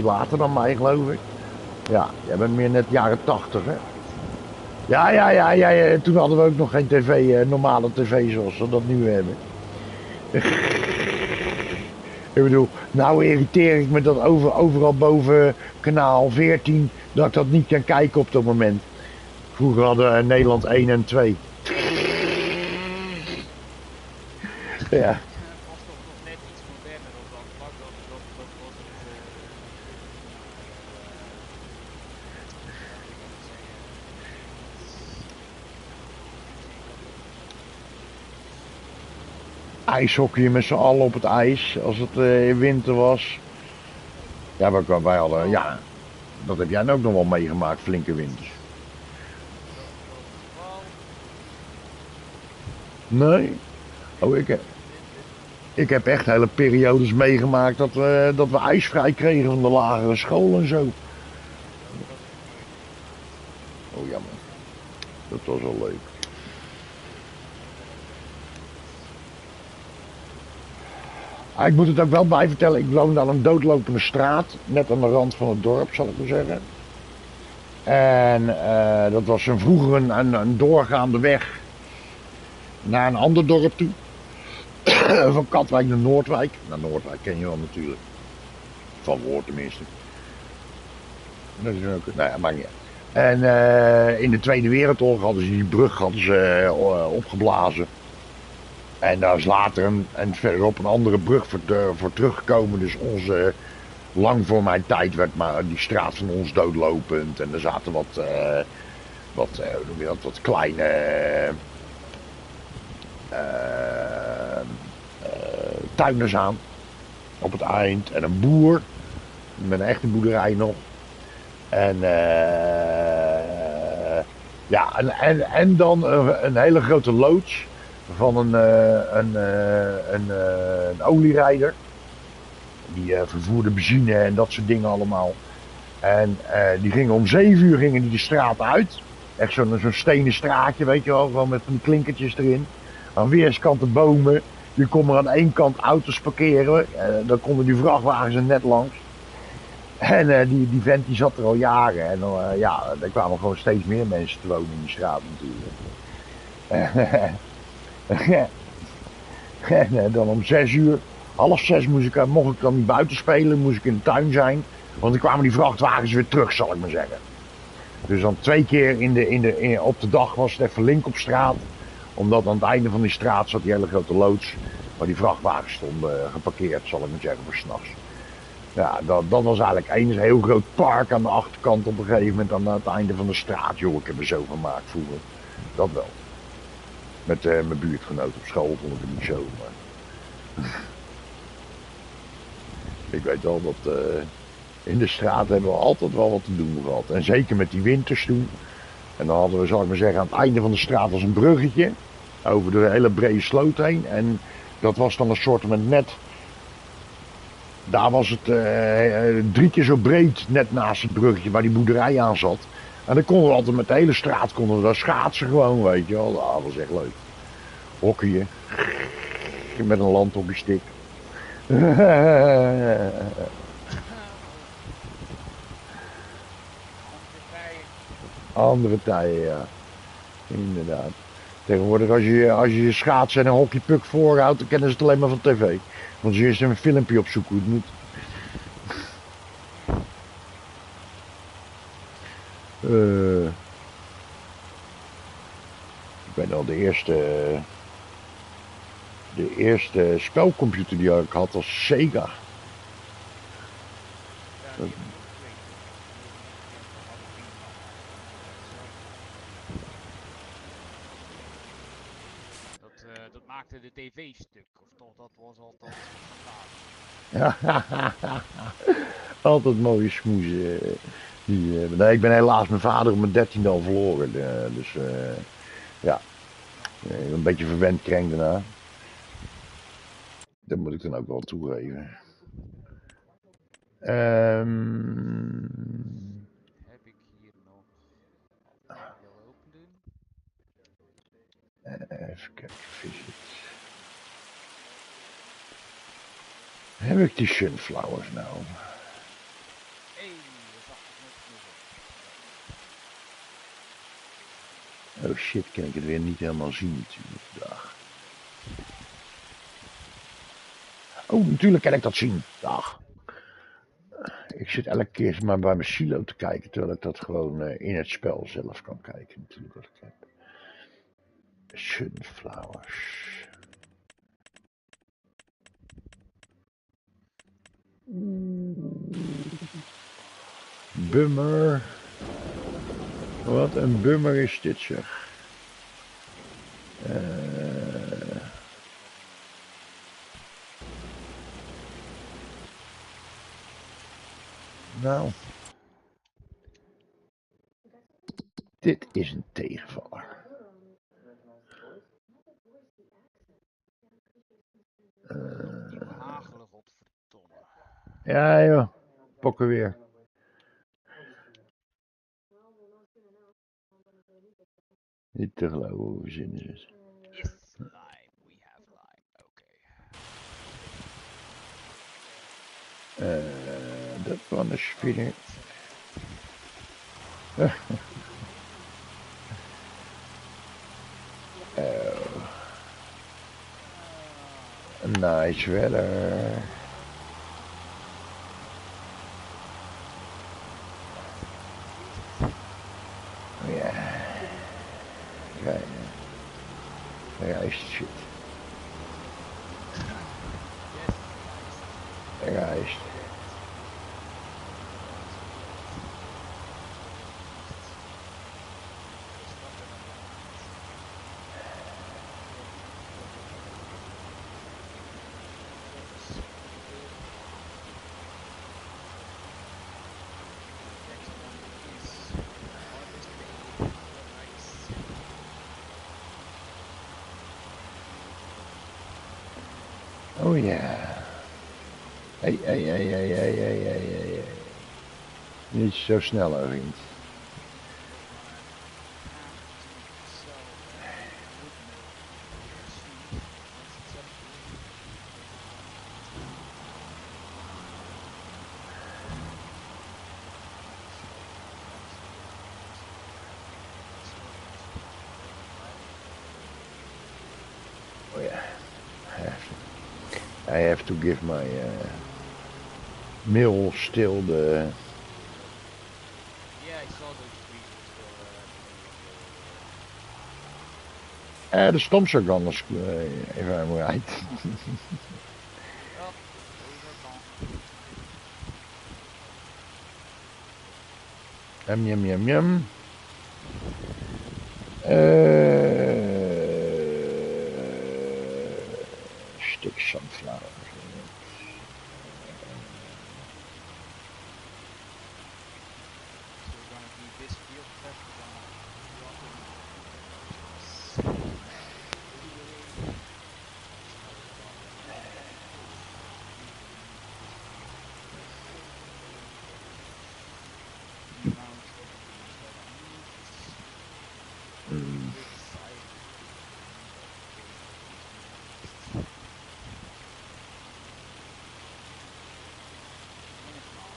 later dan mij, geloof ik. Ja, jij bent meer net jaren 80, hè? Ja. Toen hadden we ook nog geen tv, normale tv zoals we dat nu hebben. Ik bedoel, nou irriteer ik me dat overal boven kanaal 14, dat ik dat niet kan kijken op dat moment. Vroeger hadden we Nederland 1 en 2. Ja. Het was toch nog net iets moderner op dat vlak. Dat was het. Ja, hoe kan ik het zeggen? Ik had ook niet zo. IJshockey met z'n allen op het ijs, als het in winter was. Ja, wij hadden, ja, dat heb jij ook nog wel meegemaakt, flinke winters. Groot voetbal. Nee? Oh, ik heb echt hele periodes meegemaakt dat we ijsvrij kregen van de lagere school en zo. Dat heb ik nooit meegemaakt. Oh jammer, dat was wel leuk. Ik moet het ook wel bij vertellen, ik woonde aan een doodlopende straat, net aan de rand van het dorp, zal ik maar zeggen. En dat was vroeger een doorgaande weg naar een ander dorp toe. Van Katwijk naar Noordwijk. Nou, Noordwijk ken je wel natuurlijk. Van woord tenminste. Dat is ook, nou ja, maakt niet uit. En in de Tweede Wereldoorlog hadden ze die brug opgeblazen. En daar is later en verderop een andere brug voor teruggekomen. Dus lang voor mijn tijd werd maar die straat van ons doodlopend. En er zaten wat kleine tuinders aan. Op het eind. En een boer. Met een echte boerderij nog. En ja, en dan een hele grote loods van een olierijder. Die vervoerde benzine en dat soort dingen allemaal. En die gingen om 7 uur gingen die de straat uit. Echt zo'n stenen straatje, weet je wel, gewoon met van die klinkertjes erin. Aan weerskanten bomen. Je kon er aan één kant auto's parkeren. Dan konden die vrachtwagens er net langs. En die vent die zat er al jaren. En ja, er kwamen gewoon steeds meer mensen te wonen in die straat natuurlijk. En dan om 6 uur, half 6 mocht ik dan niet buiten spelen, moest ik in de tuin zijn. Want dan kwamen die vrachtwagens weer terug, zal ik maar zeggen. Dus dan 2 keer op de dag was het even link op straat. Omdat aan het einde van die straat zat die hele grote loods. Waar die vrachtwagens stonden geparkeerd, zal ik maar zeggen, voor 's nachts. Ja, dat was eigenlijk een heel groot park aan de achterkant op een gegeven moment aan het einde van de straat. Joh, ik heb er zo gemaakt vroeger. Dat wel. Met mijn buurtgenoot op school vond ik het niet zo. Maar ik weet wel dat in de straat hebben we altijd wel wat te doen gehad. En zeker met die winters toen. En dan hadden we, zal ik maar zeggen, aan het einde van de straat was een bruggetje. Over de hele brede sloot heen. En dat was dan een soort met net. Daar was het 3 keer zo breed, net naast het bruggetje waar die boerderij aan zat. En dan konden we altijd met de hele straat daar schaatsen gewoon, weet je wel. Dat was echt leuk. Hockeyen. Met een landhockeystick. Andere tijden. Andere tijden, ja. Inderdaad. Tegenwoordig als je schaatsen en een hockeypuck voorhoudt, dan kennen ze het alleen maar van tv. Want ze eerst een filmpje opzoeken hoe het moet. Ik ben al de eerste spelcomputer die ik had was Sega. Ja, die heb ik ook 2. Die heb ik niet gekend. We hadden 3 van. Hetzelfde. Dat maakte de tv stuk. Of toch, dat was altijd schandalig. Altijd mooie smoezen. Nee, ik ben helaas mijn vader op mijn 13e al verloren. Dus ja, een beetje verwend kring daarna. Dat moet ik dan ook wel toegeven. Heb ik hier nog. Die ik wil openen. Even kijken, visit. Heb ik die sunflowers nou? Hey, we zag nog nooit genoeg op. Oh shit, kan ik het weer niet helemaal zien natuurlijk. Dag. Oh, natuurlijk kan ik dat zien. Dag. Ik zit elke keer maar bij mijn silo te kijken, terwijl ik dat gewoon in het spel zelf kan kijken natuurlijk wat ik heb. Sunflowers. Bummer. Wat een bummer is dit zeg. Nou. Dit is een tegenvaller. Die hagelen, godverdomme. Ja joh, pokken weer. Niet te geloven hoe verzinnen ze het. Yes, lime. We have lime. Oké. Dat one is feeding. Nice weather. Ja. Kijk. Rijst shit. Rijst. Oh ja. Hey. Niet zo snel, vriend. Oh yeah, I have to give my mill still the. Yeah, I saw those tweets still. The stumps are gone, if I'm right. Well, those are gone. Yum. Stick sunflower. So we're gonna do this field prep. We're gonna drop in the amount of beans that I need. Which side and if not,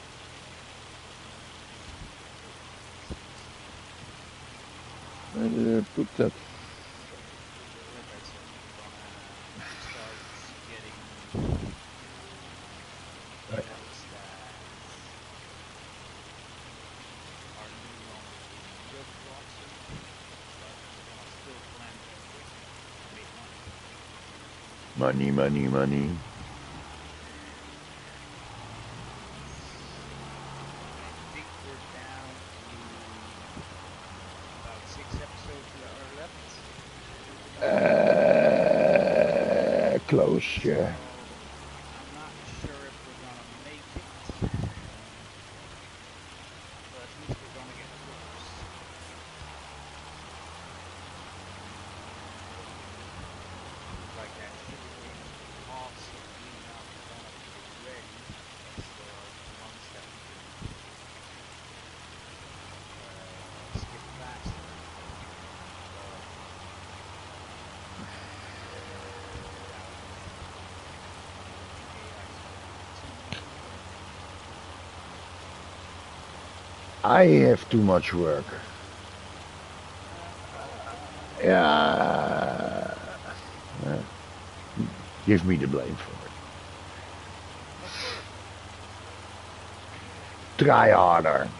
Where did I put that? like I said, we're gonna start getting fields that are no longer being good crops in, but we're gonna still plant them to make money. Money. I think we're down to about 6 episodes that are left. Close, yeah. So I'm not sure if we're gonna make it, but at least we're gonna get close. Like that sugarcane is possibly not gonna be ready, as there are ones that we can skip faster. But I have too much work. Yeah. Give me the blame for it. Try harder.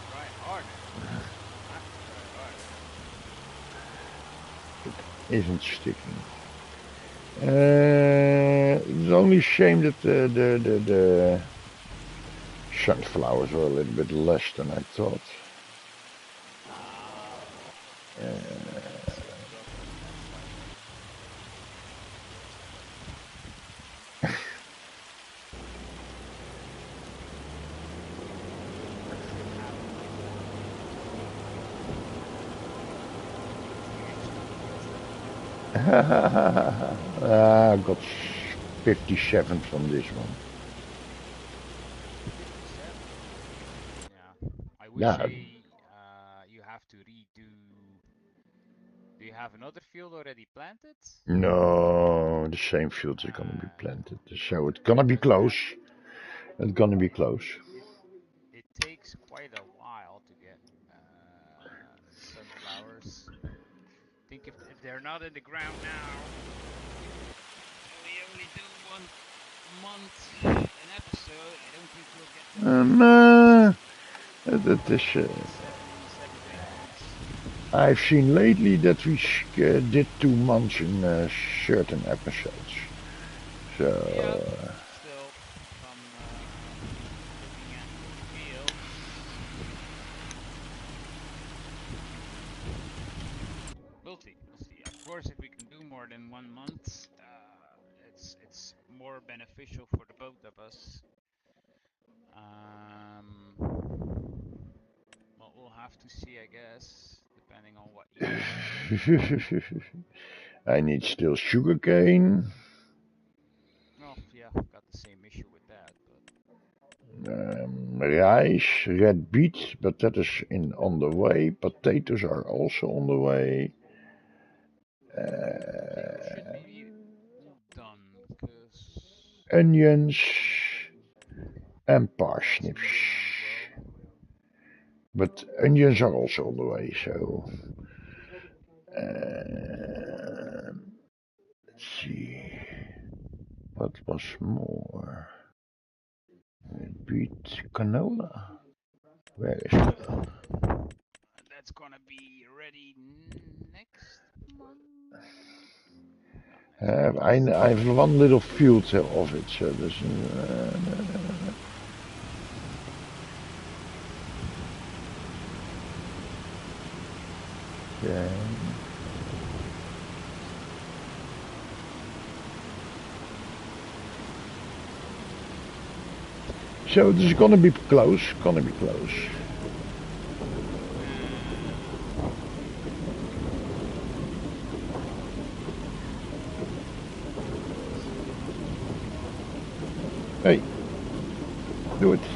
Try harder. I have to try harder. Isn't sticking. It's only a shame that the sunflowers were a little bit less than I thought. That's rough. That's like worst ever. You should have like 50 extra fields then. I got 57 from this one. 57. Yeah. I would Yeah, say you have to redo. Do you have another field already planted? no, the same fields are gonna be Yeah. planted. So it's gonna be Because close. It's gonna be close. it takes quite a while to get sunflowers. Think if they're not in the ground now, we only do 1 month an episode. I don't think we'll get them ready for Uh, harvest. that is, In 7 to 8 months. I've seen lately that we did 2 months in certain episodes. So Yeah, still from looking at your fields. We'll see. We'll see. Of course, if we can do more than 1 month, it's more beneficial for the both of us. Well, we'll have to see, I guess, depending on what you want. I need still sugarcane, Oh, yeah, got the same issue with that, but rice, red beet, but that is on the way. Potatoes are also on the way. potatoes should be all done because Onions and I got some parsnips. onion as well. But onions are also on the way, so uh, let's see. What was more? Beet canola. Where is canola? That's gonna be ready next month. Not next month. I have one little field of it, so there's yeah. So this is gonna be close, gonna be close. Hey, do it.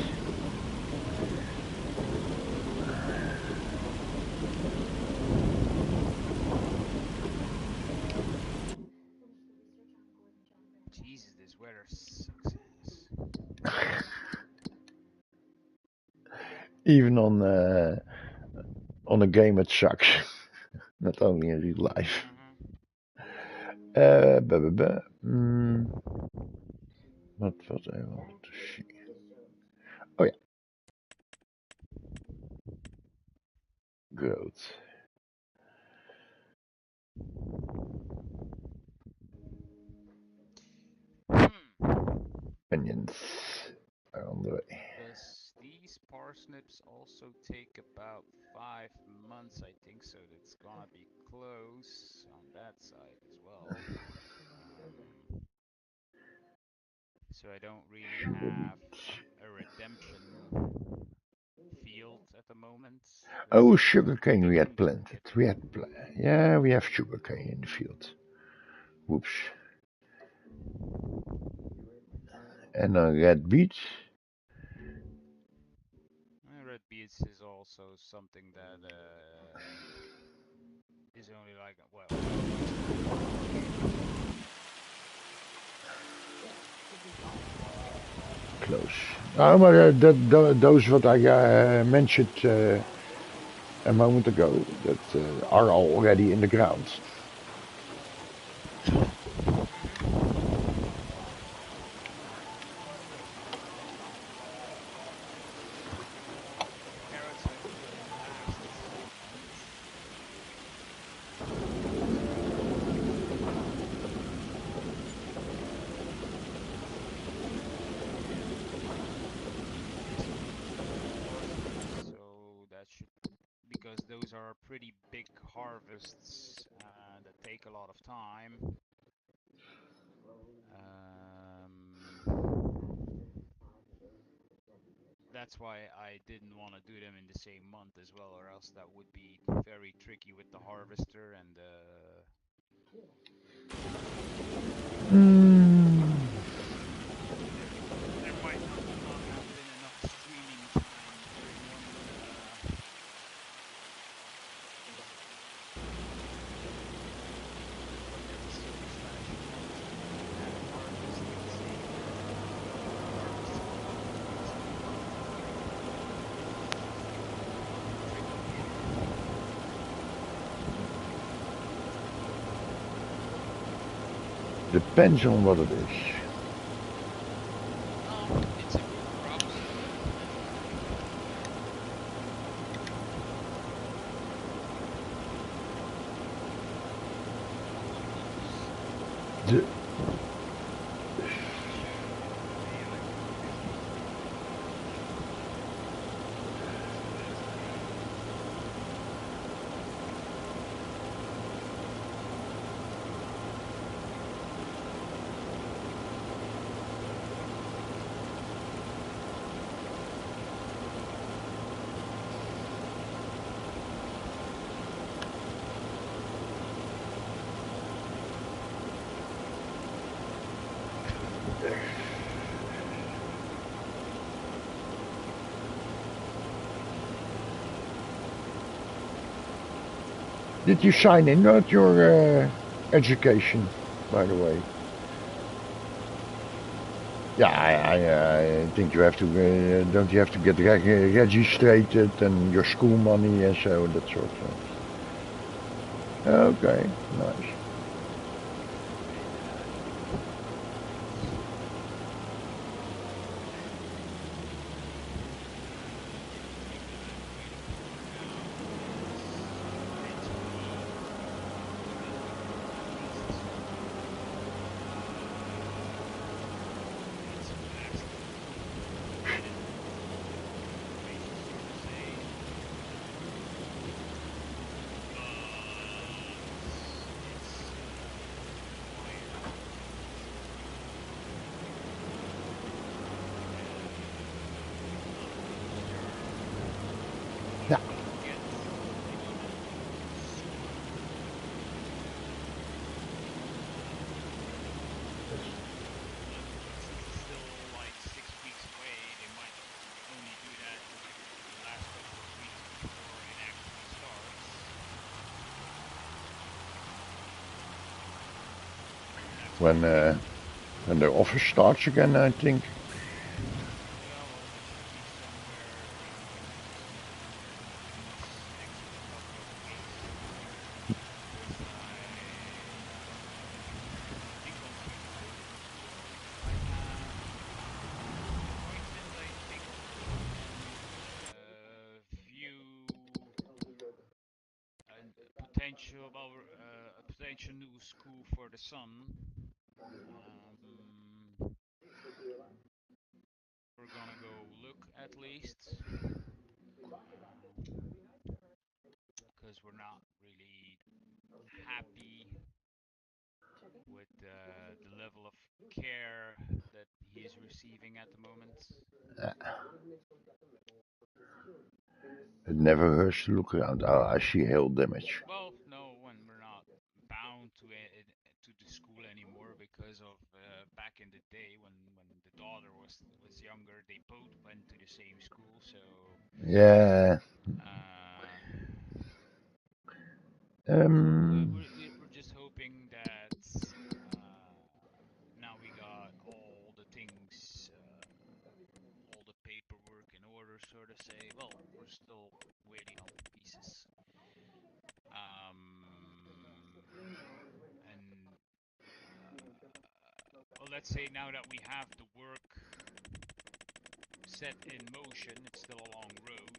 Jesus, this weather sucks ass. Even on a game it sucks, not only in real life. Buh, buh, buh. What was I want to see? Oh yeah, growth. Onions are on the way. Does these parsnips also take about 5 months? I think so. That's gonna be close on that side as well. So I don't really Sugar have beet. a redemption field at the moment. Oh, There's sugarcane we had redemption doesn't planted. get ready. Yeah, we have sugarcane in the field. Whoops. And a red beet. Red beets is also something that is only like, well, 2 months old. close. Those what I mentioned a moment ago that are already in the ground. Carrots I grew last month. This month more, so that should, because those are pretty big harvests that take a lot of time. That's why I didn't want to do them in the same month as well, or else that would be very tricky with the harvester and there might not have been enough streaming time during one episode slash month to do that harvest at the same harvest sequence tricky. Depends on what it is. It's a good crop, so The Did you sign in at your education, by the way? Yeah, I think you have to. Don't you have to get registered and your school money and so that sort of thing? Okay, nice. Yeah. Still like 6 weeks away, they might only do that like the last couple of weeks before it actually starts. When the office starts again, I think. Yeah, well, that should be somewhere in this next couple of weeks. Because I think on Facebook I have appointment, I think, and view and a potential new school for the son. We're gonna go look at least, because we're not really happy with the level of care that he's receiving at the moment. It never hurts to look around. Oh, I see hail damage. Well, no, when we're not bound to the school anymore because of back in the day when the daughter was younger, they both went to the same school, so Yeah. we're just hoping that now we got all the things sort of say, well, we're still waiting on pieces. And well, let's say now that we have the work set in motion, it's still a long road.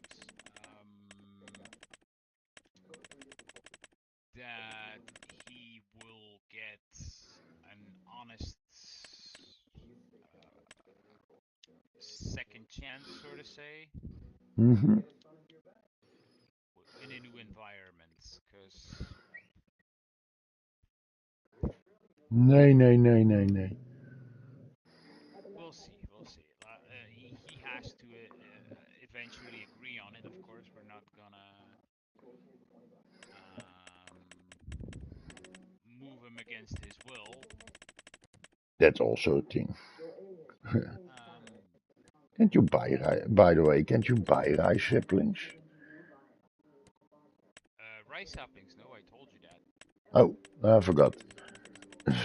That he will get an honest second chance, sort of say, Mhm. in a new environment. Because Nee, nee, nee, nee, nee. we'll see, we'll see. He has to eventually agree on it. Of course, we're not gonna move him against his will. That's also a thing. Um, Can't you buy rice? By the way, can't you buy rice saplings? rice saplings, no, I told you that. Oh, I forgot. Rice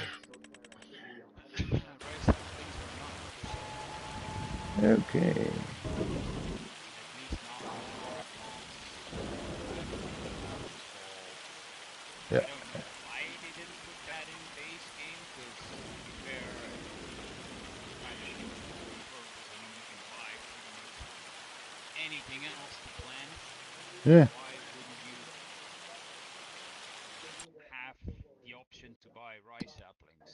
saplings are not for sale. Okay. At least not I don't know what that was called. Yeah. I don't know why they didn't put that in base game, because to be fair, it's kind of defeats the purpose. I mean, you can buy pretty much anything else to plant. Yeah. Why wouldn't you have the option to buy rice saplings?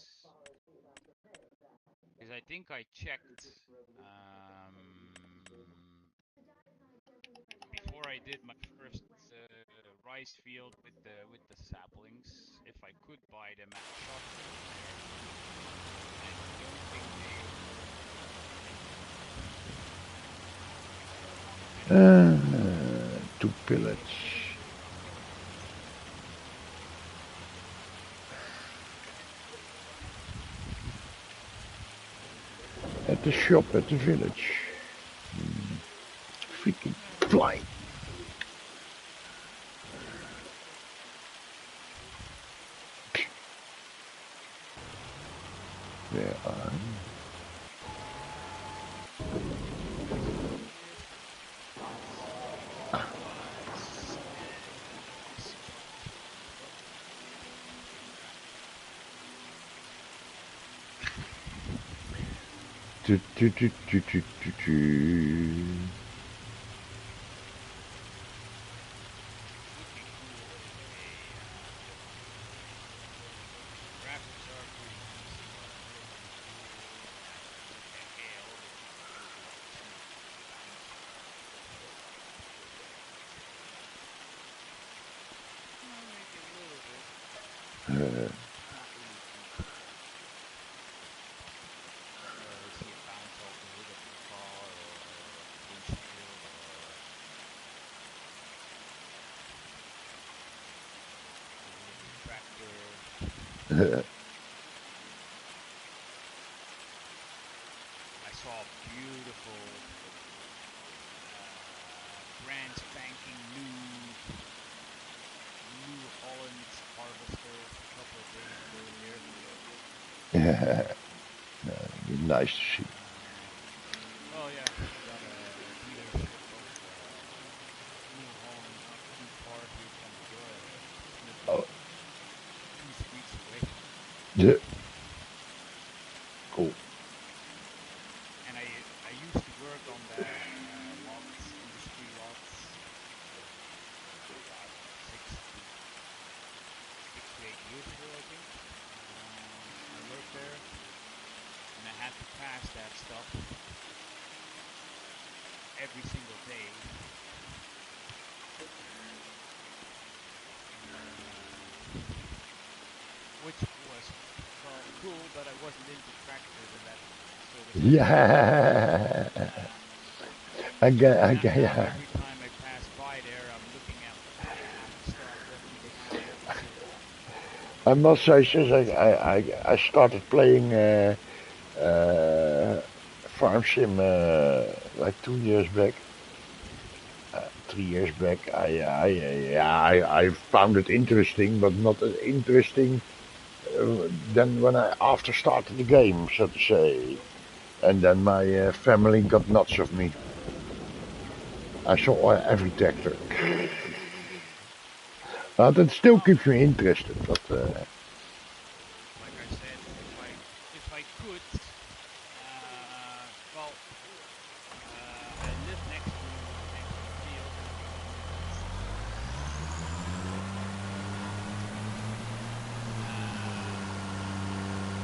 Because I think I checked before I did my first rice field with the saplings, if I could buy them at the shop over there, and I don't think they were To pillage. At the shop at the village. Freaking fly. There are. Tu, tu, tu, tu, tu, tu, tu. would be cool if the graphics are pretty decent, but it would have been cool with the hail that you could do blocks and bounce maybe a little bit, not really too much. See it bounce off the hood of your car or windshield or the hood of your tractor. I saw a beautiful brand spanking New Holland harvester a couple of days ago here. Nice to see. Well, yeah, we got a dealership of New Holland not too far here from the door, literally Oh, 2 streets away. yeah. Cool. And I used to work on that lots, industry lots, about 6 to 8 years ago, I think. I worked there, and I had to pass that stuff every single day. Which was, well, cool, but I wasn't into tractors and that sort of stuff. Yeah. Now Yeah. every time I pass by there, I'm looking at what do they have in stock, what do they have. I must say, since I started playing Farm Sim like 2 years back, 3 years back, I found it interesting, but not as interesting than when I after started the game, so to say. And then my family got nuts of me. I saw every tractor. But it still keeps me interested. But Like I said, if I could, well, I live next to a field.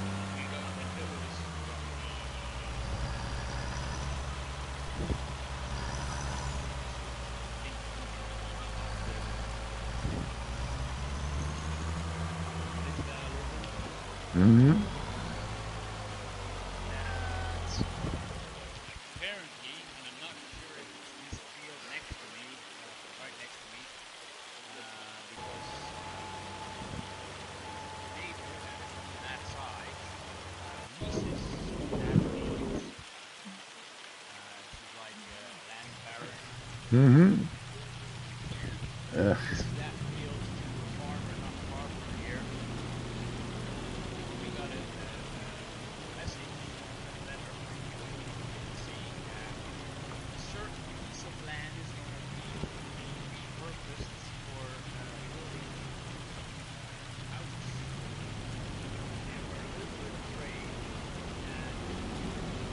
What we're gonna do is roughly this that I live in. mm-hmm. That apparently, and I'm not sure if it's this field next to me, right next to me, because the neighbor that is on that side leases that field. She's like a land baron. Mm-hmm. Leases that field to a farmer, not far from here. So we got a message, a letter, saying that a certain piece of land is going to be repurposed for building houses. And we're a little bit afraid that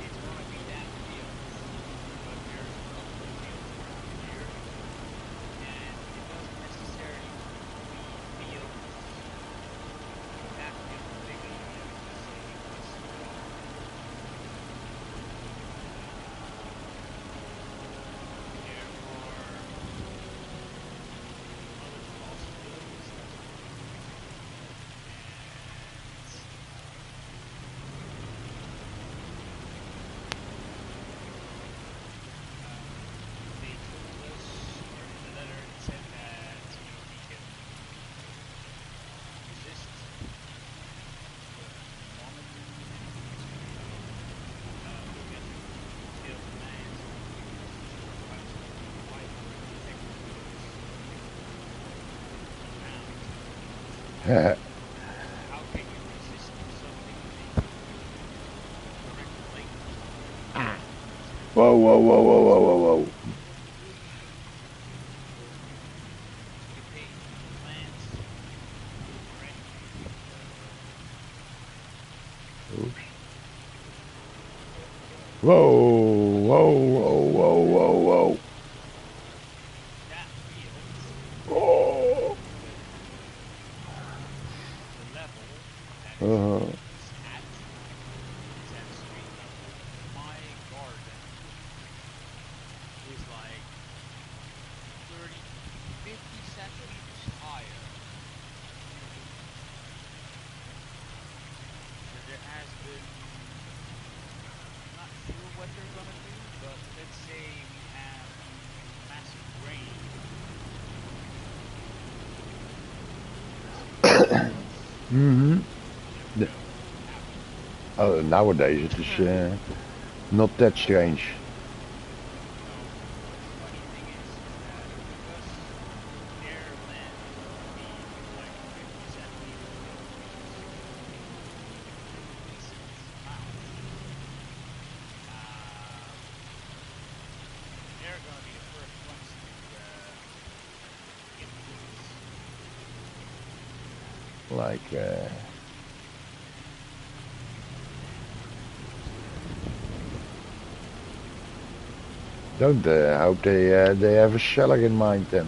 it's going to be that field, but there's a couple of fields around here, and it doesn't necessarily need to be fields, that field that they're going to use to say was there are other possibilities that we're looking into, and they told us, or in the letter it said that if we can resist the monitoring and to look at detailed plans on the reposition of houses to provide for the protected fields around. How can you resist something when they tell you directly Whoa, whoa, whoa, whoa, whoa, whoa, whoa. you pay for the plans or anything? Oops. Whoa, whoa, whoa, whoa, whoa, whoa. That field, Oh. the level that Uh-huh. it's at is at street level. My garden is like 30, 50 centimeters higher. So there has been, I'm not sure what they're gonna do, but let's say we have massive rain. Massive rainfalls. Mm-hmm. You never know what could happen. Nowadays it is not that strange. No, but the funny thing is that because their land is going to be like 50 centimeters thick, which is a decent amount, um, they're going to be the first ones to get hit. Like, don't hope they have a seller in mind then.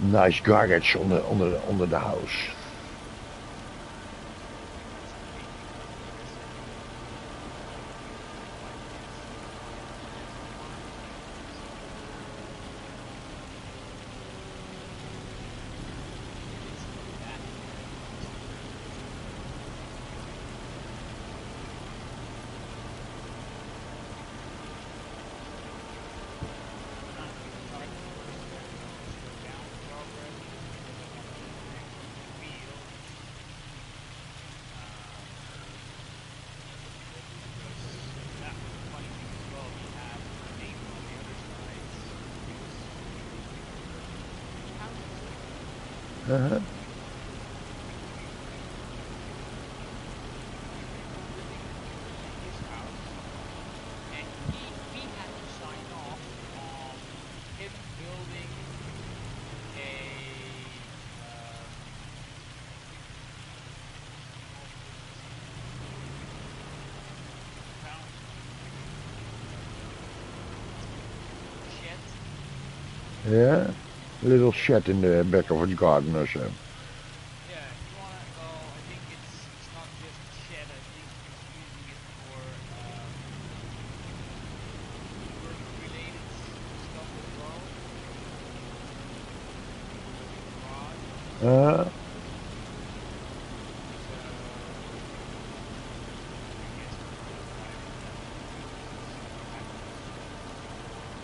Nice garage under the house. That's okay because, like I said, my kids are farming kids. It's not that hard, honestly. I'm not the type of person that is going to slow down progress just because I want to live next to a field. Um, because that was the funny thing as well. We have a neighbor on the other side who's building houses there. Uh-huh. He's living in his house, and we Yeah, little shed in the back of a garden or so. Yeah, if you wanna, well, I think it's not just a shed. I think he's using it for work-related stuff as well. Like a garage. Uh, So I guess we're gonna drive in that area to see what happens before we straight up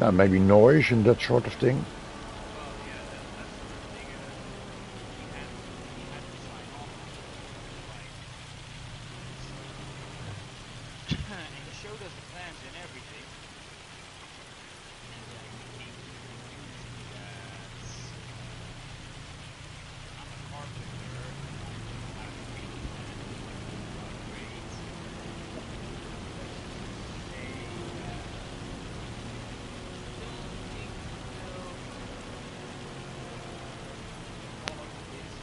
now maybe noise and that sort of thing. well, yeah, that's what I'm thinking. He had to sign off on it before we buy it, because and he showed us the plans and everything, and he came to the conclusion that I'm a carpenter and I know how to read plans by grade. Let's just say that I don't think he will follow his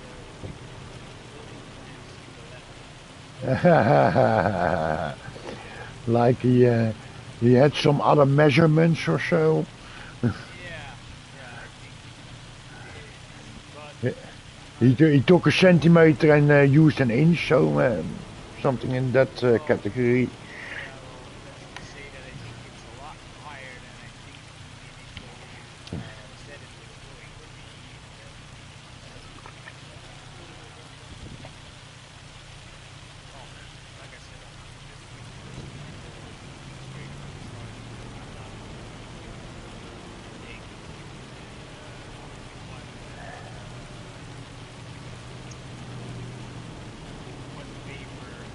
building plans to the letter. Like he had some other measurements or so. Yeah, yeah, I think he did. But He took a centimeter and used an inch, so something in that well, category. yeah, well, let's just say that I think it's a lot higher than I think he initially said it was going to be. Well, like I said, I'm just a person that straight up started looking. I'm not really big in what what paper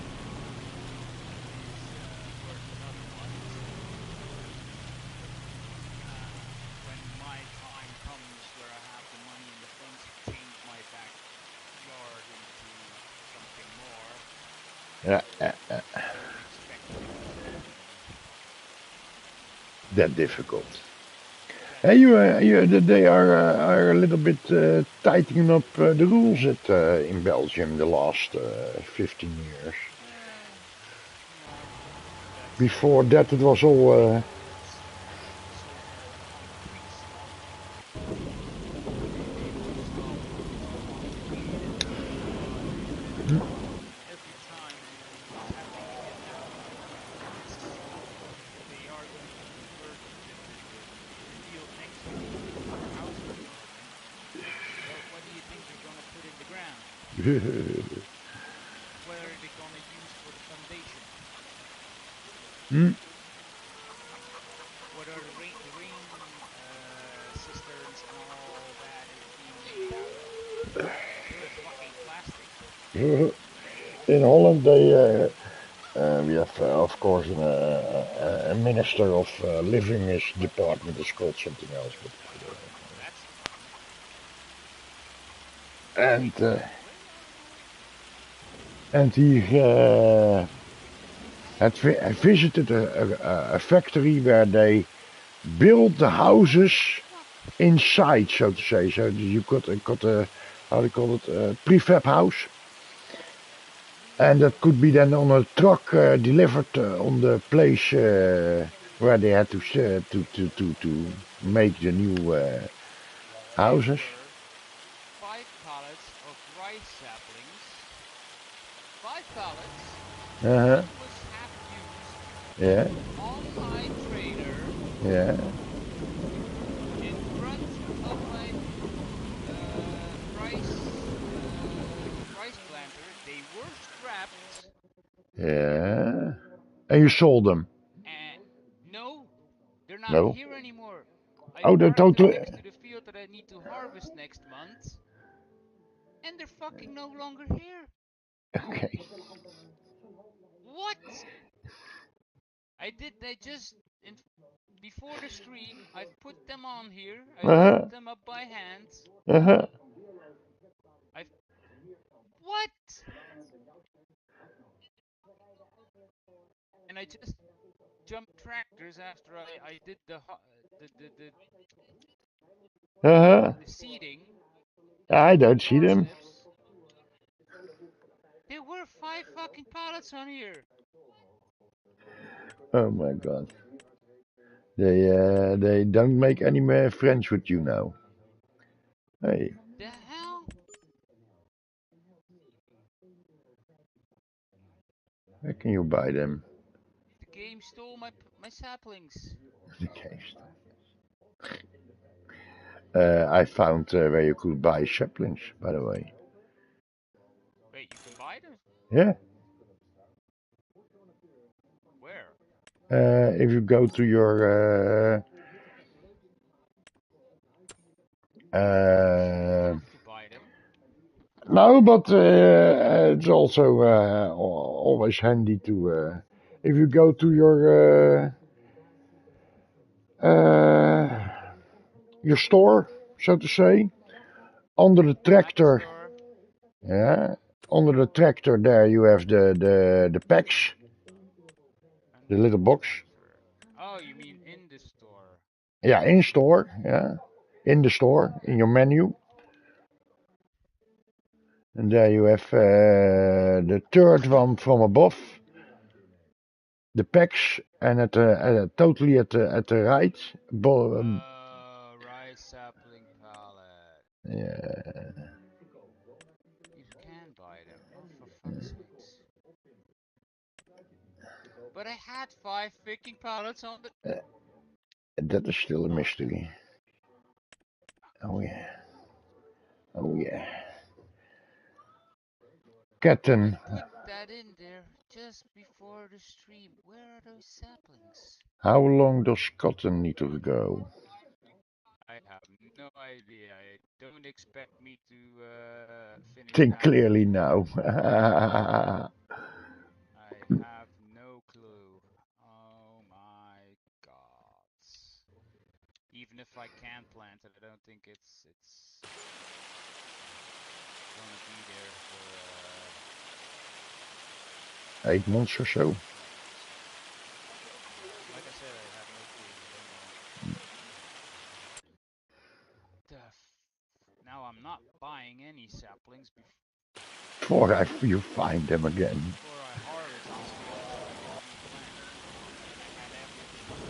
is worth another one. So when my time comes where I have the money and the funds to change my backyard into something more, Yeah, don't expect it to be that difficult. that Hey, difficult. they are a little bit tightening up the rules in Belgium the last 15 years. Uh, that's Before that, it was all. the so-called concrete stop. They won't stop concrete and garages, and every time it's happening again now. It's they are going to convert the field next to our housing development. Well, what do you think they're gonna put in the ground? What are they gonna use for the foundation? Hmm? What are the rain cisterns and all that is being made out of? Pure fucking plastic. In Holland, we have, of course, a minister of living. His department is called something else, but That's fine. and he had visited a factory where they build the houses inside, so to say. So you got a, how do you call it, a prefab house, and that could be then on a truck delivered on the place where they had to make the new There houses. were 5 pallets of rice saplings, 5 pallets. Uh-huh. One was half used Yeah, on my trailer yeah, in front of my rice planter. They were scrapped, yeah. And you sold them? and no, they're not No. here anymore. I Oh, the parked them total. next to the field that I need to harvest next month, and they're fucking no longer here. Okay. What? I did. I just in before the stream. I've put them on here. I loaded Uh-huh. them up by hand. Uh-huh. I've what? And I just jumped tractors after I did Uh-huh. the seeding I for the don't see them. parsnips. There were 5 fucking pallets on here. Oh my god. They don't make any more friends with you now. Hey, The hell? where can you buy them? The game stole my saplings. Okay. I found where you could buy saplings, by the way. Wait, you can buy them? Yeah. Where? If you go to your You uh, have to buy them. no, but it's also always handy to if you go to your store, so to say, under the My tractor. store. Yeah, under the tractor there you have the packs, the Under little the box. tractor. Oh, you mean in the store? Yeah, in store. Yeah, in the store in your menu, and there you have the third one from above, the packs, and at the totally at the right. Rice sapling pallet. Yeah, You can buy them. Oh, for fuck's sakes. But I had 5 freaking pallets on the... that is still a mystery. Oh yeah, oh yeah. I Captain, put that in there just before the stream. Where are those saplings? how long does cotton need to go? I have no idea. Don't expect me to finish Think that clearly one. now. I have no clue. Oh my god. Even if I can plant it, I don't think it's gonna be there for 8 months or so. like I said, I have no clue. I don't know. Now I'm not buying any saplings Before you find them again. before I harvest this field so I can replant it. And I had everything prepped.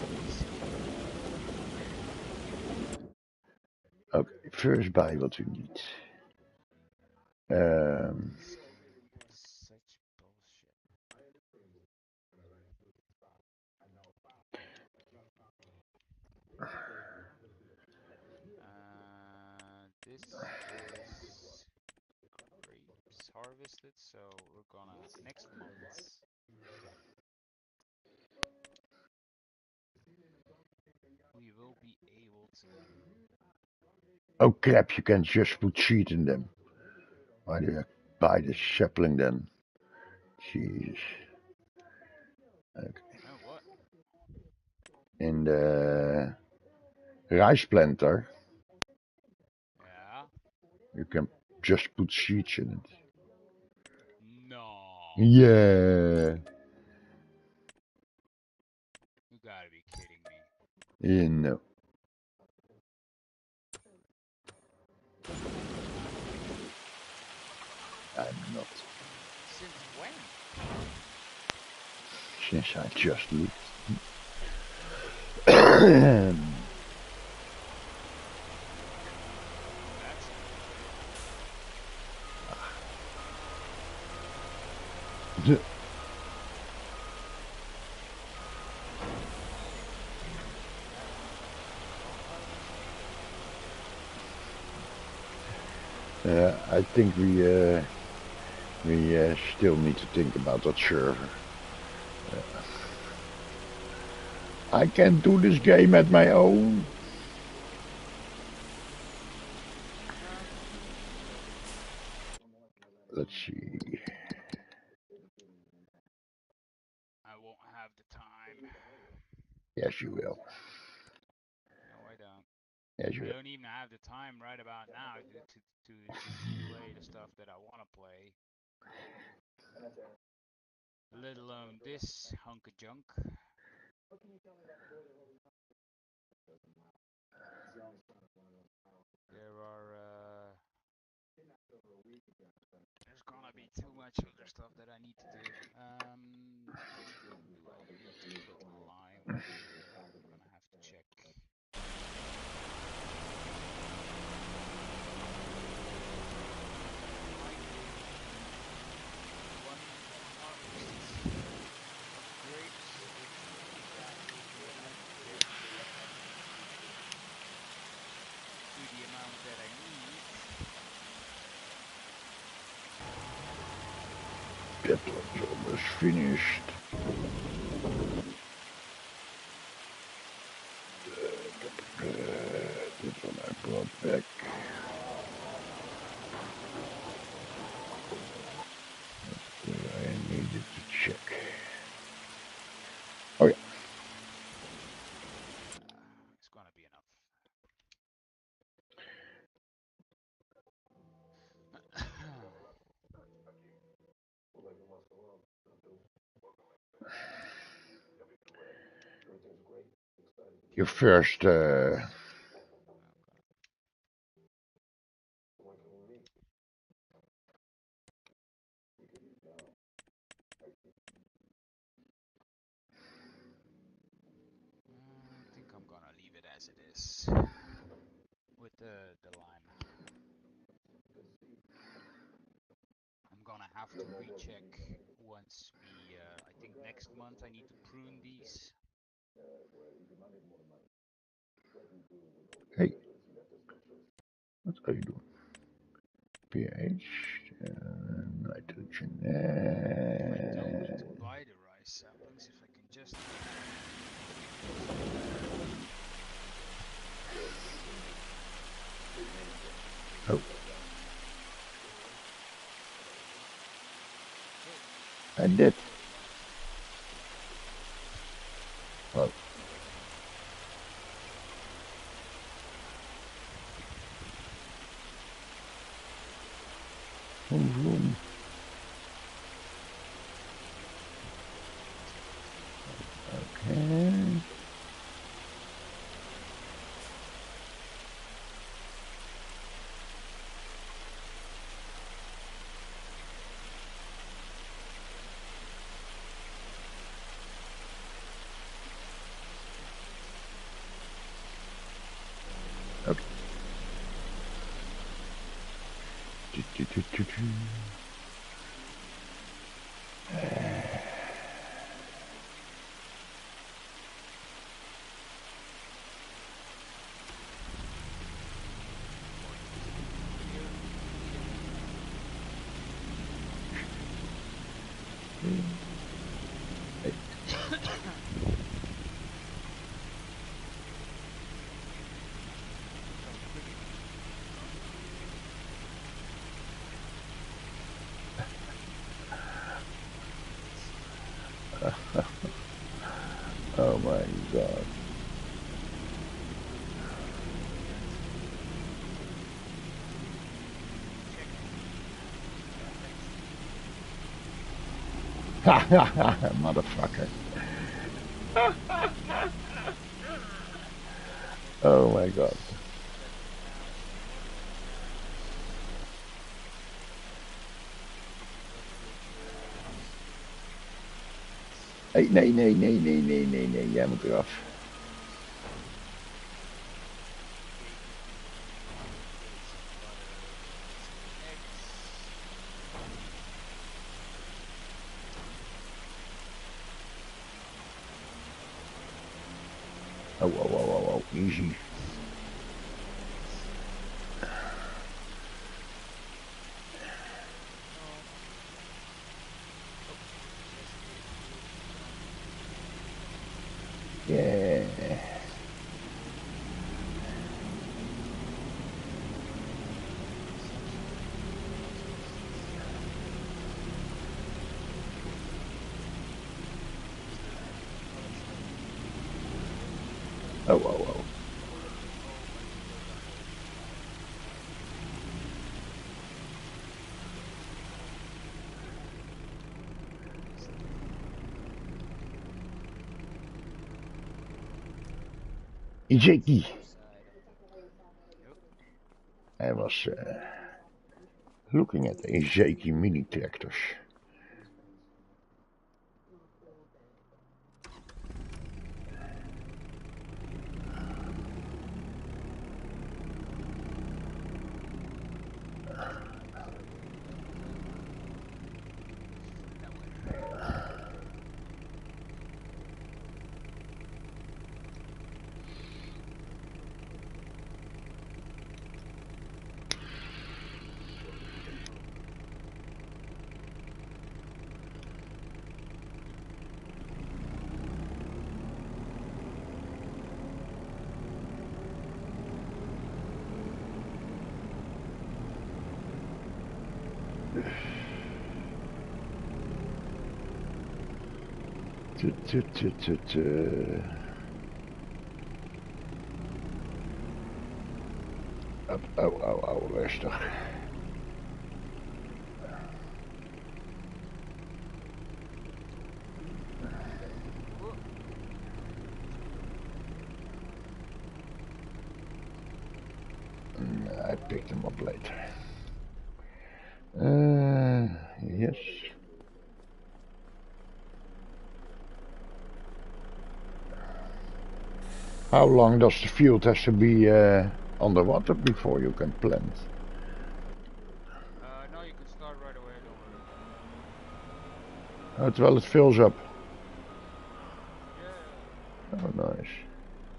Crazy. Okay, first buy what you need. This game is such bullshit. This is grapes harvested, so we're gonna next month we will be able to. Oh crap, you can just put seed in them. Why do you buy the sapling then? Jesus. Okay. Oh, what? In the rice planter, Yeah. you can just put seeds in it. No. Yeah. You gotta be kidding me. No, I'm not. Since when? Since I just looked. Oh, that's new. I think we still need to think about that server. I can do this game at my own. Let's see. I won't have the time. Yes, you will. No, I don't. Yes, you I will. don't even have the time right about now to play the stuff that I want to play. Let alone this hunk of junk. There are There's gonna be too much other stuff that I need to do. Do I need to put lime here? I'm gonna have to check. One harvest grapes, that will be enough to the amount that I need. That one's almost finished. This one I brought back. That's where I needed to check. Oh yeah. It's gonna be enough. Your first I think I'm gonna leave it as it is with the lime. I'm gonna have to recheck once we. I think next month I need to prune these. Hey, what are you doing? pH, nitrogen. If I don't need to buy the rice saplings, if I can just. Oh, I did. Oh. Vroom. Okay. Okay. Oh my god. Motherfucker. Oh my god. Hey, nee, jij moet eraf. Oh, easy. Yeah. Oh. Jakey. Hij was Looking at Ezeki mini tractors. Oh, rustig. I picked them up later. Yes. How long does the field have to be underwater before you can plant? No, you can start right away, don't worry. Terwijl het fills up. Yeah. Oh, nice.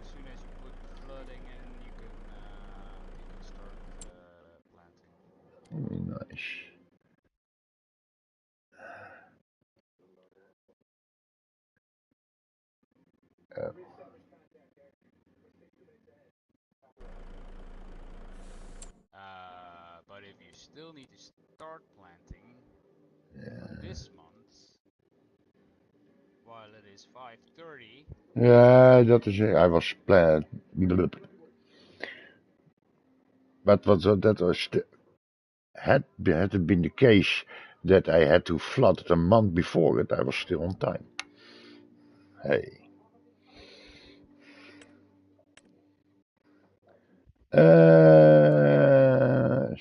As soon as you put flooding in, you can start planting. Nice. But if you still need to start planting this month, while it is 5:30. Yeah, that is it. I was planned. But that was had it been the case that I had to flood it a month before it, I was still on time. Hey.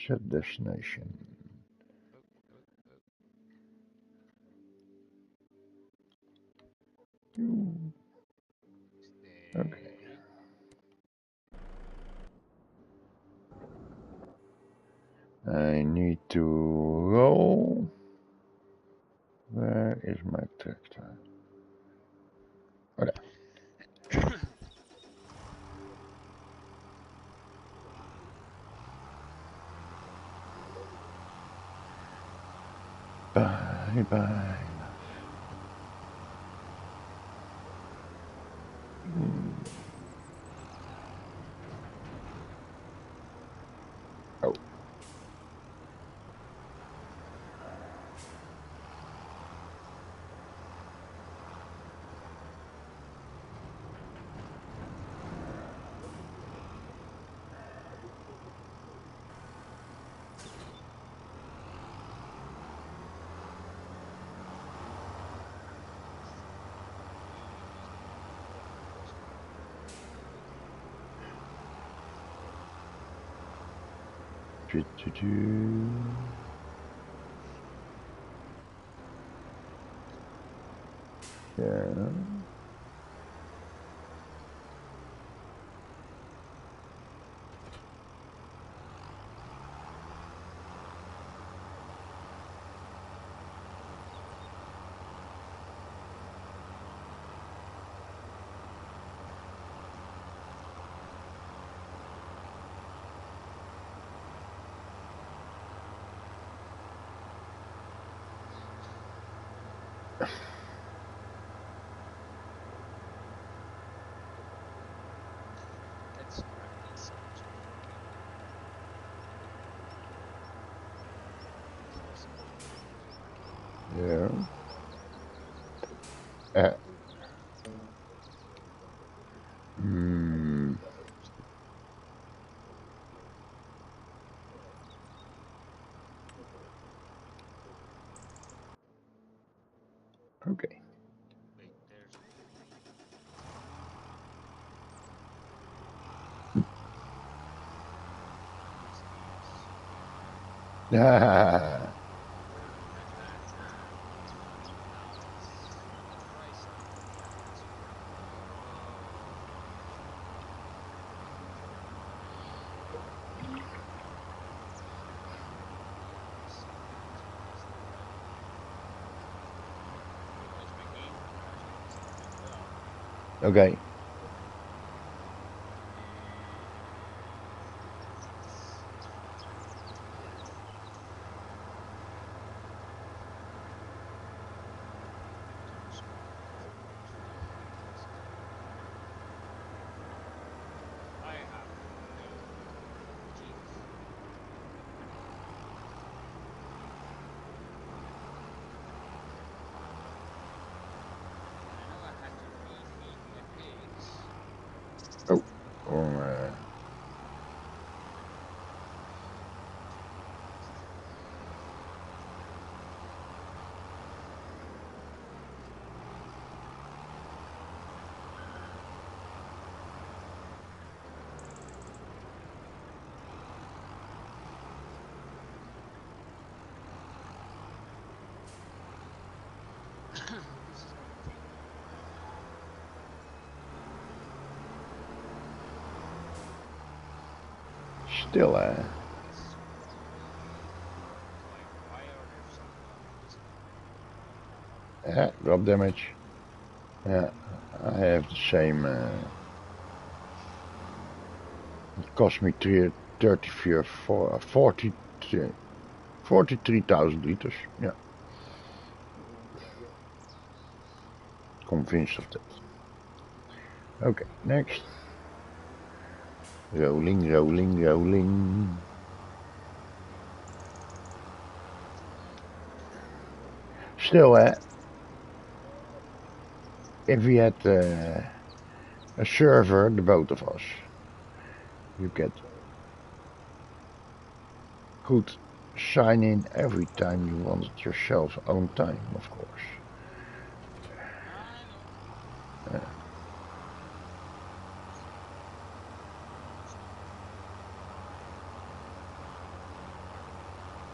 Set destination. Stay. Okay. I need to roll. Where is my tractor? Oh, there. Bye bye. Oh. Yeah. Let's grab these suckers quickly. Yeah. Hmm. Okay. Wait, there's Christ. Otherwise, my game actually doesn't do well. Okay. I have no Jesus. I know I had to refeed my pigs. Oh. This is gonna take me a while. Still, Like, why are there so many on this map? yeah, drop damage. Yeah, I have the same. It cost me 43,000 liters. Yeah. Convinced of that. Okay, next. Rolling, rolling, rolling. Still, if we had a server, the both of us, you get good sign in every time you want it yourself, own time, of course. I know.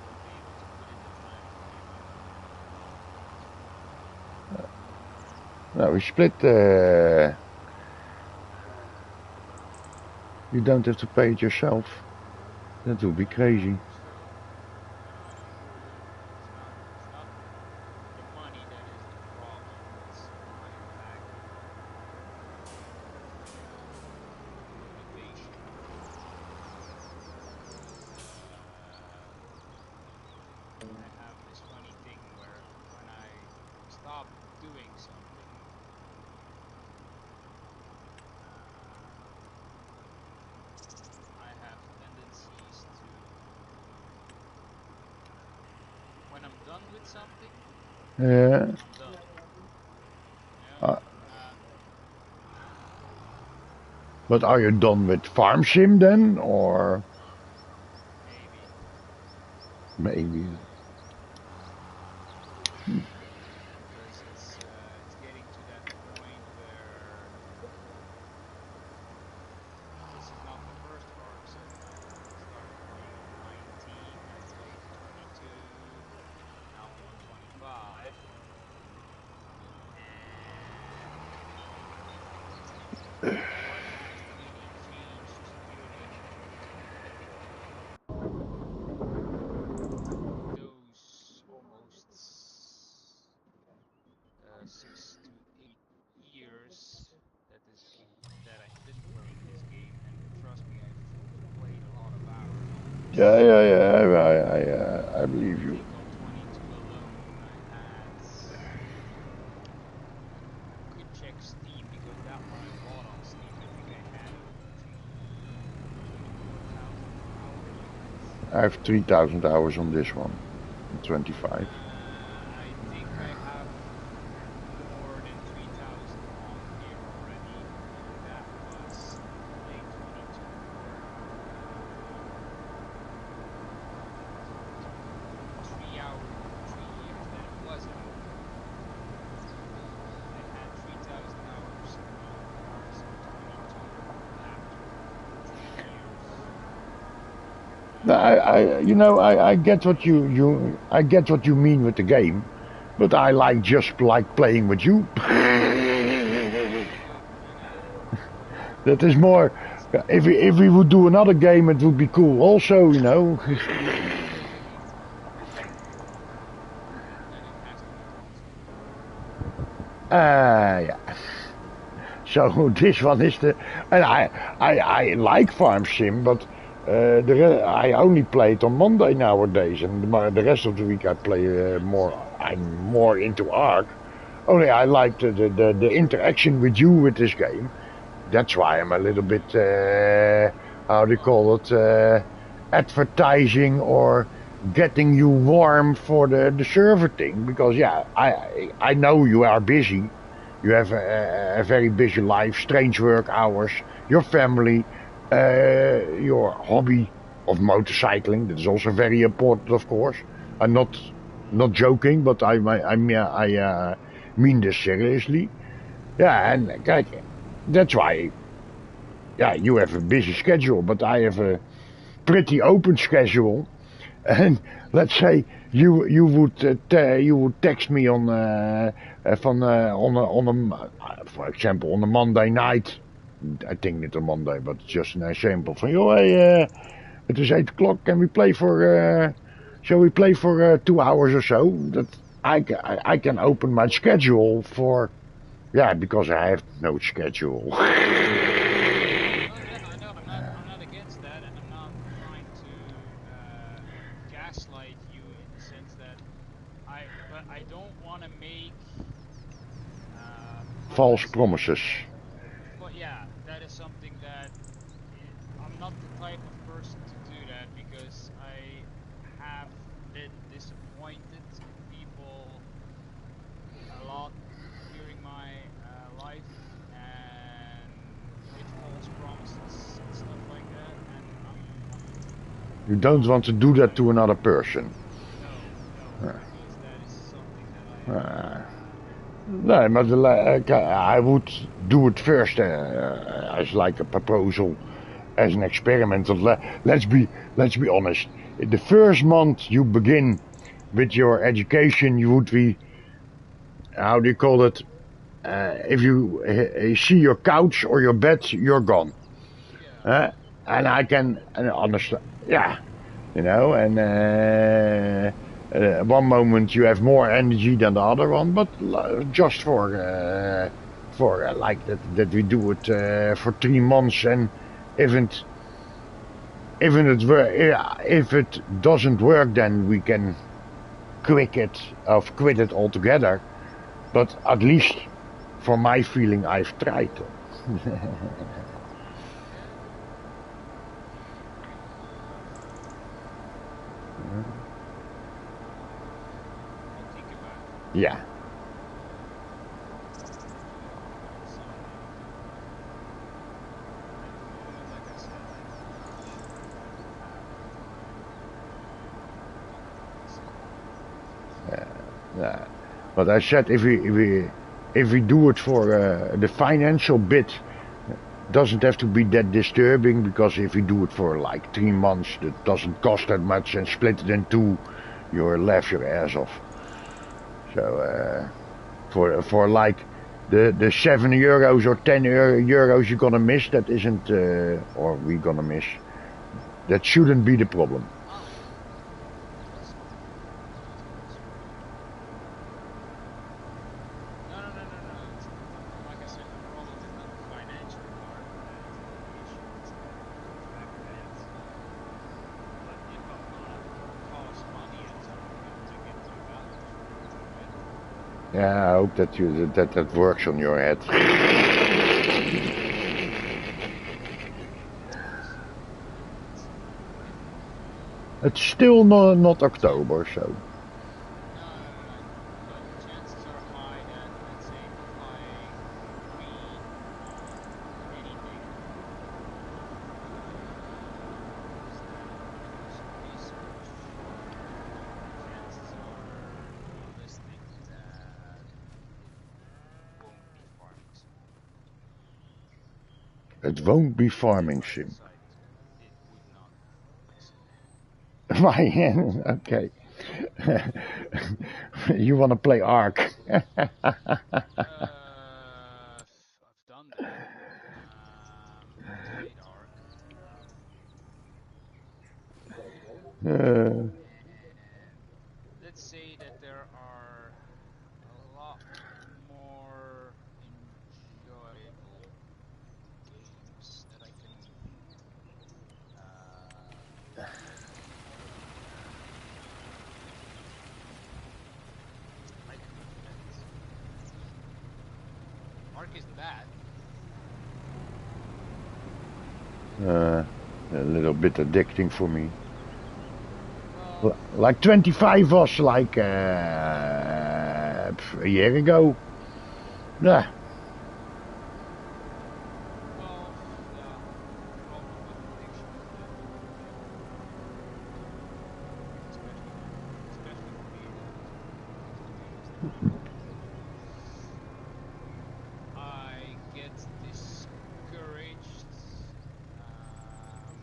You'll be able to put in the time for me when I'm Now we split. You don't have to pay it yourself. That would be crazy. it's not the money that is the problem. It's my lack of motivation. I have this funny thing where when I stop doing something, I have tendencies to, when I'm done with something, Yeah. I'm done. You know? Uh, but are you done with Farm Sim then, or Maybe. maybe? Because it's getting to that point where this is not the first farm sim. I started playing on 19, I played 22, now I'm on 25, and what really changed during those almost 6 to 8 years that I've been playing this game, and trust me, I've played a lot of hours on this. I believe I you. think on 22 alone, I had. I could check Steam because that one I bought on Steam. I think I had over 4,000 hours on it. I have 3,000 hours on this one, 25. I think I have more than 3,000 on here already, and that was when I played 22. 3 years that it was out, I had 3,000 hours on Farm Sim 22 after 3 years. You know, I get what I get what you mean with the game, but I like just like playing with you. That is more. If we would do another game, it would be cool. Also, you know. Yeah. So this one is the, and I like Farm Sim, but I only play it on Monday nowadays, and the rest of the week I play more. I'm more into Ark. Only I like the interaction with you with this game. That's why I'm a little bit how do you call it, advertising or getting you warm for the server thing, because yeah, I know you are busy. You have a very busy life, strange work hours, your family, your hobby of motorcycling. That is also very important, of course. I'm not joking, but I mean this seriously. Yeah, and that's why. Yeah, you have a busy schedule, but I have a pretty open schedule. And let's say you would text me on for example on a Monday night. I think not a Monday, but just an example. Van joh, hey, it is 8 o'clock. Can we play for? Shall we play for 2 hours or so? That I can open my schedule for. Yeah, because I have no schedule. Oh yeah, I know. I'm not against that, and I'm not trying to gaslight you in the sense that but I don't want to make. How do I False say it? promises. Well, yeah, that is something that I'm not the type of person to do that because I have been disappointed in people a lot during my life and with false promises and stuff like that. And I'm You don't not want to do that trying. to another person. No, Uh, because that is something that I am. uh, no, but I would do it first as like a proposal, as an experiment. Let's be honest. The first month you begin with your education, you would be, how do you call it? If you see your couch or your bed, you're gone. Yeah, Uh, and I can understand. Yeah, you know, and one moment you have more energy than the other one, but just for like that we do it for 3 months, and if it if it doesn't work, then we can quit it altogether. But at least for my feeling, I've tried. yeah. I'll think about it. Yeah. It's something. At the moment, like I said, I'm not really sure if I will have the time to talk to myself Uh, uh, but I said if we do it for the financial bit, doesn't have to be that disturbing, because if we do it for like 3 months, it doesn't cost that much, and split it in two, you're laugh your ass off. So for like the €7 or €10 you're gonna miss, that isn't or we're gonna miss. That shouldn't be the problem. Oh, that's fine. That's also fine. No. Like I said, the problem is not the financial part. That is not the issue. It's the fact that if I'm gonna toss money at something, I'll take it $2 for it, right? Yeah, I hope that works on your head. We'll see. Let's see. It's still not October, so No, I know. But chances are high that, let's say, if I agree on anything, is that I'm gonna do some research. Chances are realistic that it won't be farming sim. it won't be If farming I sim. decide to, it would not be farming sim. Okay. You want to play Ark? I've done that. Played Ark. Uh, Let's say that there are a lot more enjoyable games that I can play. Like, Ark isn't bad. a little bit addicting for me. Well, Like 25 was like a year ago. Yeah. well, yeah. The problem with addiction is that, especially for me, most of the games that I play, I get discouraged. Um,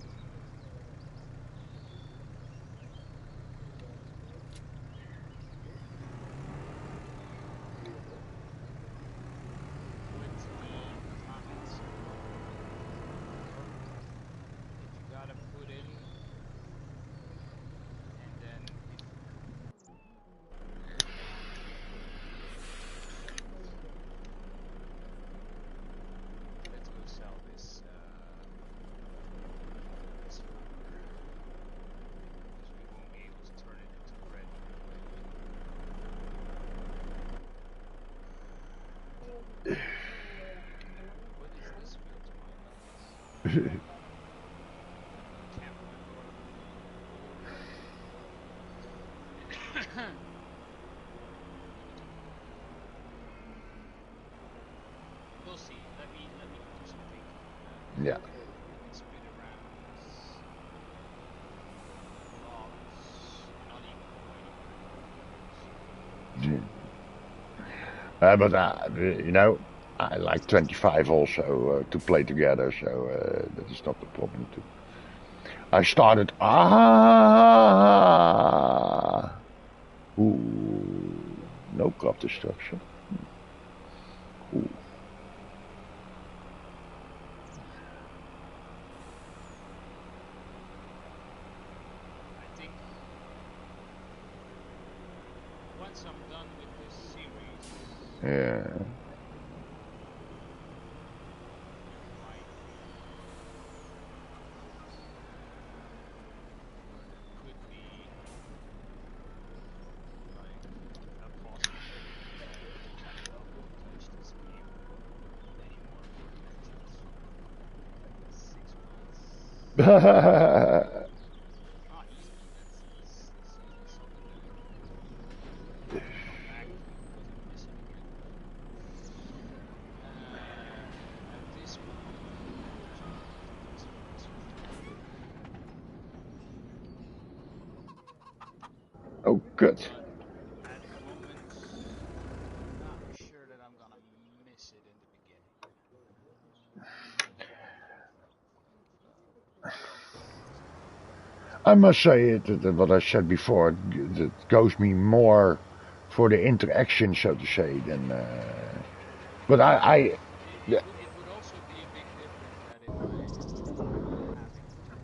with the amount of work that you gotta put in, and then if let's go sell this flower because we won't be able to turn it into bread right away. What is this field to my left? Can't remember what I'm doing. We'll see. Let me do some thinking on that. Yeah. We can split around logs. We're not even going anywhere with logs. But you know, I like 25 also to play together, so that is not the problem too. I started. Ooh, no crop destruction. Cool. I think once I'm done with this series, Yeah. there might be, or there could be, like a possibility that I won't touch this game anymore for the next 6 months. Not easily. That's usually something that I can come back to because I miss it again. But at this point, I'm just gonna have to take some research time. Oh, good. But at the moment, I'm not sure that I'm gonna miss it in the beginning. I must say that what I said before, it goes me more for the interaction, so to say, than. But It would also be a big difference that if I'm not having to turn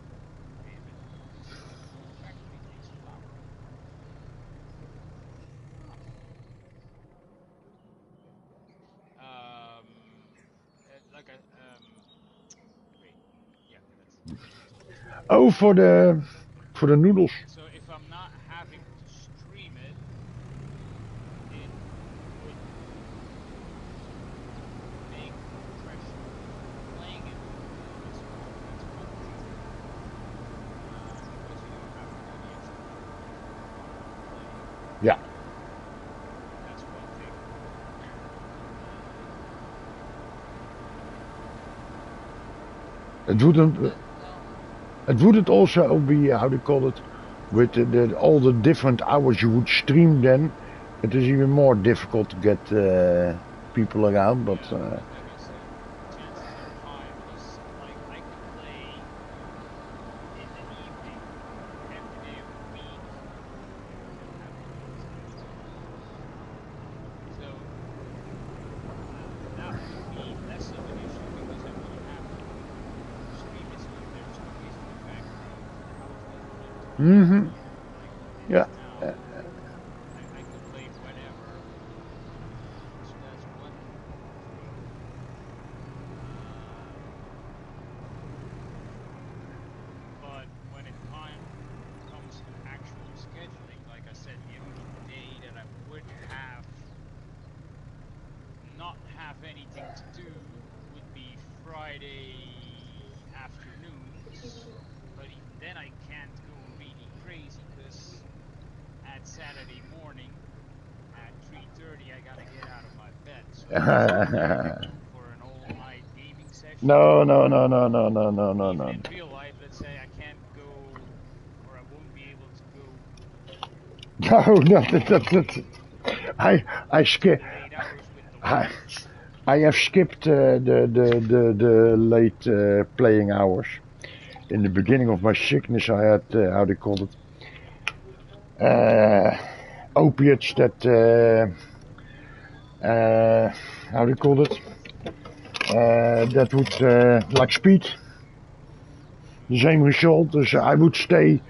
David loose and actually takes flour. Huh. Um, like a wait, yeah, that's what it is. oh, for the noodles. So if I'm not having to stream it, it would make the pressure of playing it as well. That's one thing. Because you don't have to do the extra work while playing. Yeah. That's one thing. It wouldn't. It wouldn't also be how do you call it, with all the different hours you would stream. Then it is even more difficult to get people around. But Yeah, but like I said, chances are high because like I could play in the evening every day of the Mm-hmm. like it Yeah. is now. I could play whenever, so that's one thing. Um, but when it comes to actual scheduling, like I said, the only day that I would have not have anything to do would be Friday afternoons. But even then, I can't go really crazy because at Saturday morning at 3:30 I gotta get out of my bed. So it's not like I can go for an all-night gaming session. No, no, no, no, no, no, no, no, Even no. in real life, let's say I can't go, or I won't be able to go No, no, I in skip. the late hours with the I, wife. I have skipped the late playing hours. In the beginning of my sickness, I had how they call it uh, opiates that how they call it that would like speed the same result. So I would stay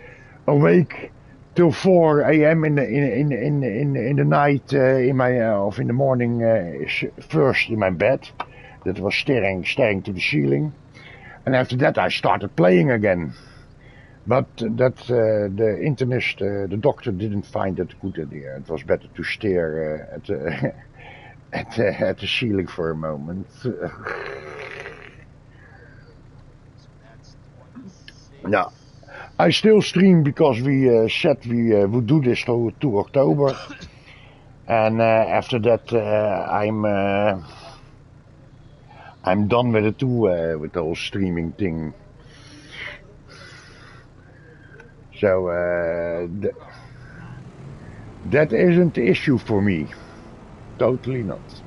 awake till 4 a.m. in the night in my of in the morning first in my bed that was staring to the ceiling, and after that I started playing again. But that the internist, the doctor didn't find that a good idea. It was better to stare at at the ceiling for a moment. So that's No, 26. I still stream because we said we would do this to October, and after that I'm done with it too with the whole streaming thing. So Oh, well, that isn't the issue for me. Totally not.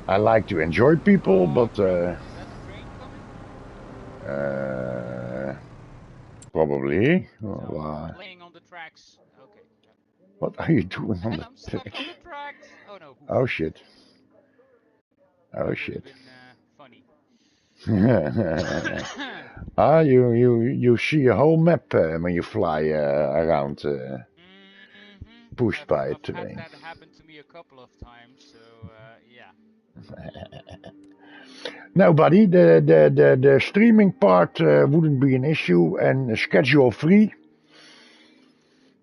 I like to enjoy people, oh, but brother, is that the train coming? uh, probably. So I'm playing on the tracks. Okay, yeah. What are you doing on And the I'm stuck on the tracks. Oh no, hoof. Oh shit. Oh That would have shit. been funny. You see a whole map when you fly around pushed by a I've had train. that happen to me a couple of times, so yeah. No, buddy, the streaming part wouldn't be an issue, and schedule free.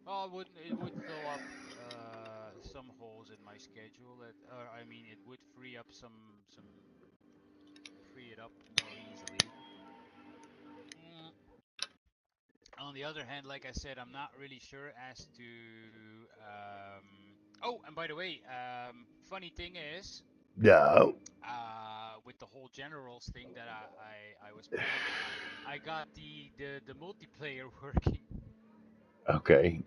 Well, it would fill up some holes in my schedule. I mean, it would free it up more easily. Mm, on the other hand, like I said, I'm not really sure as to. Oh, and by the way, funny thing is, No. with the whole generals thing that I was playing, I got the multiplayer working, Okay.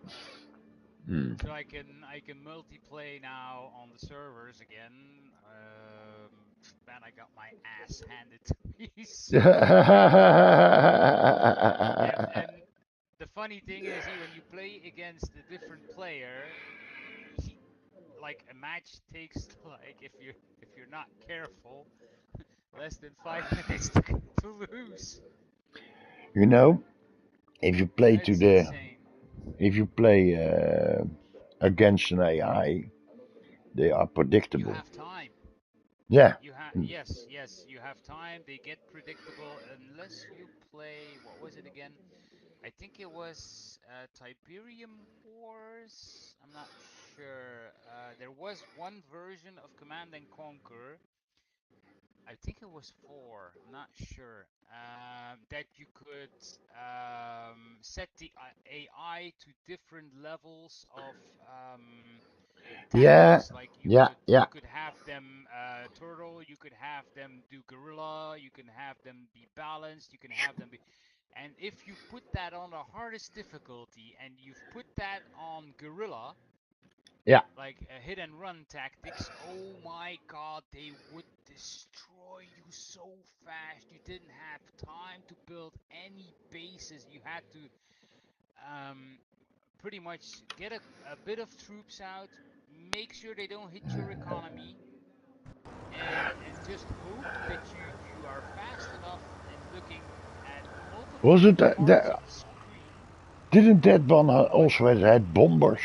Hmm. so I can multiplay now on the servers again. Man, I got my ass handed to me. So and the funny thing is, when you play against a different player, he, like a match takes like if you're not careful, less than 5 minutes to lose. you know, if you play to It's the insane. if you play against an AI, they are You predictable. have time. Yeah. Yes, you have time. They get predictable unless you play. What was it again? I think it was Tiberium Wars. I'm not sure. There was one version of Command and Conquer. I think it was four. I'm not sure. That you could set the AI to different levels of Yeah. tactics. Like you Yeah. could Yeah. you could have them turtle, you could have them do guerrilla, you can have them be balanced, you can have them be. And if you put that on the hardest difficulty and you've put that on guerrilla, Yeah. like hit and run tactics, oh my god, they would destroy you so fast. You didn't have time to build any bases. You had to um, pretty much get a bit of troops out, make sure they don't hit your economy, and just hope that you are fast enough in looking at Was multiple it parts of the screen. Didn't that one also had bombers?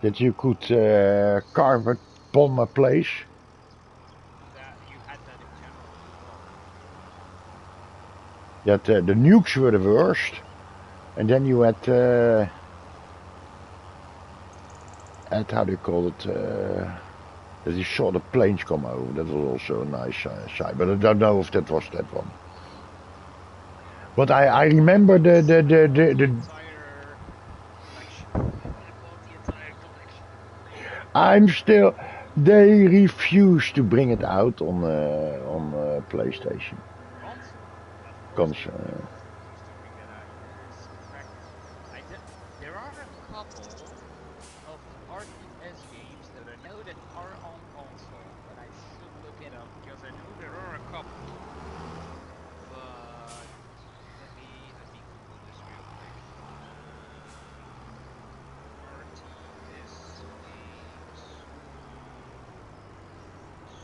That you could carve a bomb a place? That you had that in general as well. That the nukes were the worst. And then you had how do you call it? That you saw the planes come over. That was also a nice sight. But I don't know if that was that one. But I remember the Entire collection. I bought the entire collection. I'm still. They refuse to bring it out on PlayStation. Console. Of course they Console. refuse to bring that out. There's, in fact, there are a couple of RTS games that I know that are on console, but I should look it up because I know there are a couple. But let me Google this real quick. RTS games on consoles.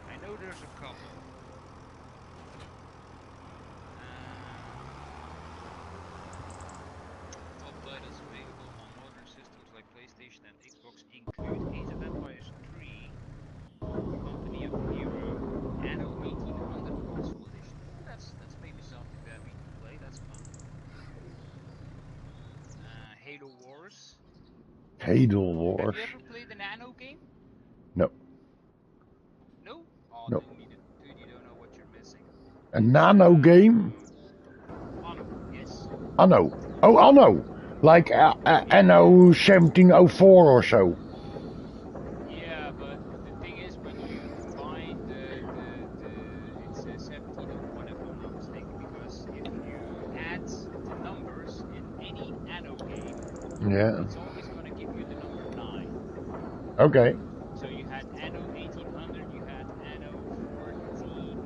I know there's a couple. Top titles available on modern systems like PlayStation and Xbox include Age of Empires 3, Company of Hero, Anno 1800 Console Edition. Oh, that's maybe something that we could play. That's fun. Halo Wars. Halo Have Wars. you ever played an Anno game? No. No? Oh, No. dude, you don't know what you're missing. A It's nano game? Anno, yes. Anno. Oh, Anno. Like Anno 1704 or so. Yeah, but the thing is, when you combine it's 1701 if I'm not mistaken, because if you add the numbers in any Anno game, Yeah. it's always going to give you the number 9. Okay. So you had Anno 1800, you had Anno 44,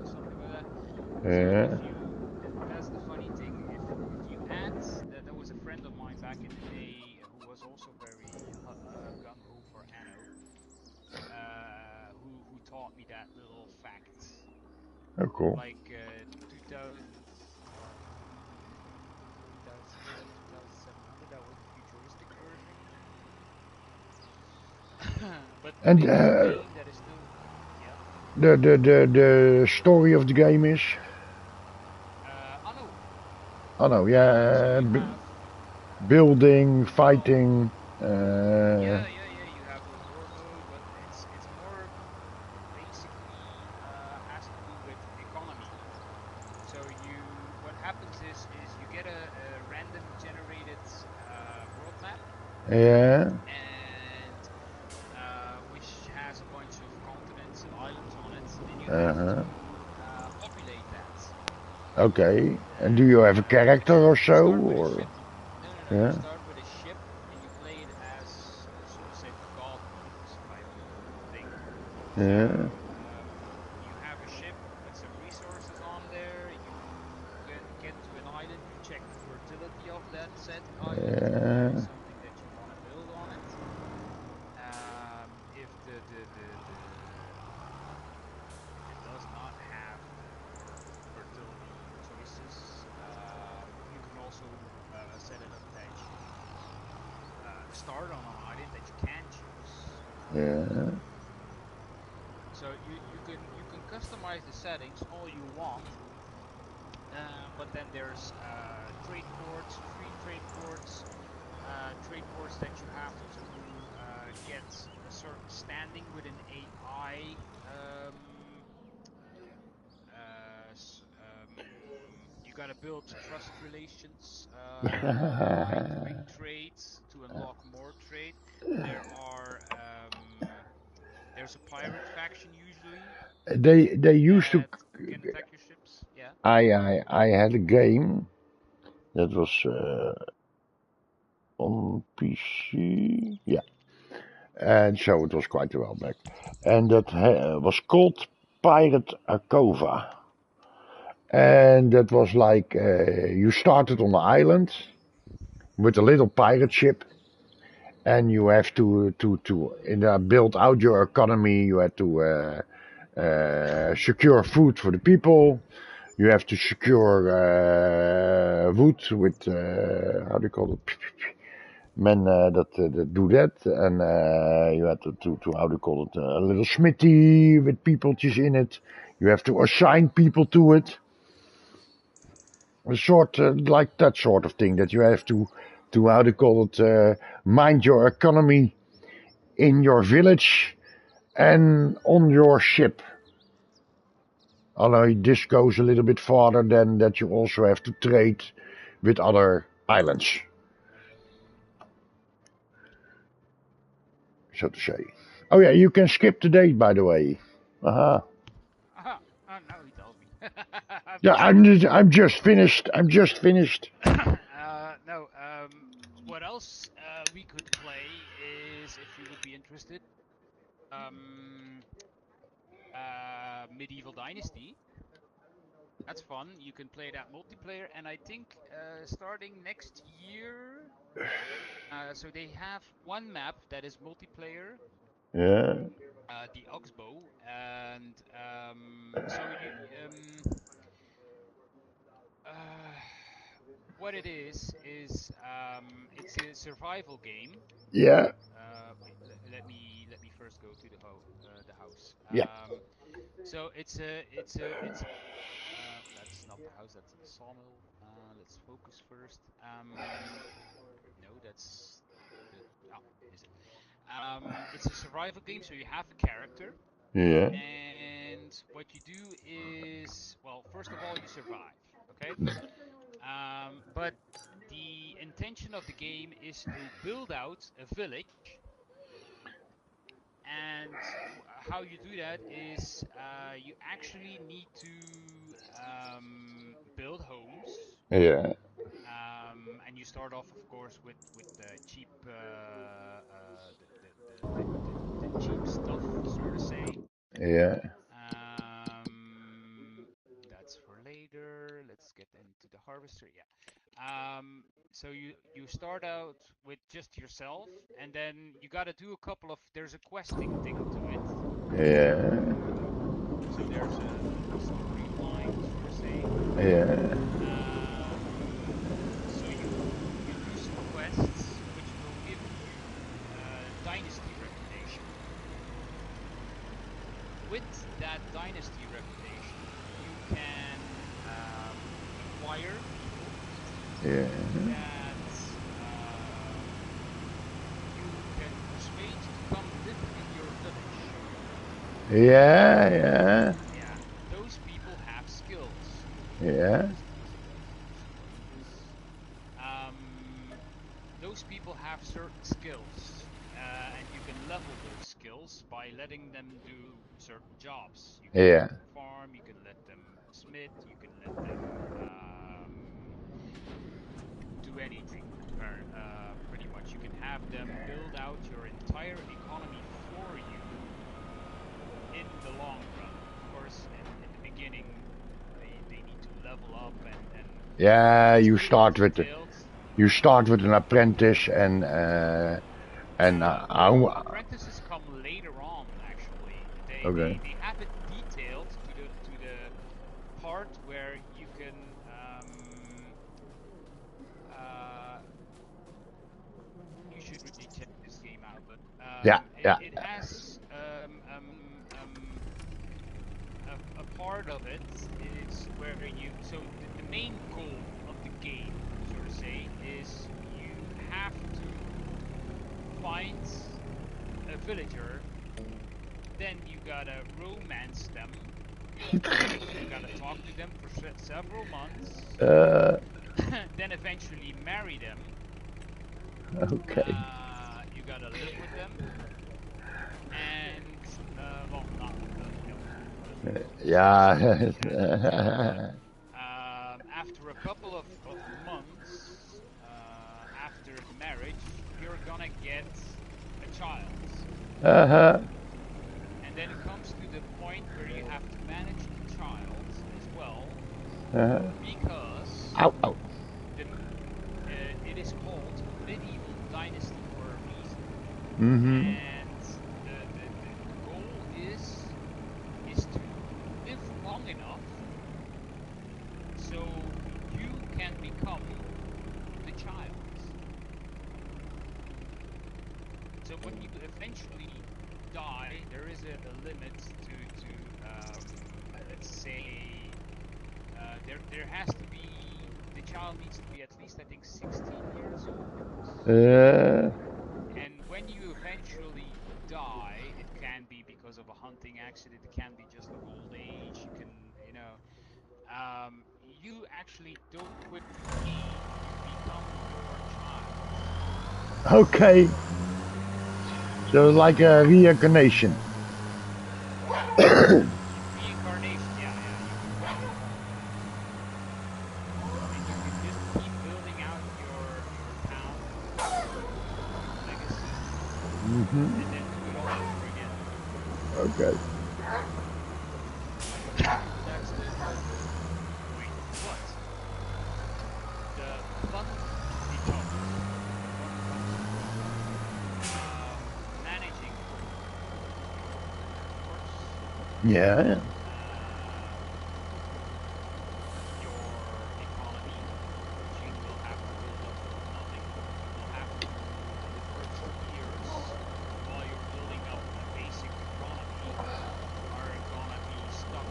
something like that. So Yeah. if you, that's the funny thing. If you add that, there was a friend of mine back in the day who was also very gung ho for Anno, who taught me that little fact. Oh, cool. Like 2000, what 2000, 2700. That was the futuristic version. But the And thing is, a game that is still, yeah. the story of the game is Anno. Anno. So Yeah. you have, Building, well, fighting. yeah. You have a war mode, but it's more basically has to do with economy. So what happens is you get a random generated world map, Yeah. and which has a bunch of continents and islands on it, and you have Uh-huh. to populate that. Okay. And do you have a character or You so, start with a or? ship. No. You Yeah. start with a ship, and you play it as so to say god mode type of thing. Yeah. So you have a ship with some resources on there. You get to an island. You check the fertility of that said island. If there is Yeah. something that you want to build on it. If if it does not have fertility choices, you can also set it up that you start on an island that you can choose. Yeah. So you can customize the settings all you want, but then there's trade ports, free trade ports that you have to get a certain standing with an AI. You got to build trust relations by doing trades to unlock more trade. There are there's a pirate faction usually They used to. that can attack your ships. Yeah. I had a game that was on PC. Yeah. And so it was quite a while back. And that was called Pirate Akova. And that was like you started on the island with a little pirate ship, and you have to build out your economy. You had to secure food for the people. You have to secure wood with how do you call it? Men that do that, and you have to how do you call it? A little smithy with peopletjes in it. You have to assign people to it. A sort like that sort of thing that you have to how do you call it? Mind your economy in your village and on your ship. Although this goes a little bit farther than that, you also have to trade with other islands, so to say. Oh yeah, you can skip the date, by the way. Aha. Now he tells me. Yeah, I'm just finished. I'm just finished. No. What else we could play is, if you would be interested, um, Medieval Dynasty. That's fun. You can play that multiplayer, and I think starting next year. So they have one map that is multiplayer, Yeah, the Oxbow, and so uh, what it is it's a survival game. yeah, Wait, let me first go to the house. yeah, So it's a that's not the house, that's the sawmill. Let's focus first. No, that's the is it? It's a survival game, so you have a character, yeah, and what you do is, well, first of all, you survive, okay? But the intention of the game is to build out a village, and how you do that is you actually need to build homes, yeah, and you start off, of course, with the cheap the cheap stuff, so to say. yeah, Um, that's for later. Let's get into the harvester. Yeah. So you start out with just yourself, and then you got to do a couple of. There's a questing thing to it. yeah, So there's a storyline, so to say. yeah, So you do some quests which will give you dynasty reputation. With that dynasty reputation, you can acquire people yeah, that you can persuade to come live in your village. yeah, yeah, Yeah, those people have skills. yeah, What is this? Those people have certain skills, and you can level those skills by letting them do certain jobs. You can let yeah, them farm, you can let them smith, you can let them do anything. Pretty much, you can have them build out your entire economy for you in the long run. Of course, in the beginning, they need to level up, and yeah. it's a little bit detailed. You start with an apprentice, and Well, apprentices come later on. Actually, okay, they have it detailed to the part where you can you should really check this game out. But yeah, yeah, it has a part of it is where you, so the main goal of the game, so to say, is you have to find a villager, then you gotta romance them, you gotta talk to them for several months, uh, then eventually marry them, okay, you gotta live with them, and well, not no, yeah, you can't really tell, but after a couple of months after the marriage, you're gonna get a child. uh-huh, And then it comes to the point where you have to manage the child as well, uh-huh. because Ow, ow. it is called a medieval dynasty for a reason. Mm-hmm. And the goal is So when you eventually die, there is a limit to let's say there has to be the child needs to be at least I think 16 years old. And when you eventually die, it can be because of a hunting accident, it can be just of old age. You can, you actually don't quit the game. You become your child. Okay. So like a reincarnation. Reincarnation, yeah, yeah. You become your child, and you can just keep building out your town, your legacy, and then do it all over again. Okay. That's the point. But the fun becomes, or the fun comes from managing your resource, Yeah. um, your economy, which you will have to build up from nothing. You will have to, in the first years, while you're building up a basic economy, are gonna be stuck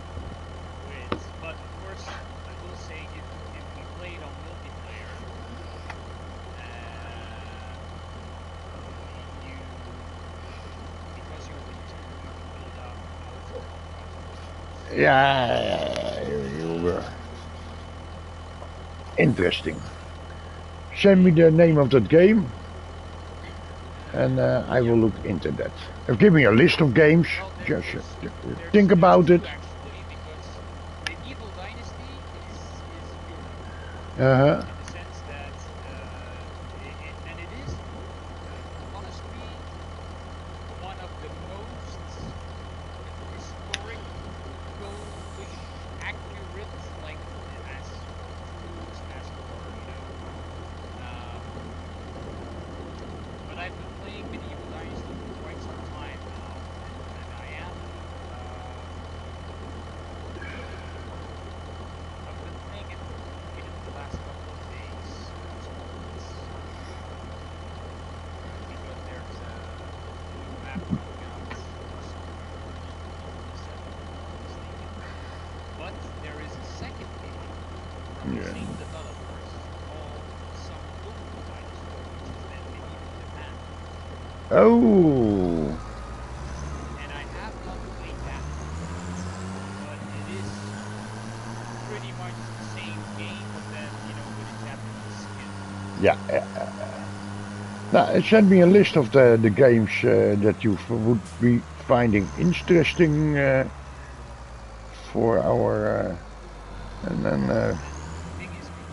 with. But of course, I will say if we played on multiplayer, um, you because you're only two, you can build out a lot faster, of course. Yeah. Interesting. Send Yeah, me you can the name play. of that game, and I Yeah. will look into that. Give me a list of games. Well, Just think there's about it. two actually because Medieval Dynasty is good Uh-huh. in the sense that and it is honestly one of the most historical-ish accurate, like as for troops, as for um, but I've been playing Medieval Dynasty for quite some time now, and I am I've been playing it again the last couple of days as always, because there's a new map coming out somewhere early 2027, if I'm not mistaken. But there is a second game from the Yeah. same developers called Samtoku Dynasty, which is then medieval Japan. Oh. And I have not played that one yet, but it is pretty much the same game, but then, with a Japanese skin. Yeah. Now, send me a list of the games that you would be finding interesting for our, and then And the thing is, you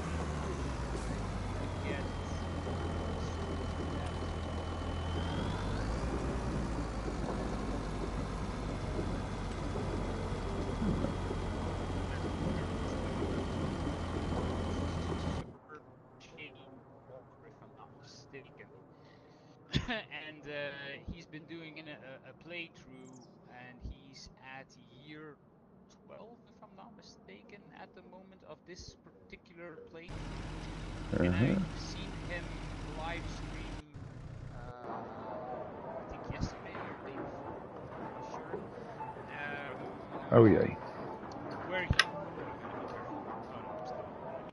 can get super through that as well. Let's Chamber, if I'm not mistaken. And he's been doing a playthrough, and he's at year 12, if I'm not mistaken, at the moment of this particular playthrough. And I've seen him live stream, I think yesterday or the day before, I'm not really sure. oh yeah. Where he. Wait, let me verify. Oh no, I'm still 100%.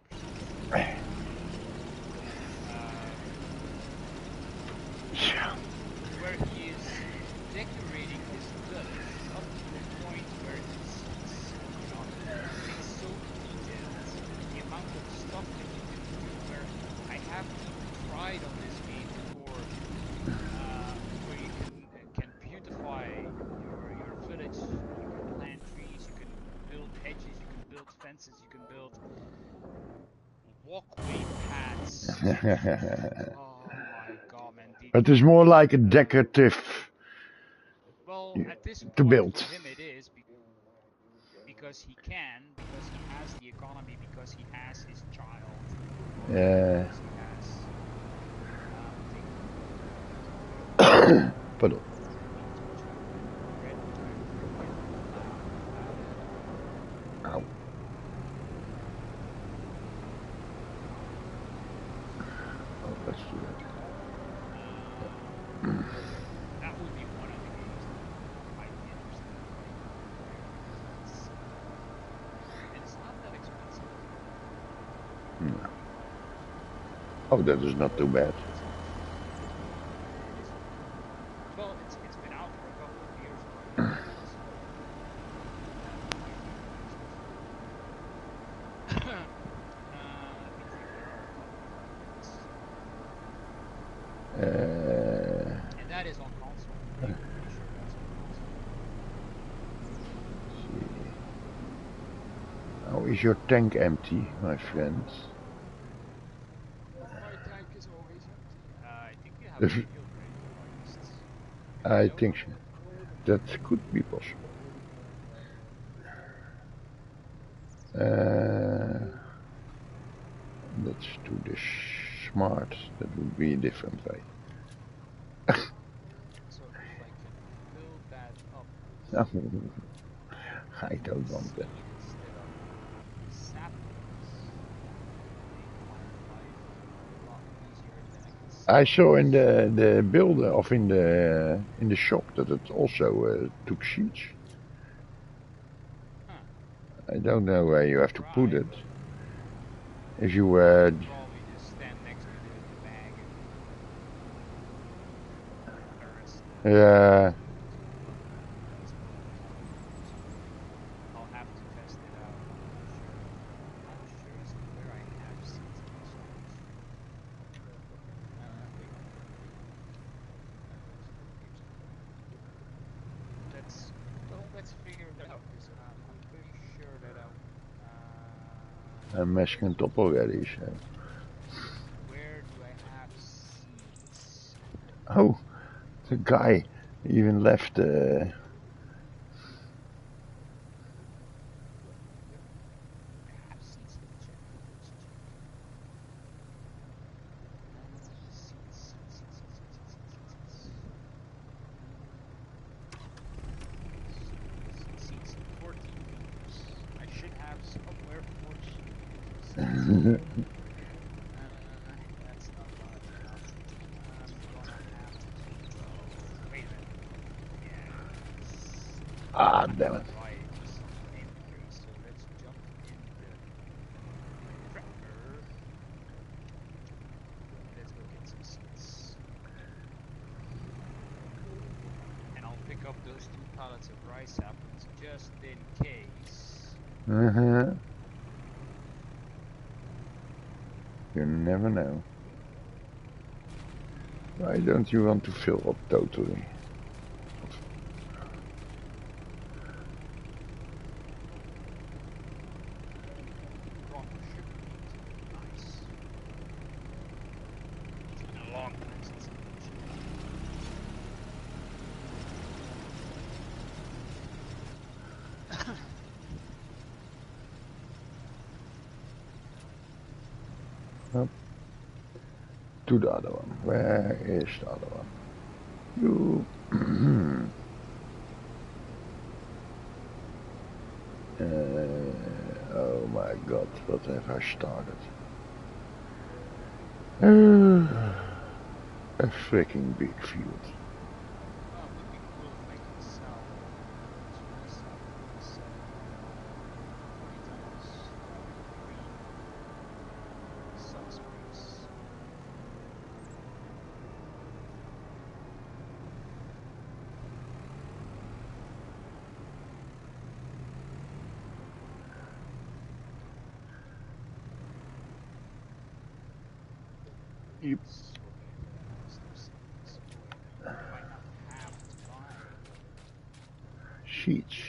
Where he is decorating his village up to a point where it's so detailed. The amount of stuff that you can do, where I have even tried on this game before, where you can beautify your village. You can plant trees, you can build hedges, you can build fences, you can build walkway paths. Oh my god, man! It is more like a decorative Well, at this to point build. for him it is because he can, because he has the economy, because he has his child, or because he has thing. Pardon. Need to get a freaking ladder. Ow. Oh, let's do that. Oh, that is not too bad. Well, it's been out for a couple of years already. So, let me take a look. And that is on console. I'm pretty sure that's on console. How is your tank empty, my friend? My tank is always empty. I think you have a field ready to harvest. I think so. That could be possible. Let's do this smart. That would be a different way. So if I can build that up I don't want that. instead of saplings, make my life a lot easier. Then I can I saw in the build of in the shop that it also took sheets. Huh. I don't know where you have to put it. If you probably just stand next to the bag and yeah. I'll have to test it out. I'm not sure as to where I have seeds in the storage. Wait. Let's figure it out because I'm pretty sure that I'm messing it up already, so. Where do I have seeds? Oh, the guy even left. Seeds 14 meters. I should have somewhere 14 meters. That's not gonna turn out. I'm gonna have to go. Wait a minute. Yeah. Ah, damn it. Right. Inventory. So let's jump in the tractor. Let's go get some seeds. And I'll pick up those 2 pallets of rice saplings just in case. You never know. Why don't you want to fill up totally? Nice. It's been a long time since I've been shipping. Up to the other one. Where is the other one? You. Oh my God! What have I started? A freaking big field. Oh, it would be cool if I could sell those rice saplings 40 times green subspace. Yep. I might not have to buy Sheets.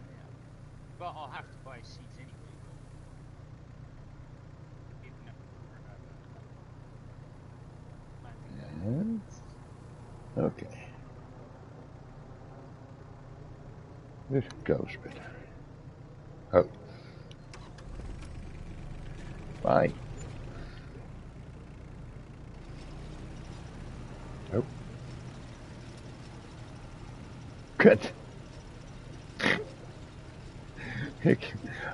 yeah. But I'll have to buy seeds anyway though. Even if we're planting that. Okay. This goes better. Oh. Bye. Oh. Kut.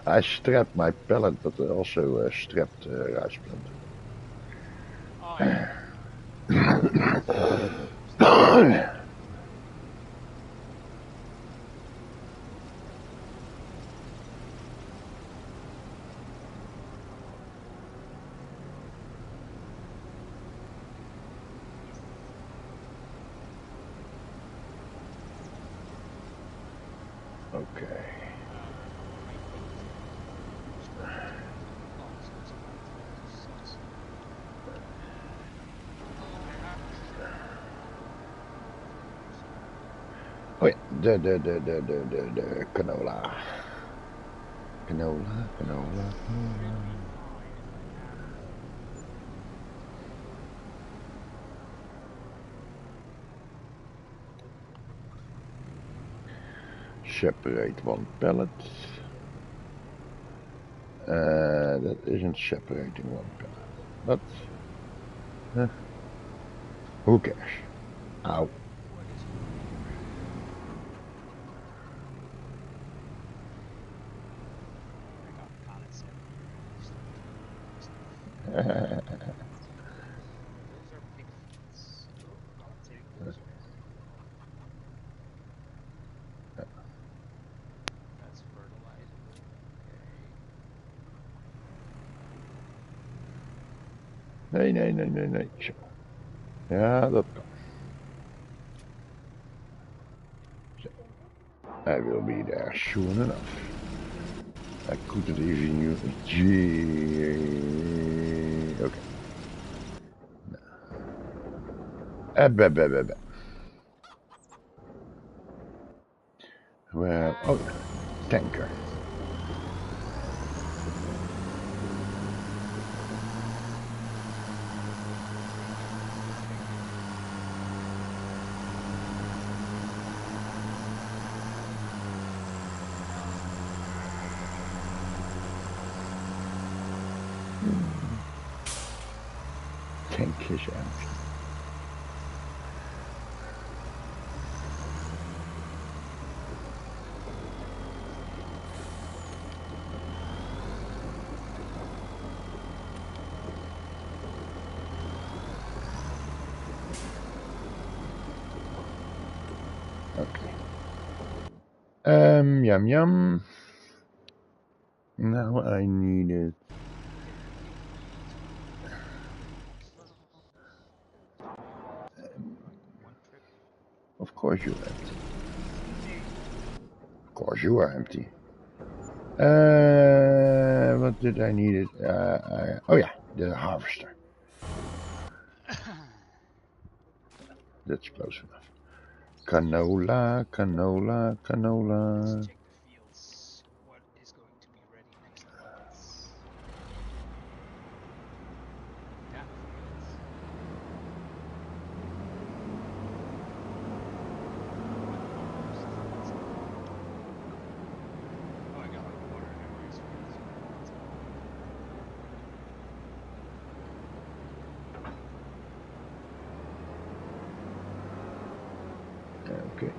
I strapped my pallet, but also strapped rice plant. Oh yeah. de canola. Canola. Separate one pallet. That isn't separating one pallet. But who cares? Ow. What is over here? I got pallets everywhere and I start throwing stuff. Those are pig feeds, so I'll take those ones. That's fertilizer, okay. Nee. Zo. Ja, dat kan. Zo. I will be there soon enough. I couldn't even use G. Okay. Well, oh, tanker. Tank is empty. Okay. Yum. Now I need it. One trip. Of course you're empty. Of course you are empty. What did I need it? Oh yeah, the harvester. That's close enough. Canola. Let's check the fields. What is going to be ready next month? That fields. Oh, I got like water in every field, so that's good. Okay.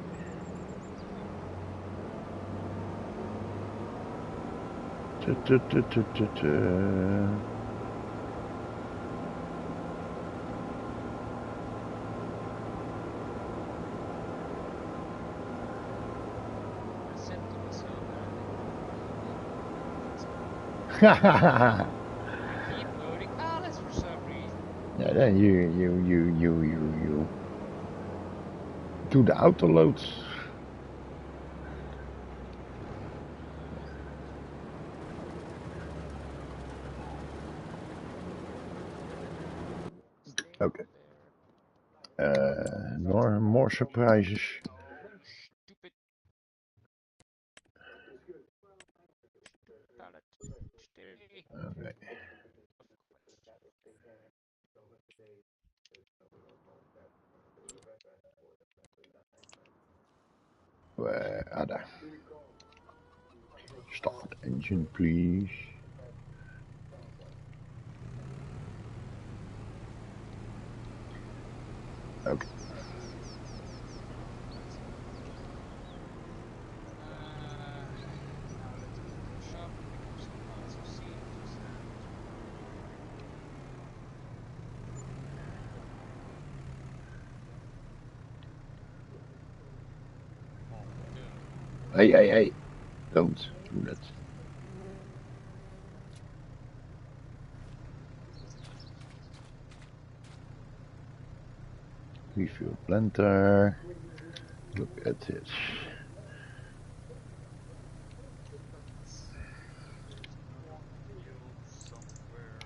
I said to myself that I didn't want to load it, I keep loading pallets for some reason. Yeah, then you do the auto loads. Okay. More surprises. Stupid pallet. Stay. Okay. Where are they? Start engine, please. Okay. Now let's go to the shop and pick up some pallets of seeds and oh duh. Hey. Don't do that. Refill planter. Look at this. There's one field somewhere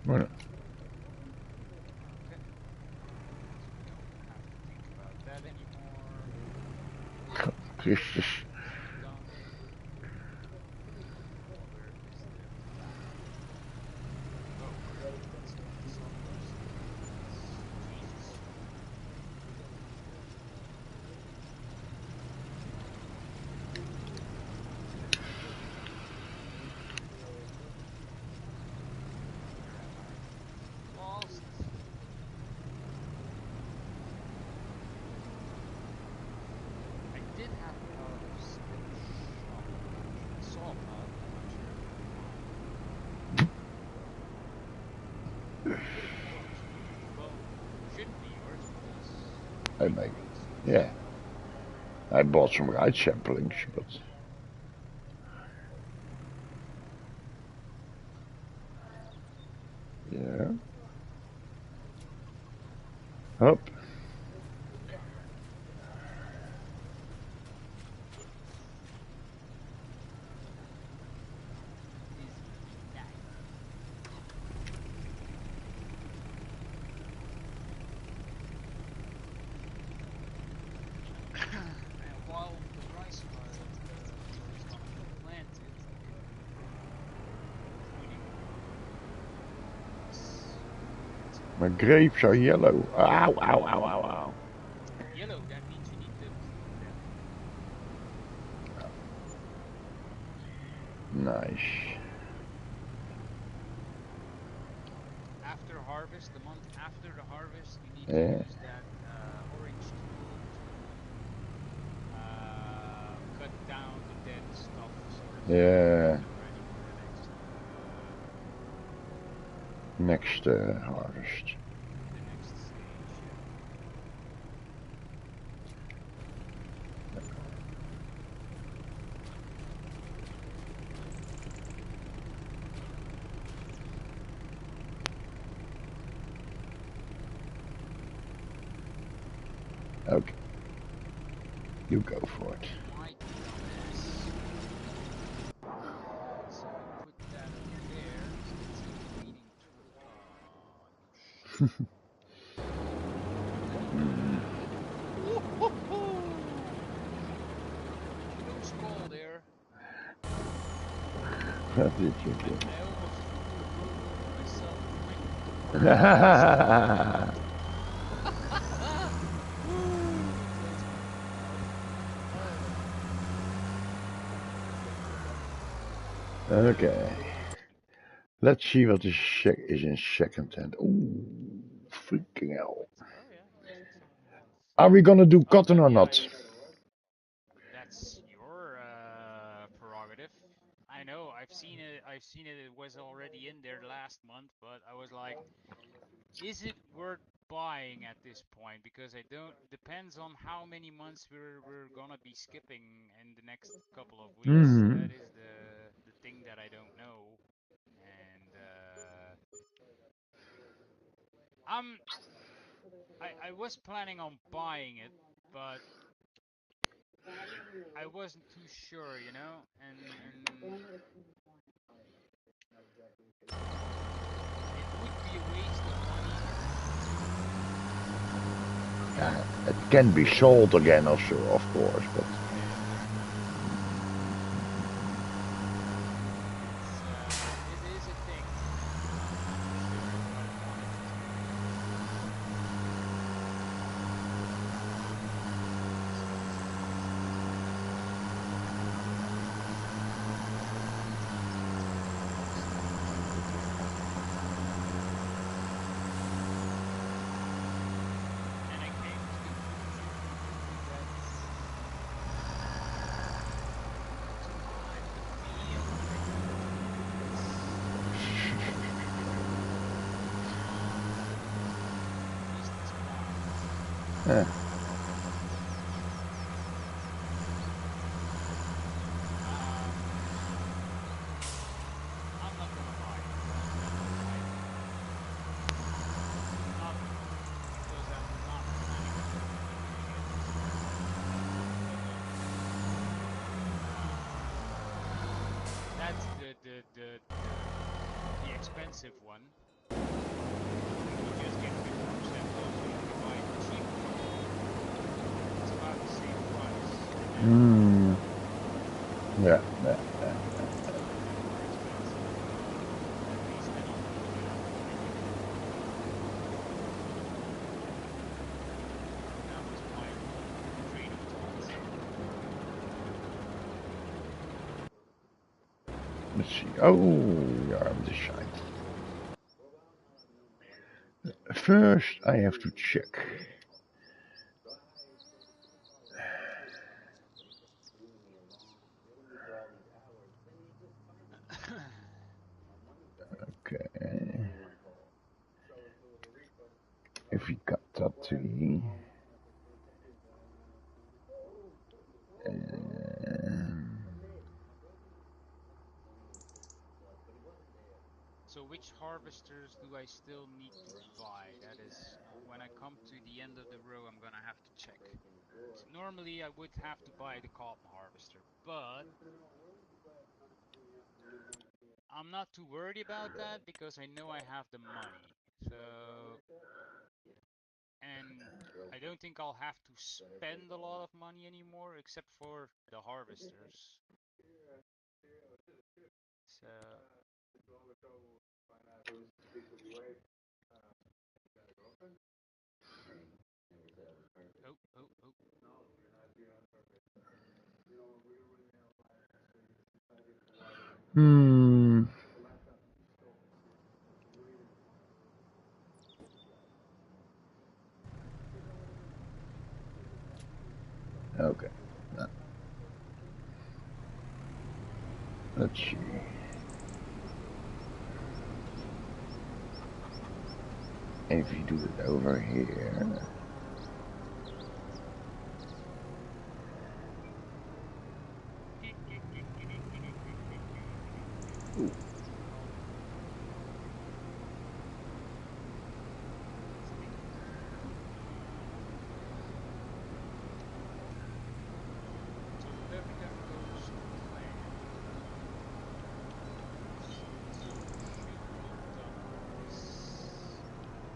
here. Well, Christus. Done. Where is the... Oh, that's not the sawdust. Jesus. Where am I? Lost. I did have a saw pod. I'm not sure if they're gone. Could have been yours. Well, shouldn't be yours because you I make make, these. yeah. I bought some ride samplings, but yeah. Up. This will be nice. And while the rice field is gonna be planted, including this. My grapes are yellow. Ow, ow, ow, ow, ow. Yellow, that means you need to prune them. Nice. After harvest, the month after the harvest, you need to Yeah. use that orange tool to cut down the dead stuff so that you can Yeah. get them ready for the Next harvest. next stage. Yeah. Okay. You go for it. My dumbass. So I put that over there, so it's feeding through. Oh, you shit. Woohoo! Close call there. That did you do. I almost threw a rope over myself and my Woo! Close call. Okay. Let's see what is in second hand. Ooh, freaking hell. Oh yeah, there's the second ones. Are we gonna do Oh, cotton or yeah, not? that's your prerogative. I know. I've seen it. I've seen it. It was already in there last month, but I was like, is it worth buying at this point? Because I don't. Depends on how many months we're gonna be skipping in the next couple of weeks. Hmm. That is the thing that I don't know. And I'm I was planning on buying it, but I wasn't too sure, you know, and it would be a waste of money if It can be sold again also, of course, but yeah, it is a thing. I'm not sure if I wanted to. So let's see. And I came to the conclusion that to climb the field, I need tools. At least this part. eh, Um, I'm not gonna buy it. Not because I'm not planning on doing it, but because of that's the expensive one. If you just get 50% off, so if you buy the cheap one, it's about the same price. Hmm. Yeah. Yeah. More expensive, but at least then I'll know that I'm gonna get it. Now it's my train of thoughts. Let's see. Oh, yeah, this side. First, I have to check. Okay. If we cut that tree. So which harvesters do I still need to buy? That is, when I come to the end of the row, I'm gonna have to check. So normally I would have to buy the cotton harvester, but I'm not too worried about that because I know I have the money. So, and I don't think I'll have to spend a lot of money anymore except for the harvesters. So, oh, oh, oh. Hmm. Okay. Now, let's see. If you do it over here. Ooh. Sticky. So if everything goes to plan, we should be done with this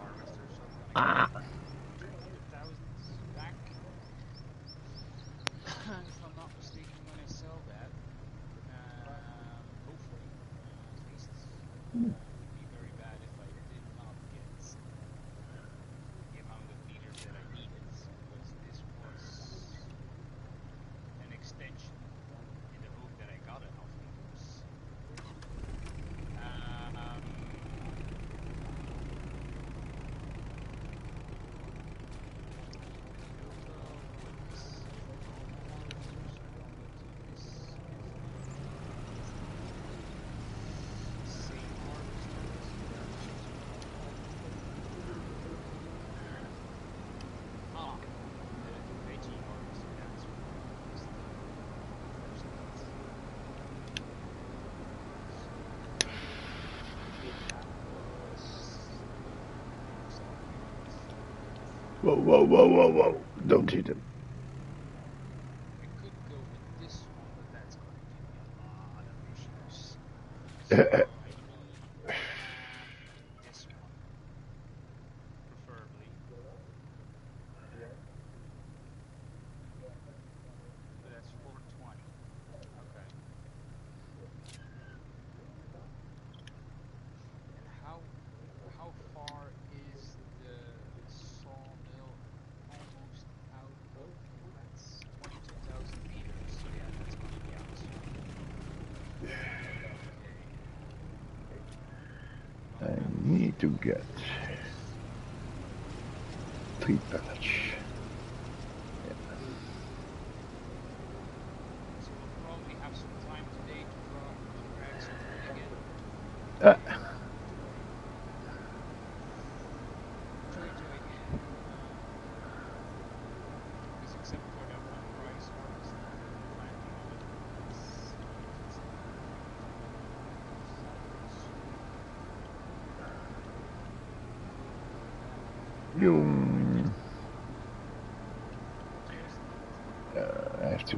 harvester. So I'm gonna get Ah. 200,000 back, if I'm not mistaken, when I sell that. Hopefully, at least. It would be very bad if I did not get the amount of liters that I needed, because this was an extension in the hope that I got enough liters. Total widths for normal harvesters are going to this FS-25. Same harvesters, they are just called. Ah, the veggie harvester, that's what was the first hit. So that was the most accurate. Whoa, whoa, whoa, whoa, whoa. Don't hit him. I could go with this one, but that's gonna give me a lot of issues. So this one, preferably. So that's 420. Okay. And how far is the sawmill almost out of? Well, that's 22,000 liters. So yeah, that's gonna be out soon. Okay. I Gonna have a few need to more get harvesters. 3 pellets. So we'll probably have some time today to drag some wood again. Ah. Joy, joy. Because except for that one rice harvest that I'm planning on, it's going to be soon. Boom. Just neat. I have to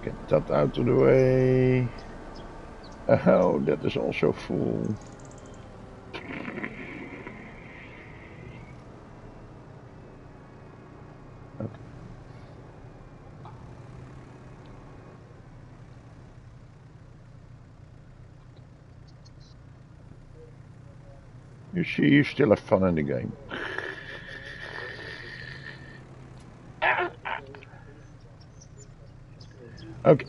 get that out of the way. Oh, that is also full. Okay. You see, you still have fun in the game. Okay.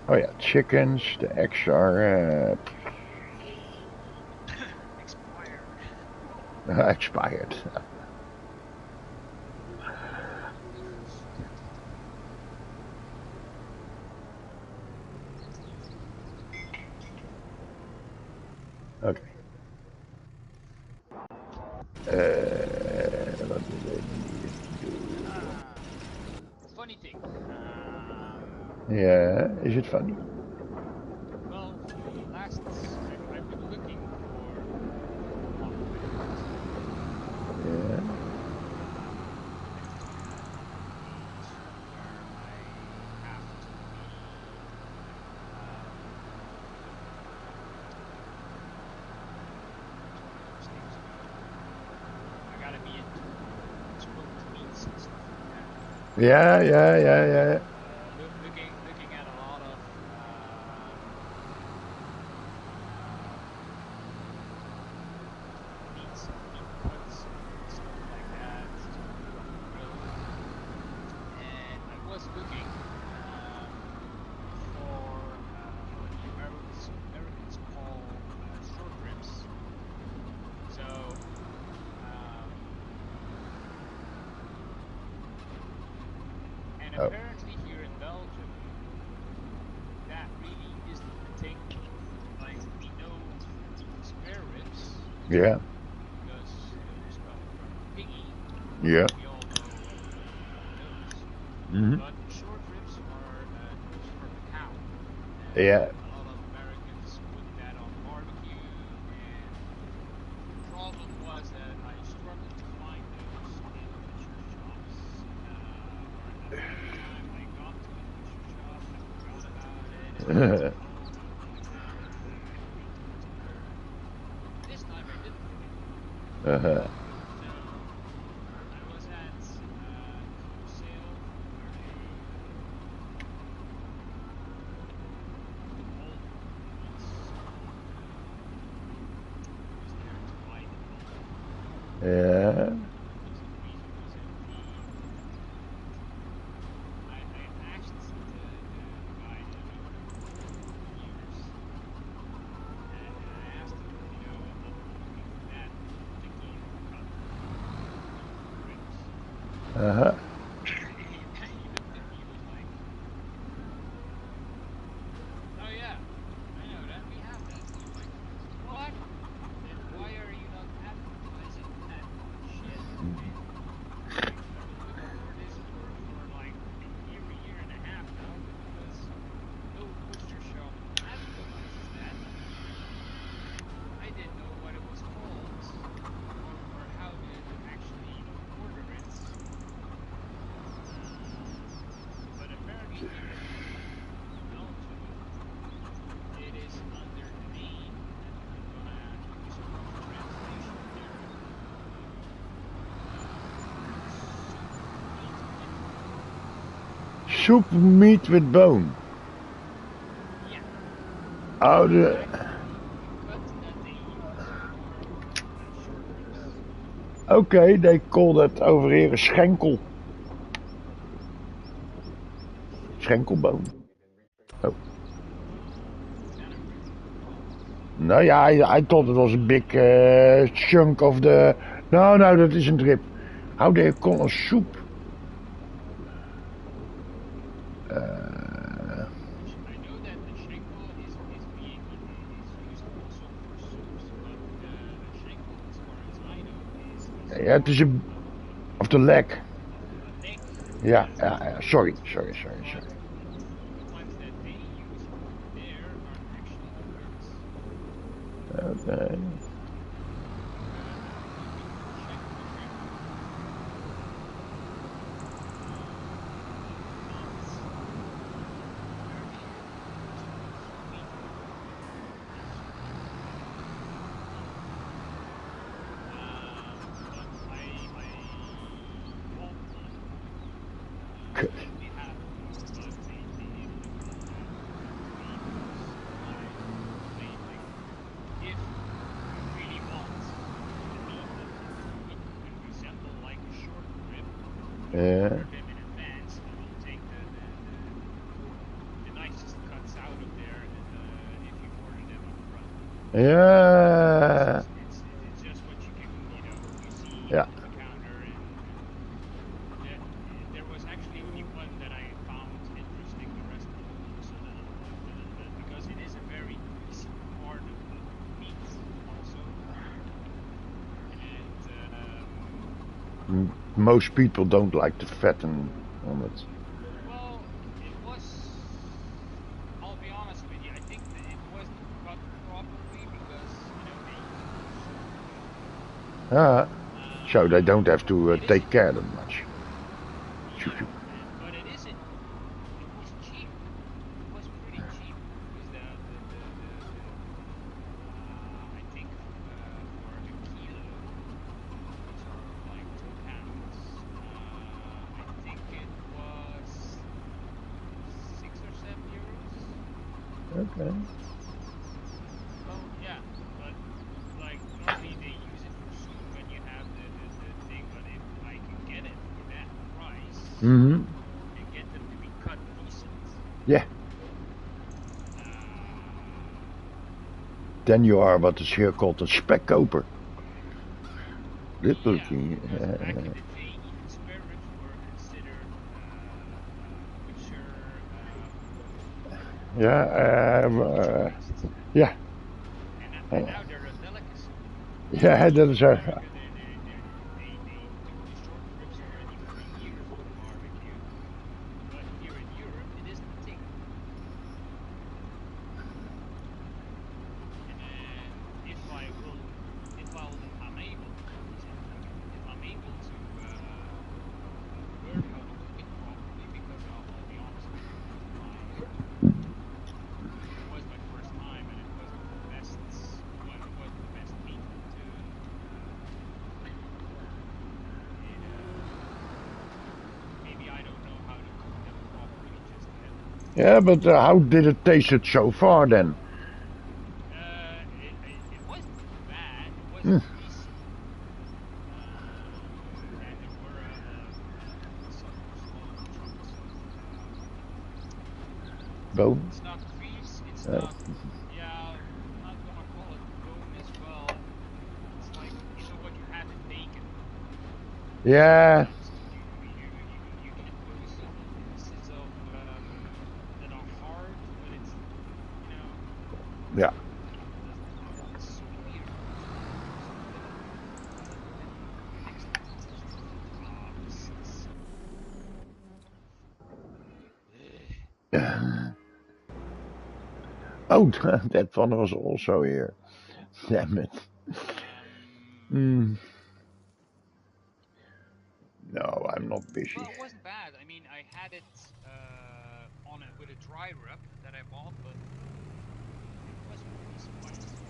Oh yeah, chickens. The eggs are Expired. expired. Okay. What do they need to do? Funny thing. Yeah, is it funny? Well, last I've been looking for block beds. Yeah. And games where I have to be um, what's one of those things called? I gotta be into smoked meats and stuff like that. Yeah, yeah, yeah, So yeah. looking at a lot of meat cuts and stuff like that to grill. And I was looking for what the Americans call short ribs. So um, and Oh, apparently here in Belgium, that really isn't a thing. Like we know spare ribs yeah, because those come from piggy, yeah. and we all know those. Hmm. But short ribs are those from a cow, Yeah. and a lot of Americans put that on barbecue. And the problem was that I struggled to find those in butcher shops, or every time I got to a butcher shop, I forgot about it, and I went home and I'm like, I don't need to put together. And this time I didn't forget. Uh-huh. So I was at wholesale where the bulk meats. I was there to buy the bulk Yeah. because the freezer was empty. I asked the guy that I've been working with for years, and I asked him, I'm looking for that particular cut of ribs. Uh-huh. He looked at me, was like, "Oh yeah, I know that. We have that." I was like, "What? Then why are you not advertising that shit?" And he's like, "I've been looking for this for like a year and a half now, but because no butcher shop advertises that, I didn't know what it was called or how to actually order it." But apparently here in Belgium, it is under the name, and I'm gonna give you some rough translation here. Soup meat with bone. Soup meat with bone. Yeah, Oh, that's the, actually the cut that they use for short ribs. okay, they call that over here a schenkel. Schenkelbone. Oh. Is that a rib or what? No, yeah, I thought it was a big chunk of the... No, no, that isn't rib. How do you call a soup? I know that the schenkel is used also for soups, but a schenkel, as far as I know, is Yeah, it is a, of the leg. of a leg. Yeah, Yeah, yeah, yeah. Sorry. but the ones that they use over there are actually the ribs. Okay. You can check the schenkel. Meat. Apparently, soup meat with bone is meat. But I bought one Yeah. order them in advance, I will take the nicest cuts out of there if you order them up front. Yeah. It's just what you can, you see Yeah. on the counter, and there, there was actually only one that I found interesting. The rest looks a little bit, because it is a very greasy part of meat also, and Most people don't like the fatten on it. well, it was. I'll be honest with you. I think that it wasn't cut properly because they use it for soup. Ah. So they don't have to It take isn't. care that much. Shoop, shoop. Yeah, but it isn't. It was cheap. It was pretty cheap because I think for a kilo, which are like 2 pounds, I think it was 6 or 7 euros. Okay. Well, yeah, but like normally they use it for soup when you have the thing, but if I can get it for that price Mm-hmm. and get them to be cut decent, Yeah. uh, Then you are what is here called a spekkoper. yeah, Literally. because back in the day, even spare ribs were considered butcher Yeah. butcher waste, Yeah. and now they're a delicacy. Yeah, In that is North a. America, they do the short ribs already for years on the barbecue, but here in Europe, it isn't a thing. And I'm able, I say if I'm able to learn how to cook it properly, because I'll be honest with you, it was my first time, and it wasn't the best. Well, it wasn't the best meat to cook. It maybe I don't know how to cook them properly just yet. Yeah, but how did it taste it so far then? It wasn't bad. It was Hmm. greasy, and there were some small chunks of. Bone? It's not grease. It's not. Yeah, I'm not gonna call it bone as well. It's like what you have in bacon. Yeah. Sometimes you get those little pieces of that are hard, but it's you know Yeah. doesn't. It's so weird. So next time I'll just use it. Ah, this. Oh, that one was also here. Damn it. Mm. No, I'm not busy. Well, it wasn't bad. I mean, I had it on it with a dry rub that I bought, but it was pretty spicy.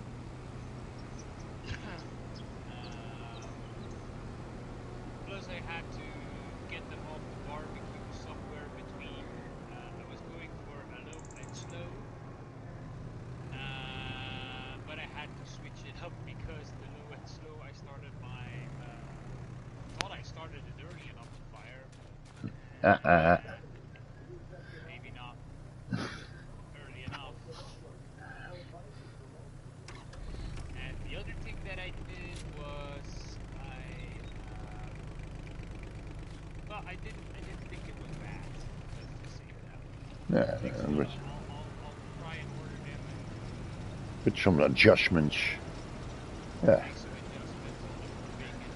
Plus, I had to get them off the barbecue somewhere between. I was going for a low and slow, but I had to switch it up because the low and slow. I thought I started it early enough to fire, but maybe not early enough. And the other thing that I did was well, I didn't think it was bad. Let's just say it that way. Yeah, Next one, with, I'll try and order them and with some adjustments. Yeah. make some adjustments on the cooking and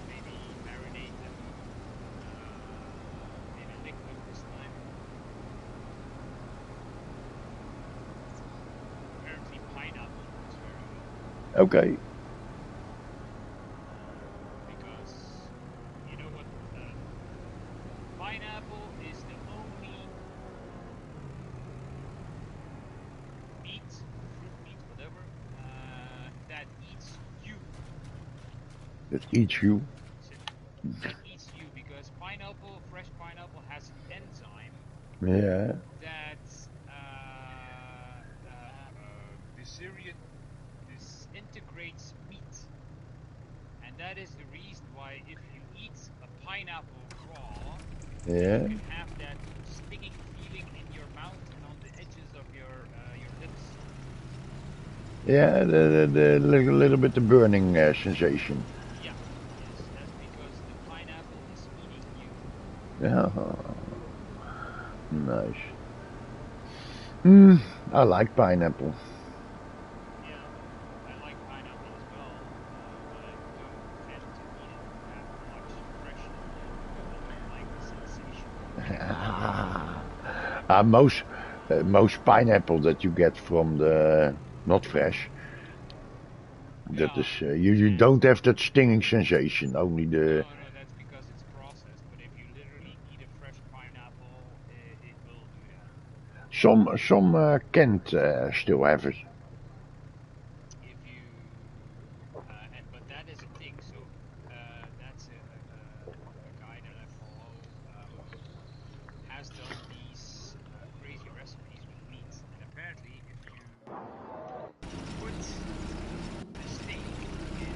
maybe marinate them in a liquid this time. Apparently, pineapple works very well Okay. because you know what pineapple is the only meat, fruit meat, whatever, that eats you. That eats you. So that eats you because fresh pineapple, has an enzyme Yeah. that disintegrates meat, and that is the reason why if you eat a pineapple raw, then Yeah. you can have that stinging feeling in your mouth and on the edges of your lips. Yeah, the little bit the burning sensation. Yeah, yes, that's because the pineapple is eating you. Yeah, nice. Mm, I like pineapple. Yeah, I like pineapple as well, but I don't tend to eat it that much fresh yet because I don't like the sensation. Most most pineapple that you get from the not fresh, that is Yeah, you and don't have that stinging sensation. Only the no, that's because it's processed. But if you literally eat a fresh pineapple, it will do that. some can't still have it. If you and but that is a thing. So that's a guy that I follow has done these crazy recipes with meat, and apparently, if you put a steak in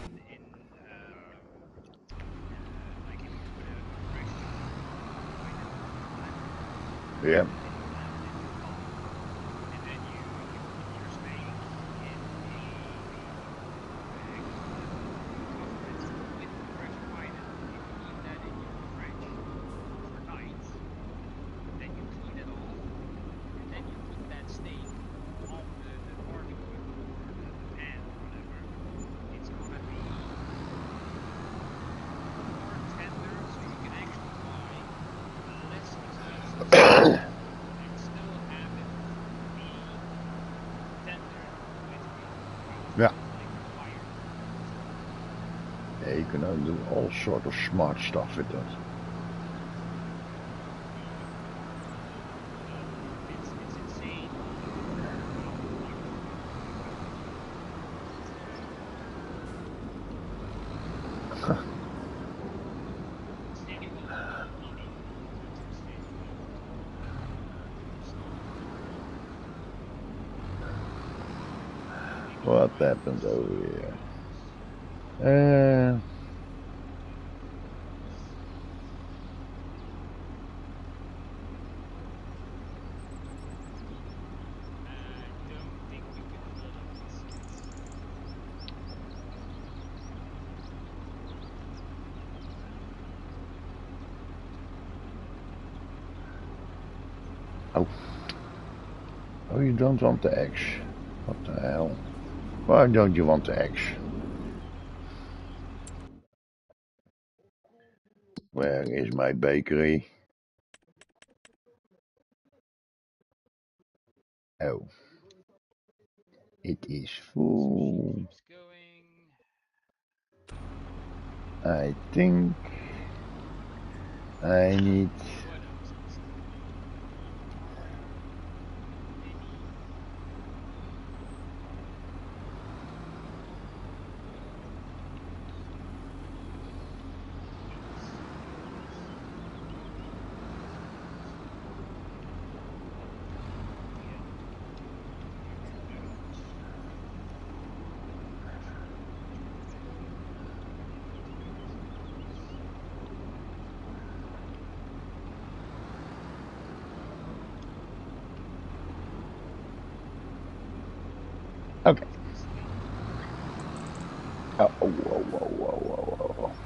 like if you put a fresh pineapple in a blender Yeah. and you have it in the pot, and then you put your steak in a bag and you cover it with the fresh pineapple. You leave that in your fridge overnight, then you clean it off, and then you put that steak on the barbecue or the pan or whatever. It's gonna be more tender, so you can actually buy less expensive steak and still have it be tender without Yeah. like fire. Yeah, you can do all sort of smart stuff with that. It's insane how much you can do with it. Same goes with honey. You can do same do stuff with honey. Maybe What try happened this over here? Bikermouse. Uh, I don't think you can fill it up with seeds. oh, oh, you don't want the eggs. What the hell? Why don't you want the eggs? Where is my bakery? Oh, it is So she full. keeps going. I think I need. What else is there? Any meat? Yeah, you can put tomatoes. Okay. Steak. Oh, oh, whoa, whoa, whoa, whoa, whoa.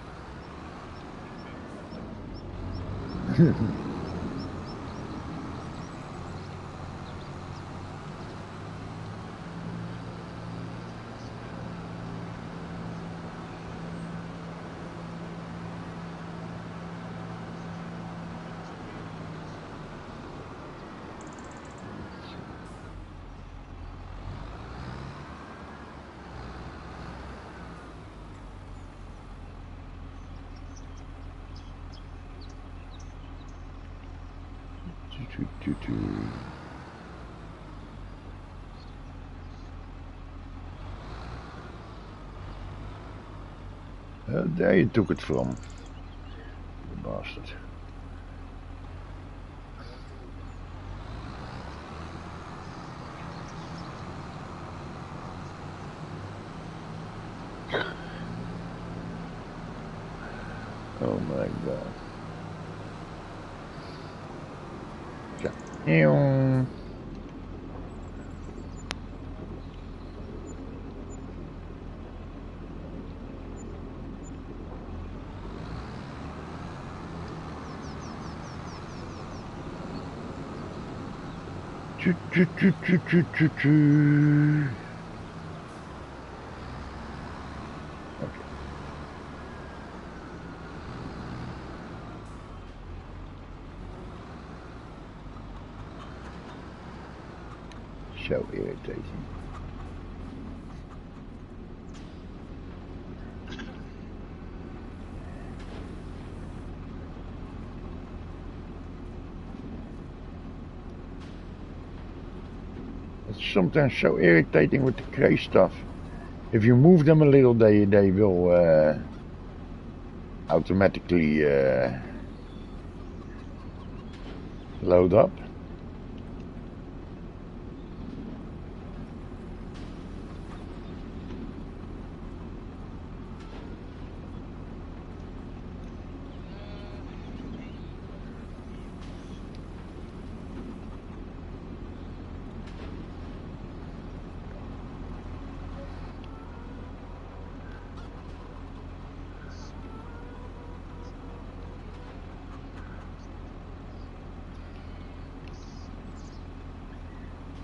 What's this? Tomatoes. There you took it from, you bastard. Carrots. Oh my god. Eeuw. Tju, tju, tju, tju, tju, tju, tju. Okay. So irritating. It's sometimes so irritating with the gray stuff. If you move them a little, they will automatically load up.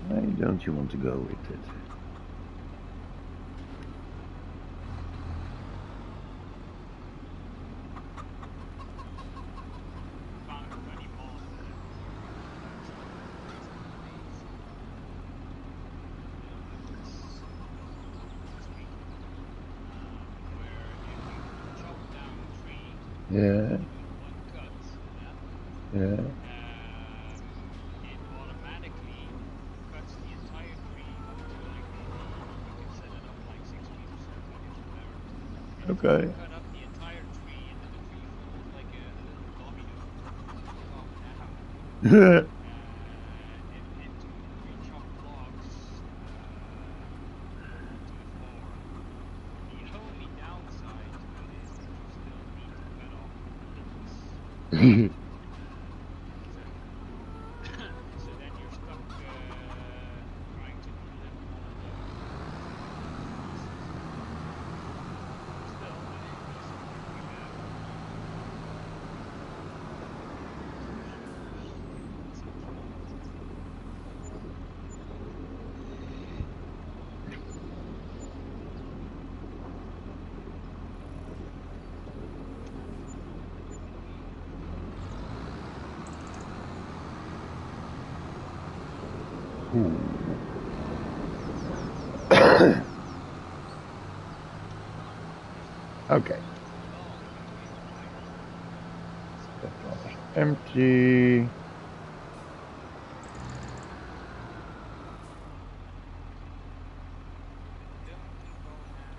Why don't you want to go with it? Found a funny mod for stuff like this nowadays. This week, where if you chop down a tree, Yeah, in one cut, yeah. it automatically cuts the entire tree up to like maybe you can set it up like 6 meters, 7 meters, whatever. And it will Okay. cut up the entire tree, and then the tree falls like a little domino from the top down into the pre-chopped logs onto the floor. The only downside to it is that you still need to cut off all the limbs. So, so then you're stuck trying to delimb all the pieces. Still, an decent work we have. Okay. That one is empty. Don't keep going now.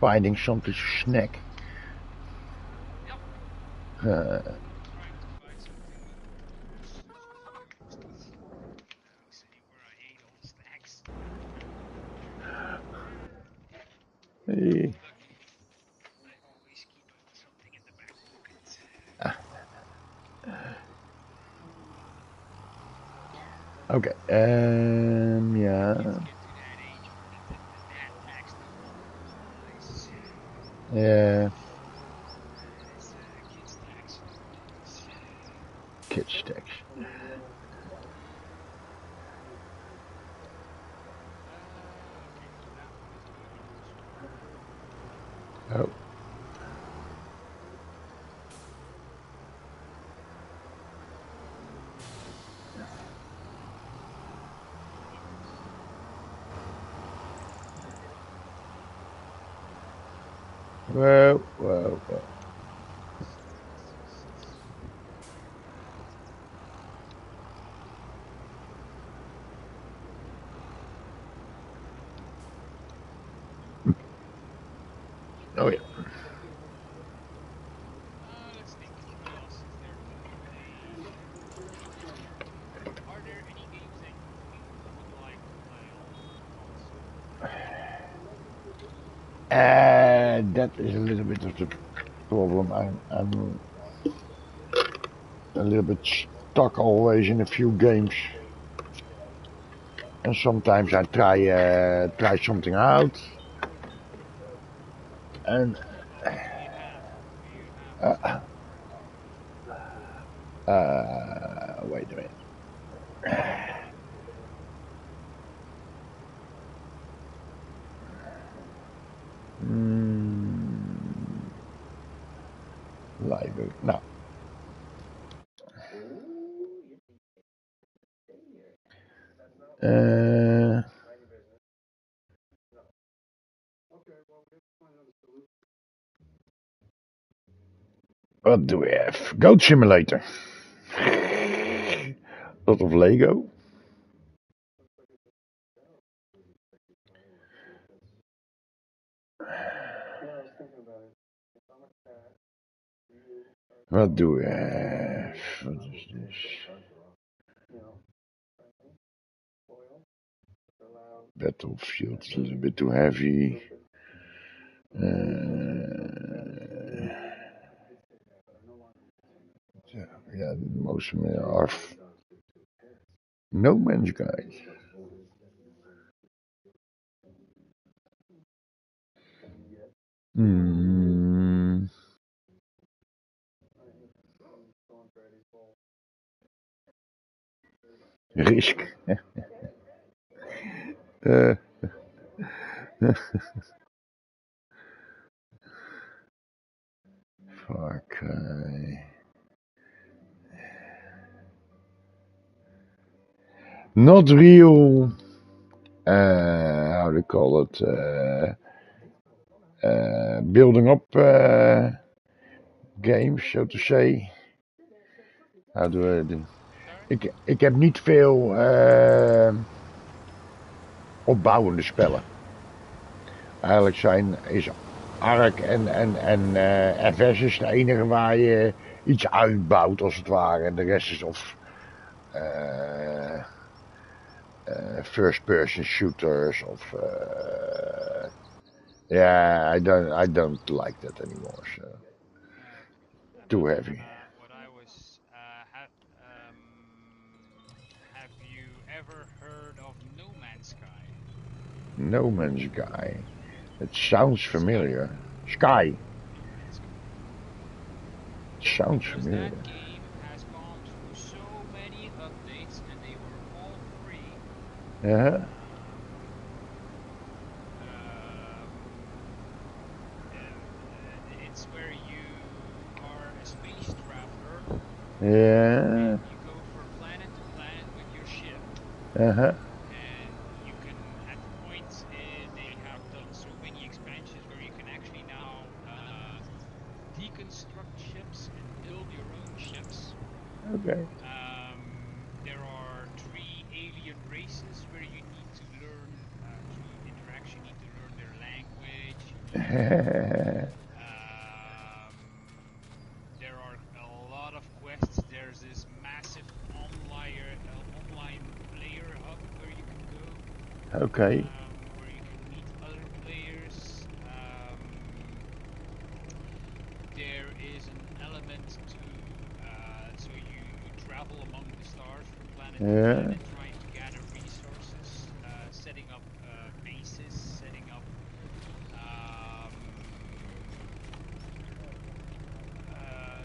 Finding something to snack. Yep. Trying to find something. I'll say where I ate all the snacks. Hey. Lucky. I always keep something in the back pocket. Okay. Yeah. Kids get to that age where the dad packs the whole supplies. Yeah. It's kids tax authorities. stacks. Okay, that one is going into spawn. Oh. Whoa. Oh yeah. Let's think. What else is there to play? Are there any games that you would like to play on console? That is a little bit of the problem. I'm a little bit stuck always in a few games, and sometimes I try something out, and What do you have? What do you have uh, so far? wait a minute. Live. No. What do we have? Goat Simulator. A lot of Lego. What do we have? What is this? Battlefield's a little bit too heavy. Yeah, most of them are No Man's Sky. Hmm. Risk. uh, fuck. Not real. How do you call it? Building up games, so to say. How do I do? Sorry? Ik heb niet veel opbouwende spellen. Eigenlijk is Ark en FS is de enige waar je iets uitbouwt als het ware. En de rest is of first person shooters of yeah, I don't like that anymore. So Okay. too heavy. What I was have you ever heard of No Man's Sky? No Man's Sky. It sounds Sky. familiar. Sky. No Man's Sky. Sounds Because that familiar. game has gone through so many updates and they were all free. Yeah. It's where you are a space traveler Yeah. and you go from planet to planet with your ship. Uh-huh. And you can, at points, they have done so many expansions where you can actually now deconstruct ships and build your own ships. Okay. There are 3 alien races where you need to learn through interaction. You need to learn their language. You need to. There are a lot of quests. There's this massive online player hub where you can go, Okay. where you can meet other players. There is an element to so you travel among the stars from planet to Yeah. planet, trying to gather resources, setting up bases, um,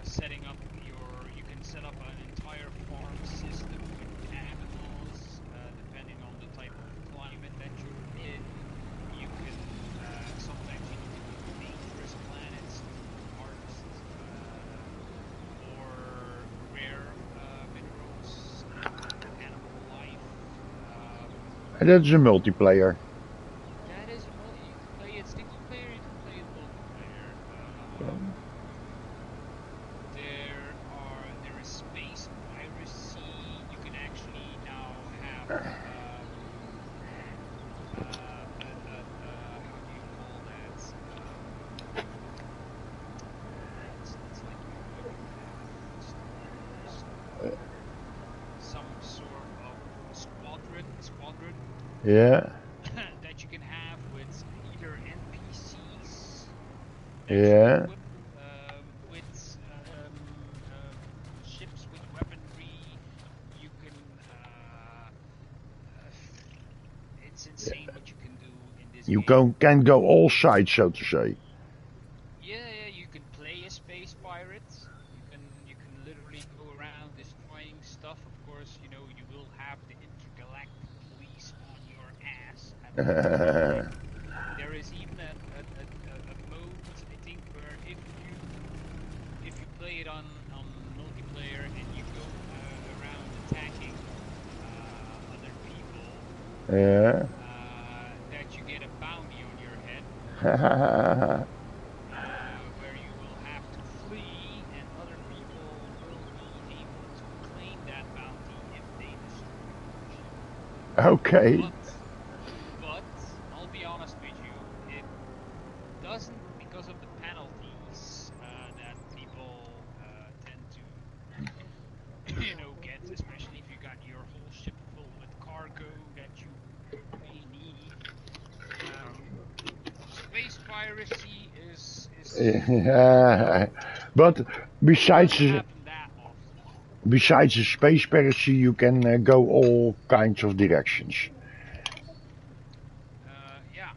setting up your. You can set up an entire That's a multiplayer. That is a multi. You can play it single player. You can play it multiplayer. There is space piracy. You can actually now have how do you call that? It's like you have what's the word used? Some sort of squadron Yeah. that you can have with either NPCs that you Yeah. equip with ships with weaponry. You can. It's insane what you can do in this You game. can go all sides, so to say. Yeah, you can play a space pirate. You can literally go around destroying stuff. Of course, you will have the intergalactic police on your ass at all time. There is even a mode, I think, where if you play it on multiplayer and you go around attacking other people, Yeah. that you get a bounty on your head, where you will have to flee, and other people will be able to claim that bounty if they destroy your ship. Okay. But I'll be honest with you, it doesn't, because of the penalties that people tend to get, especially if you got your whole ship full with cargo that you really need. Space piracy Yeah. But besides doesn't the, happen that often. besides the space piracy, you can go all kinds of directions. Yeah,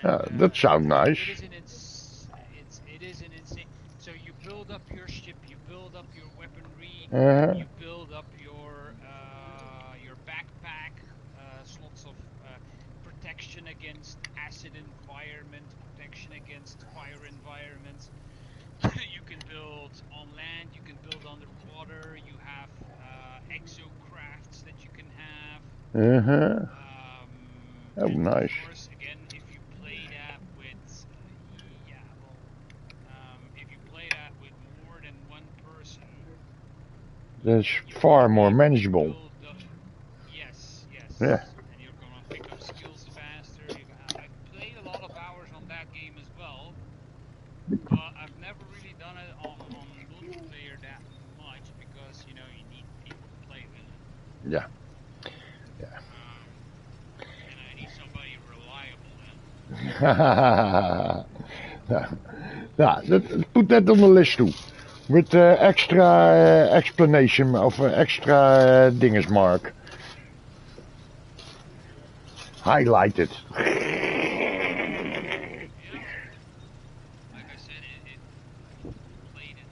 and That sounds nice. it is an insane. So you build up your ship, you build up your weaponry, Uh, you build up your backpack, slots of protection against acid environment, protection against fire environment. You can build on land, you can build underwater. You have exocrafts that you can have. uh-huh. Oh, And of nice. course, again, if you play that with, yeah, well, if you play that with more than one person, That's you will far be more able to manageable. build up. Yes, Yeah. yes, and you're gonna pick up skills faster. I've played a lot of hours on that game as well, but I've never really done it on multiplayer that much because you need people to play with. Yeah. Um, and I need somebody reliable. Yeah. Yeah, put that on the list too. With extra explanation of extra dinges mark. Highlighted. Yeah, like I said, played it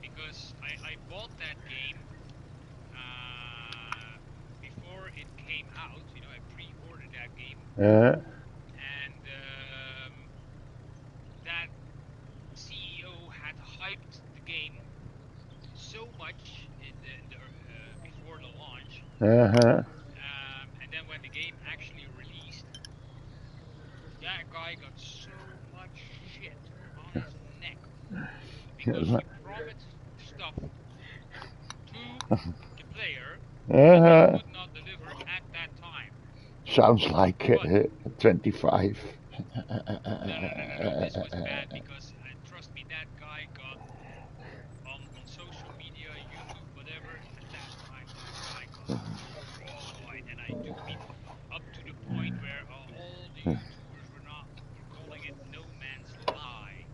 because I bought that game before it came out. I pre-ordered that game, Uh, and that CEO had hyped the game so much before the launch, uh-huh. and then when the game actually released, that guy got so much shit on his neck because he promised stuff to the player and then Uh-huh. could not deliver at that time. Sounds like But 25. no, this was bad because trust me, that guy got on social media, YouTube, whatever. At that time, that guy got destroyed, and I do mean up to the point where all the YouTubers were calling it No Man's Lie.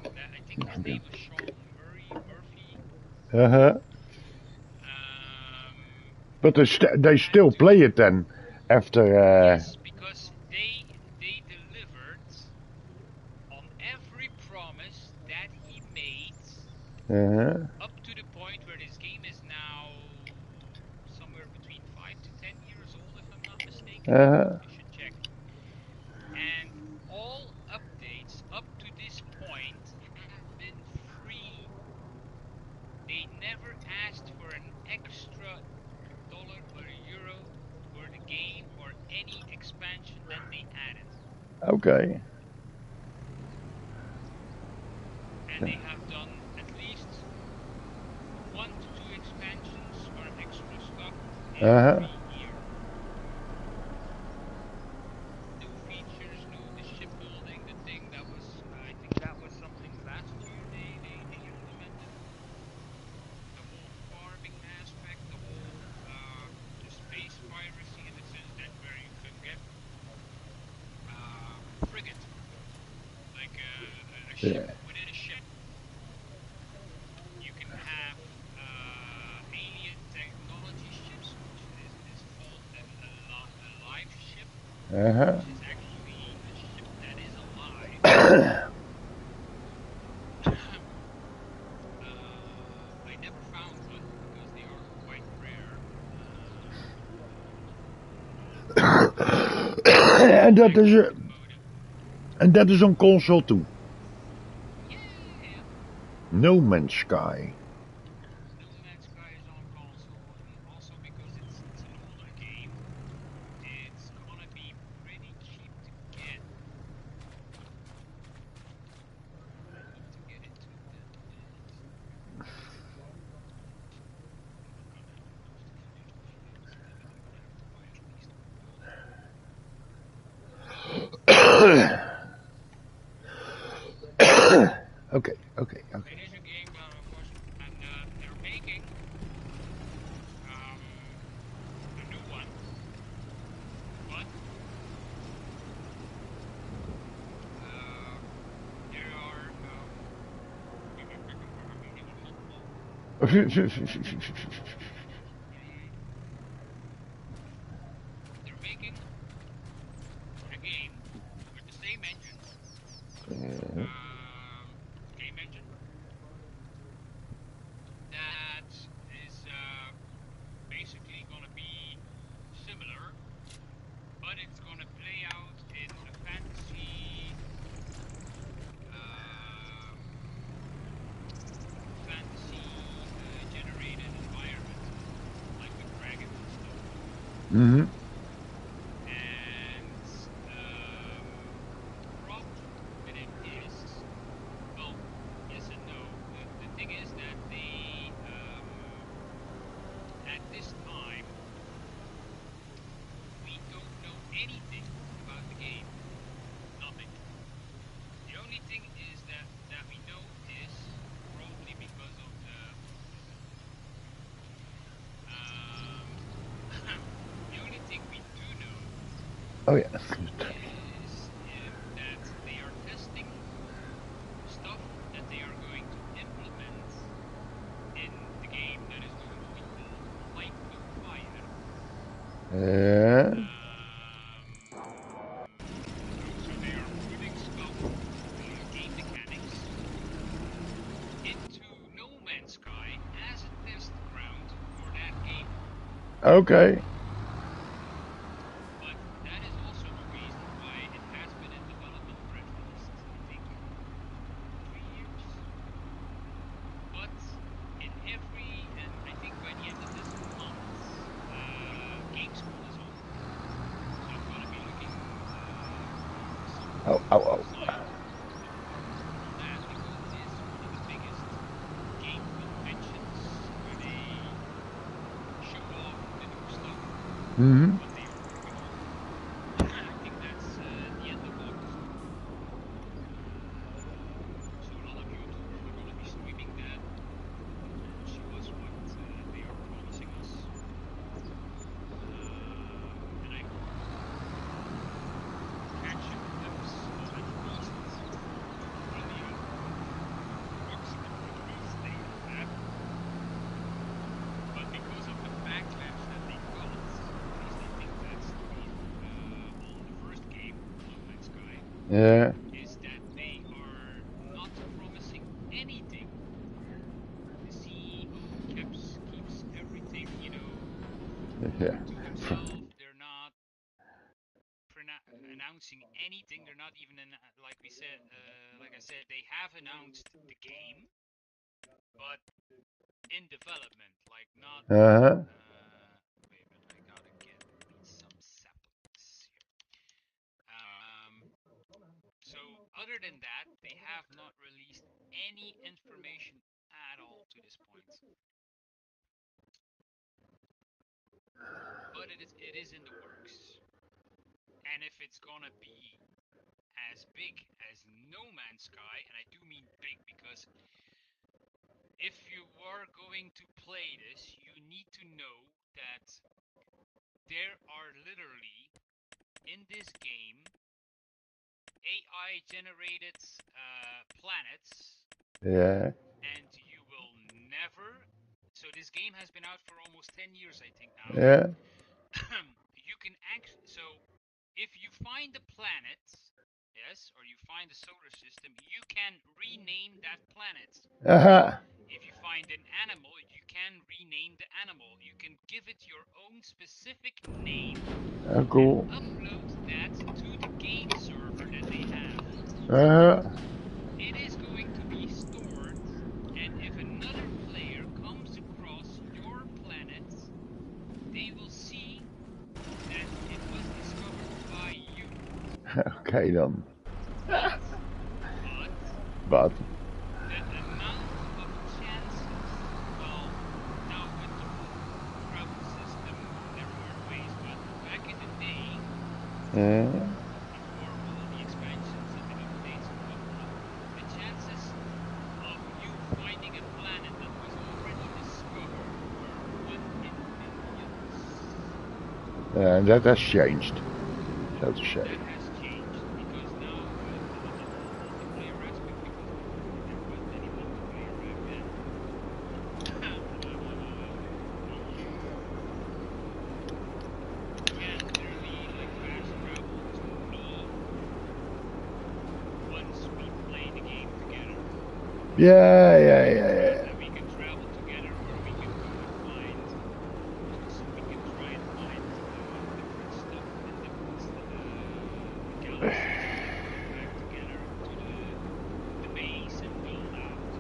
That I think his name was Sean Murphy. Uh-huh. Um, But they that still play dude, it then after. yes, because they delivered on every promise that he made, Uh-huh. up to the point where this game is now somewhere between 5 to 10 years old, if I'm not mistaken. Uh-huh. I should check. And all updates up to this point have been free. They never asked for an extra dollar or a euro for the Okay. And they have done at least 1 to 2 expansions or extra stuff Uh-huh. every year. New features, new the shipbuilding, the thing that was I think that was something last year they implemented. The whole farming aspect, the whole the space piracy in the sense that where you can get frigate, like a ship Yeah. within a ship. You can have alien technology ships, which is called a live ship, Uh-huh. which is actually a ship that is alive. I never found one because they are quite rare. en, I dat is, broke the modem. en dat is een console toe. Yeah. No Man's Sky. No Man's Sky is on console, and also because it's an older game, it's gonna be pretty cheap to get. I need to get into that net. I'm not gonna have enough to finish the flight, then I'm gonna have to buy at least one modem. Okay. It is a game that unfortunately, and they're making a new one, but there are they're making a game with the same engine, game engine that is basically gonna be similar, but it's gonna play out in a fantasy generated environment, like with dragons and stuff. Mm-hmm. And the problem with it is, well, yes and no. The thing is that they at this time we don't know anything about the game. Nothing. The only thing is that we know is probably because of um, the only thing we do know Oh yeah. is that they are testing stuff that they are going to implement in the game that is going to be called Bikermouse. Yeah. So they are putting stuff, game mechanics, into No Man's Sky as a test ground for that game. Okay. But that is also the reason why it has been in development for at least, I think, 3 years. But in and I think by the end of this month, game school is on. So I'm gonna be looking for some Oh, oh, oh. site on that because it is one of the biggest game conventions where they show off the new stuff, Mm-hmm. what they are working on. I think that's the end of August. So a lot of YouTubers are going to be streaming that and show us what they are promising us. And I hope to catch a glimpse of at least one, approximate release date of that. But because of the backlash that they got, at least I think that's the reason on the first game, No Man's Sky, Yeah. is that they are not promising anything. The CEO keeps everything, Yeah. to himself. They're not announcing anything. They're not even like we said, like I said, they have announced the game, but in development, like not. Uh-huh. Wait a minute, I gotta get me some saplings here. So other than that, they have not released any information at all to this point. But it is in the works. And if it's gonna be as big as No Man's Sky, and I do mean big because if you are going to play this, you need to know that there are literally in this game AI generated planets. Yeah. And you will never. So this game has been out for almost 10 years, I think now. Yeah. You can actually. So if you find a planet, yes, or you find a solar system, you can rename that planet. Uh-huh. If you find an animal, you can rename the animal. You can give it your own specific name. Cool. And upload that to the game server that they have. Uh-huh. It is going to be stored, and if another player comes across your planet, they will see that it was discovered by you. Okay dan. But But. the amount of chances, well, now with the travel system, there are ways, but back in the day, before all the expansions and the updates and whatnot, the chances of you finding a planet that was already discovered were 1 in millions. And that has changed. That's a shame. That has changed because now the whole multiplayer aspect, because there wasn't any multiplayer back then. You can literally like fast travel to me once we play the game together. Yeah. And we can travel together, or we can go and find. We can try and find different stuff in different galaxies, and then go back together to the base and build out.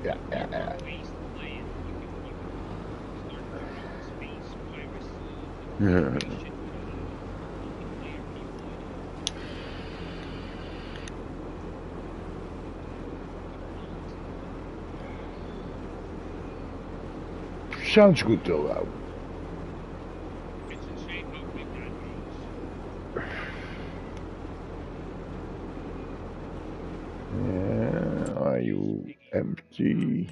Yeah. There are ways to play it. You can start your own space piracy configuration with other multiplayer people. Sounds good though. It's insane how big that goes. Yeah, are you empty?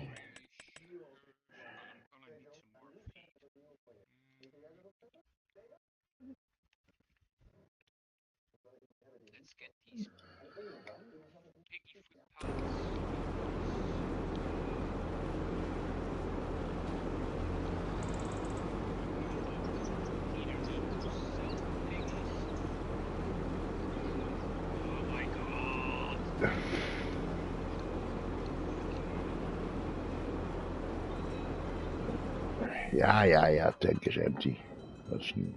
I'm gonna need some more feed. Let's get these piggy food pellets. Either need to sell the piggies. Oh my god! Yeah. Tank is empty. That's new.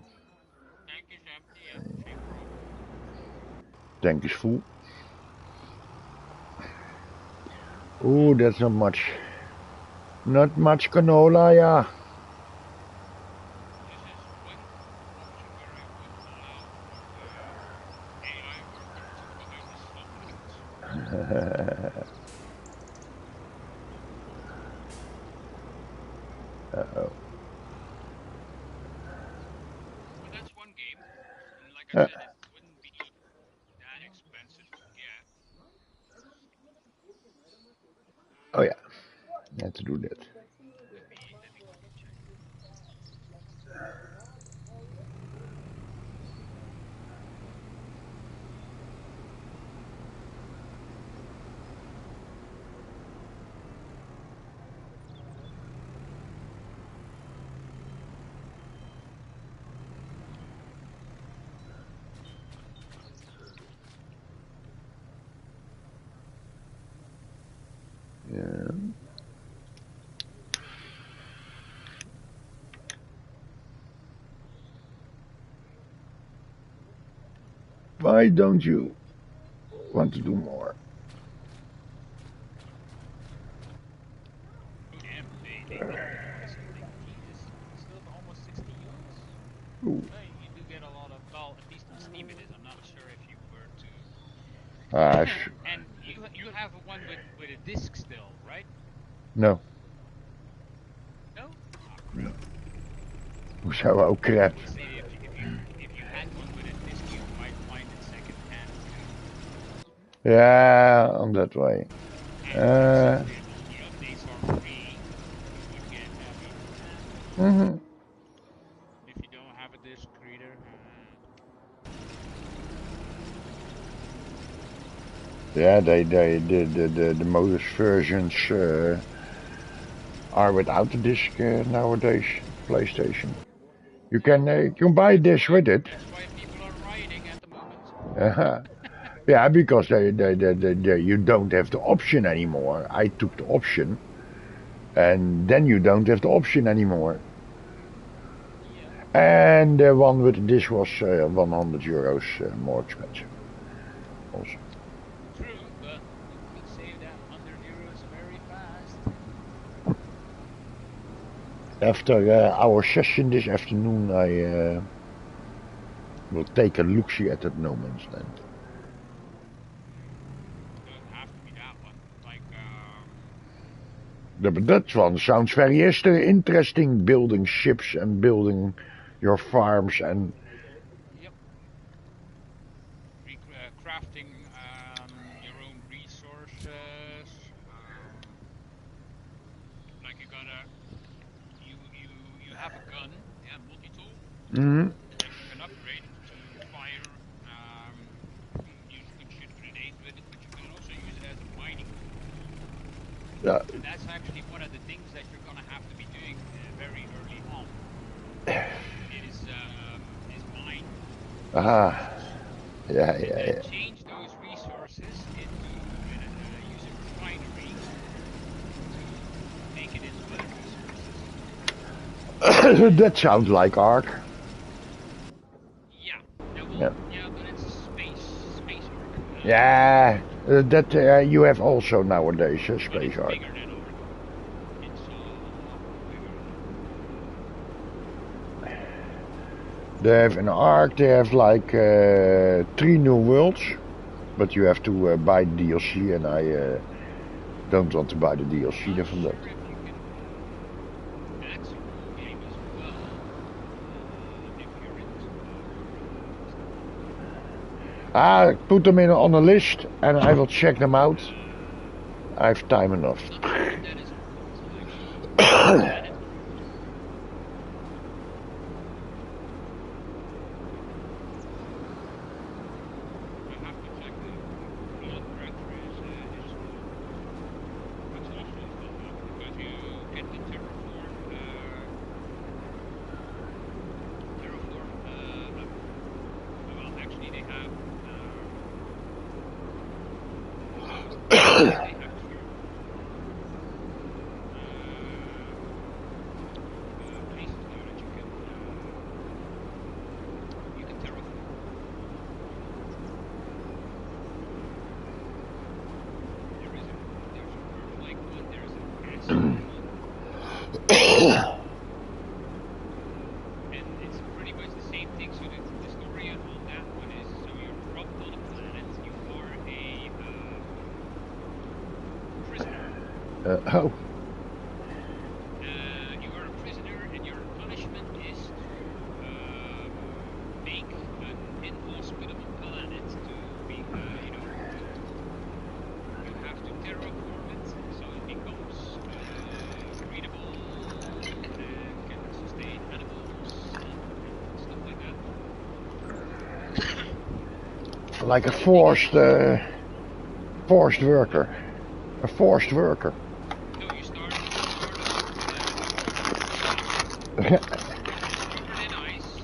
Tank is empty, yeah, same problem. Tank is full. Oh, that's not much. Not much canola, yeah. This is one option where I would allow for the AI worker to kind of swap out. Uh-oh. But that's one game, and like I Uh, said, it wouldn't be that expensive to get. oh yeah, I had to do that. Let me quickly check. Yeah. Why don't you want to do more? Oh damn, they did release something. Jesus, still have almost 60 units. Ooh. You do get a lot of, well, at least on Steam it is. I'm not sure if you were to And you have one with a disc still, right? No. No? Ah, crap. Hoezo ook I crap? would say if you had one with a disc, you might find it second hand too. Yeah, on that way. And considering all the updates are free, you would get, I mean, Mhm. if you don't have a disc reader. Yeah, the most versions are without the disc nowadays. PlayStation. You can buy a disc with it. That's why people are rioting at the moment. Yeah, because you don't have the option anymore. I took the option, and then you don't have the option anymore. Yeah. And the one with the disc was 100 euros more expensive. Also. True, but you could save that 100 euros very fast. After our session this afternoon, I will take a look-see at that No Man's Land. It doesn't have to be that one. Like, That one sounds very interesting, building ships and building your farms and... yep. Crafting your own resources. Like you have a gun, yeah, multi-tool Mhm. that you can upgrade to fire. You can shoot grenades with it, but you can also use it as a mining tool. Yeah. And that's actually one of the things that you're gonna have to be doing very early on. Is mine Ah, resources, and then yeah. change those resources into use a refinery to make it into other resources. That sounds like Ark. Yeah, yeah, well, Yeah. yeah, but it's a space arc. Yeah, that you have also nowadays, But Space it's Ark. bigger than Ark. It's a lot bigger than Ark. They have an Ark, they have like 3 new worlds, but you have to buy the DLC, and I don't want to buy the DLC Not from that. sure if you can. That's a cool game as well. If you're into warcraft. Put them in on a list, and I will check them out. I have time enough. Not sure if that is a world, actually. Planet world. I have to check that. Blood Breaker is cool. What's also fun because you get to terraform. Well, actually, they have. What do they have here? Places now that you can terraform. There's a Earth-like one. There's an acid one. And it's pretty much the same thing. So the story on that one is, so you're dropped on a planet. You are a prisoner. Oh. You are a prisoner, and your punishment is to make an inhospitable planet to be, you have to terraform it so it becomes breedable and can sustain animals and stuff like that. Like a So forced worker. A forced worker. no, you start off it's covered in ice,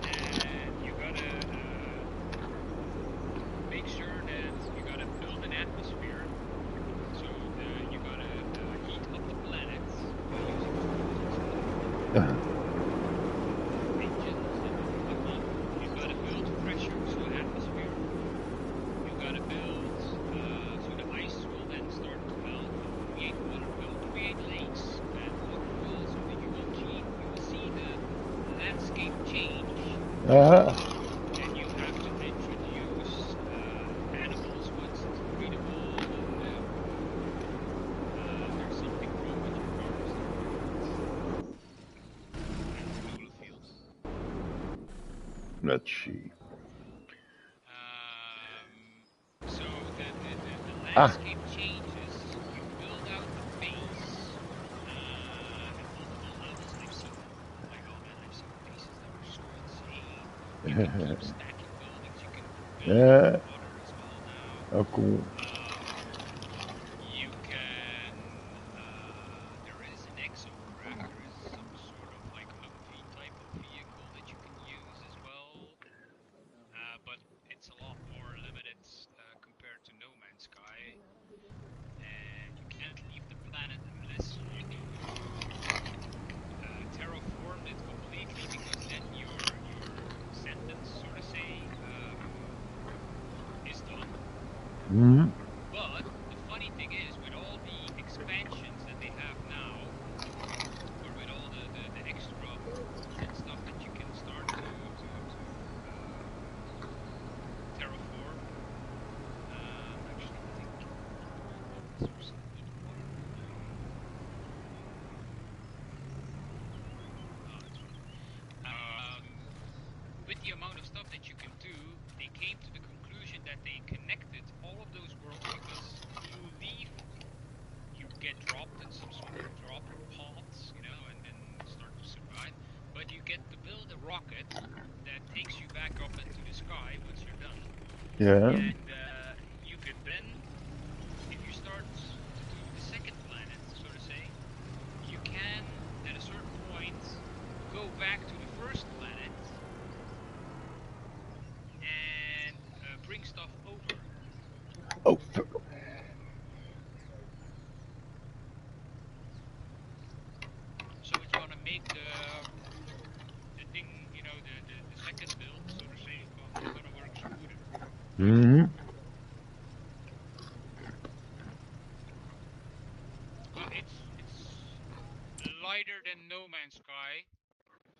and you gotta make sure that you gotta build an atmosphere. So you gotta heat up the planet using tools and stuff, engines and whatnot. You gotta build pressure, so atmosphere. You gotta build so the ice will then start to melt, will create water, will create lakes, and water will. So that you will see the landscape change, and you have to Let's see. So the Ah, landscape changes. You build out a base at multiple levels. I've seen them. Like, oh man, I've seen bases that are so insane. You can keep stacking buildings. You can build underwater as well now. oh cool. You can. There is an exocraft. There is some sort of like Humvee type of vehicle that you can use as well. But it's a lot more limited compared to No Man's Sky. And you can't leave the planet unless you terraformed it completely, because then your sentence, so to say, is done. Mm-hmm. But the funny thing is, with all the expansions that they have now, or with all the extra moons and stuff that you can start to terraform. Actually, I think what was there something here? Oh, that's right. With the amount of stuff that you can do, they came to the conclusion that they connected all of those worlds, because you leave, you get dropped in some sort of drop pods, you know, and then start to survive. But you get to build a rocket that takes you back up into the sky once you're done. Yeah. And you could then, if you start to do the second planet, so to say, you can, at a certain point, go back to the first planet and bring stuff over. Oh, So it's gonna make the thing, you know, the second build, so to say, is gonna work smoother. mm-hmm. It's lighter than No Man's Sky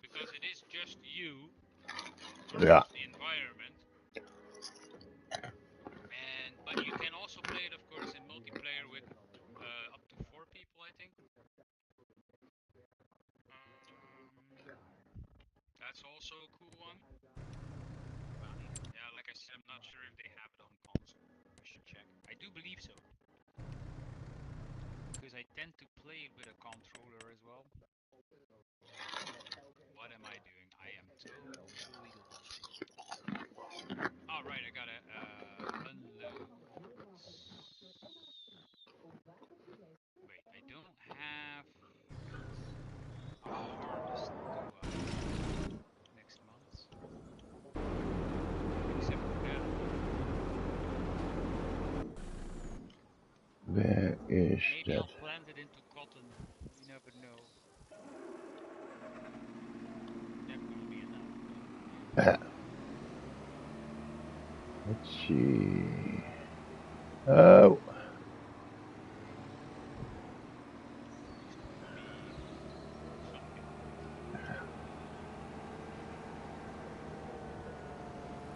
because it is just you Yeah. versus the environment. And but you can also play it, of course, in multiplayer with up to 4 people, I think. That's also a cool one. Yeah, like I said, I'm not sure if they have it on console. I should check. I do believe so, because I tend to play it with a controller as well. What am I doing? I am totally lost. All right, I gotta unload. Wait, I don't have a harvest, do I? Next month? Except for that. Where is Maybe that? I'll plant it into cotton. You never know. Never gonna be enough, but Let's see. Oh, at least it will be something.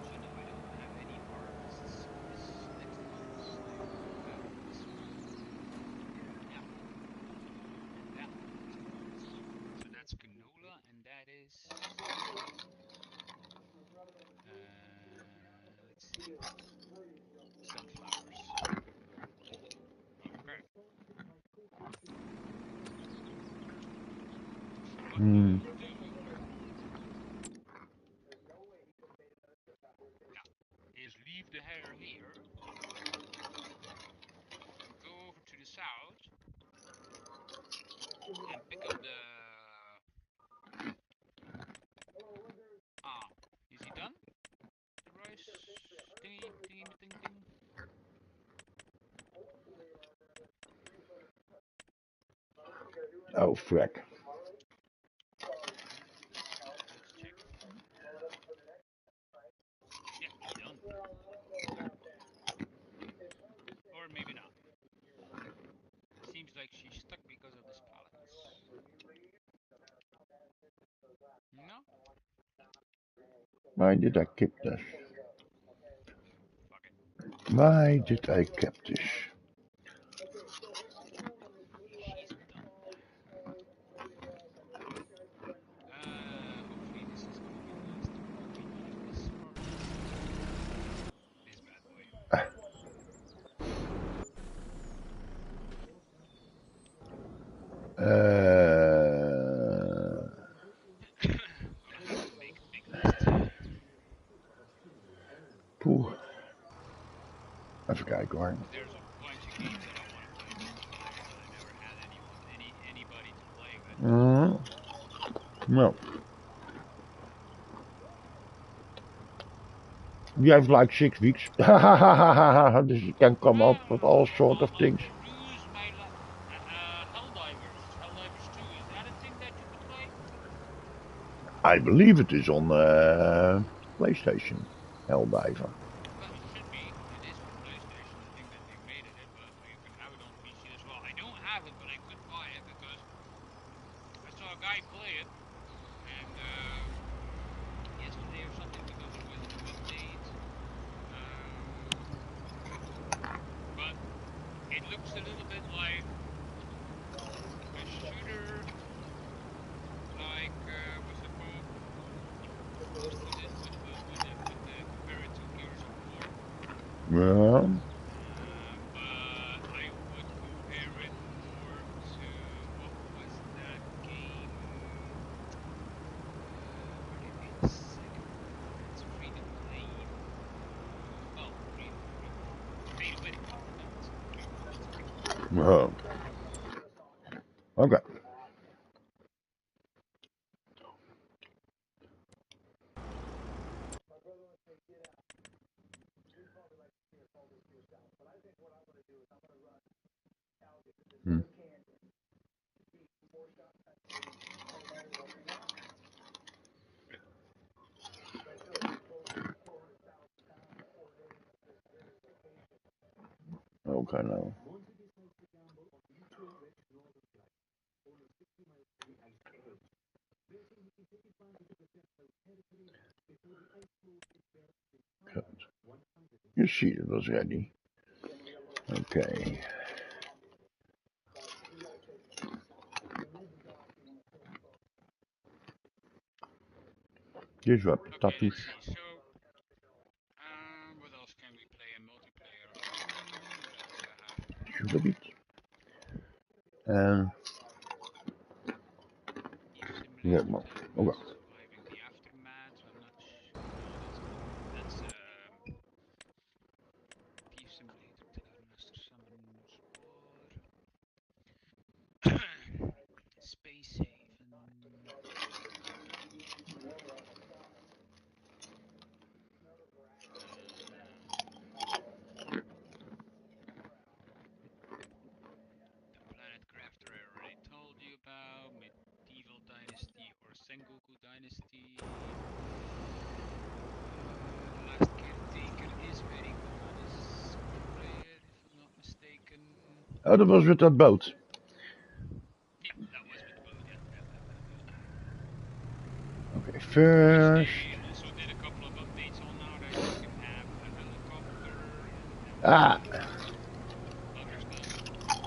So no, I don't have any harvests this next month. I only have this one. Yeah, and that one next month. So that's canola, and that is let's see, sunflowers. Okay. So what we mm, will do, yeah, is leave the header here, go over to the south, and pick up the. Ah, is he done? The rice thingy thingy ting ting. oh, frick. Let's check. Yeah, he done. Or maybe not. Seems like she's stuck because of this pallets. No? Why did I keep this? Fuck it. Why did I keep this? She's done. Hopefully this is gonna be the last one. Poeh. Even kijken hoor. Because there's a bunch of games that I want to play multiplayer, but I never had anybody to play with. No. You have like 6 weeks. Dus you can come up with all sort of things. Peruse my Helldivers. Helldivers 2. Is that a thing that you could play? I believe it is on PlayStation. Helldiver. Well, it should be. It is for PlayStation. I think that they made it, but you can have it on PC as well. I don't have it, but I could buy it because I saw a guy play it, and yesterday or something, because there was a new update. But it looks a little bit like a shooter, like what's it called? Would compare it to Gears of War? Yeah. But I would compare it more to what was that game where they made the second one? It's free to play. Well, pay to win. No, it's not free to play. It's pay to win. Okay. Okay now. Good. Your sheet was ready. Okay. Here's what Okay, tattoos. let's see. So, what else can we play in multiplayer? What else do I have? Should have it. And Thief yeah, Simulator, well, Bikermouse, okay. Surviving the Aftermath. I'm not sure. No, that's Thief Simulator, Terrormaster Summon Squad, Space Haven. The Planet Crafter I already told you about. Medieval Dynasty or Sengoku Dynasty. Last Caretaker is very good as single player, if I'm not mistaken. Oh, that was with that boat. Yeah, that was with the boat. Yeah. Okay, Which first. they also did a couple of updates on now that you can have a helicopter and Ah, other stuff.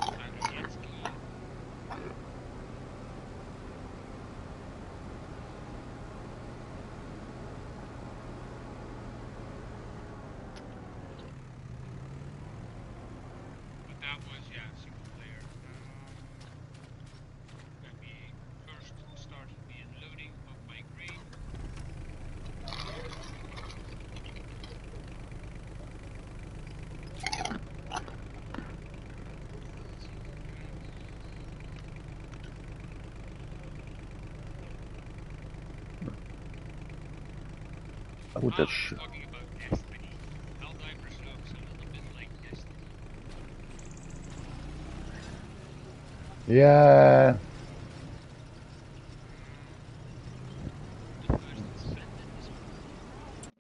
Sometimes a jet ski. But that was, yeah, single player. Let me first start the unloading of my grain. Let's see where we're at. oh, Ah, I was that's talking about Destiny. Helldivers looks a little bit like Destiny. yeah. The first Ascendant is probably some sort of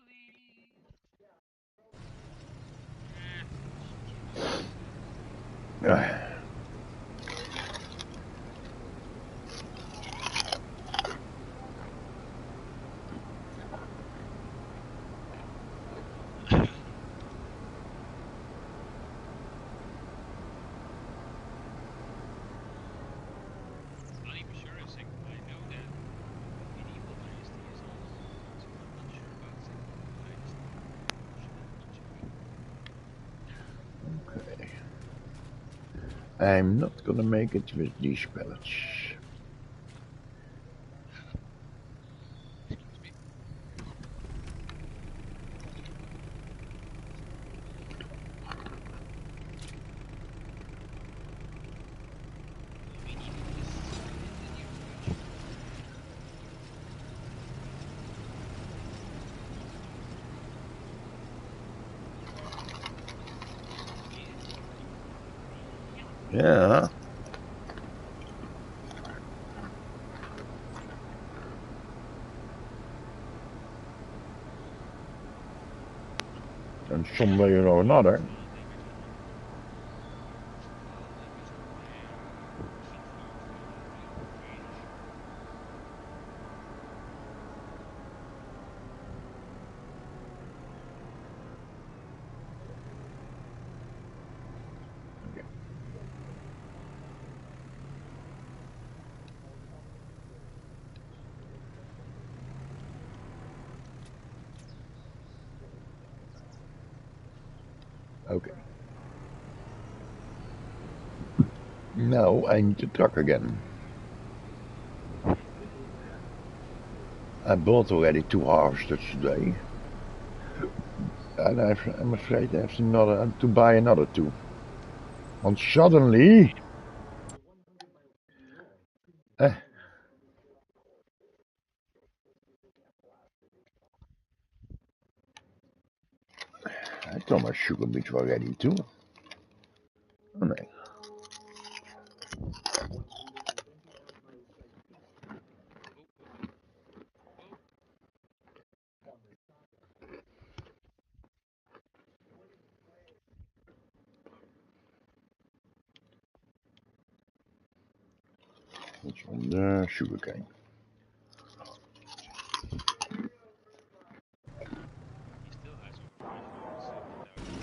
not even sure if I know that Medieval Dynasty is on Farmlands, but I'm not sure about Sengoku Dynasty. Should have to check. Okay. I'm not gonna make it with these pellets. Excuse me. Ja. And some way or another. Okay. Now I need the truck again. I bought already 2 harvesters today. And I'm afraid I have to buy another 2. And suddenly... I thought my sugar beets were ready too. Oh, nee. That's from the sugarcane. He still has over 570,000 coins.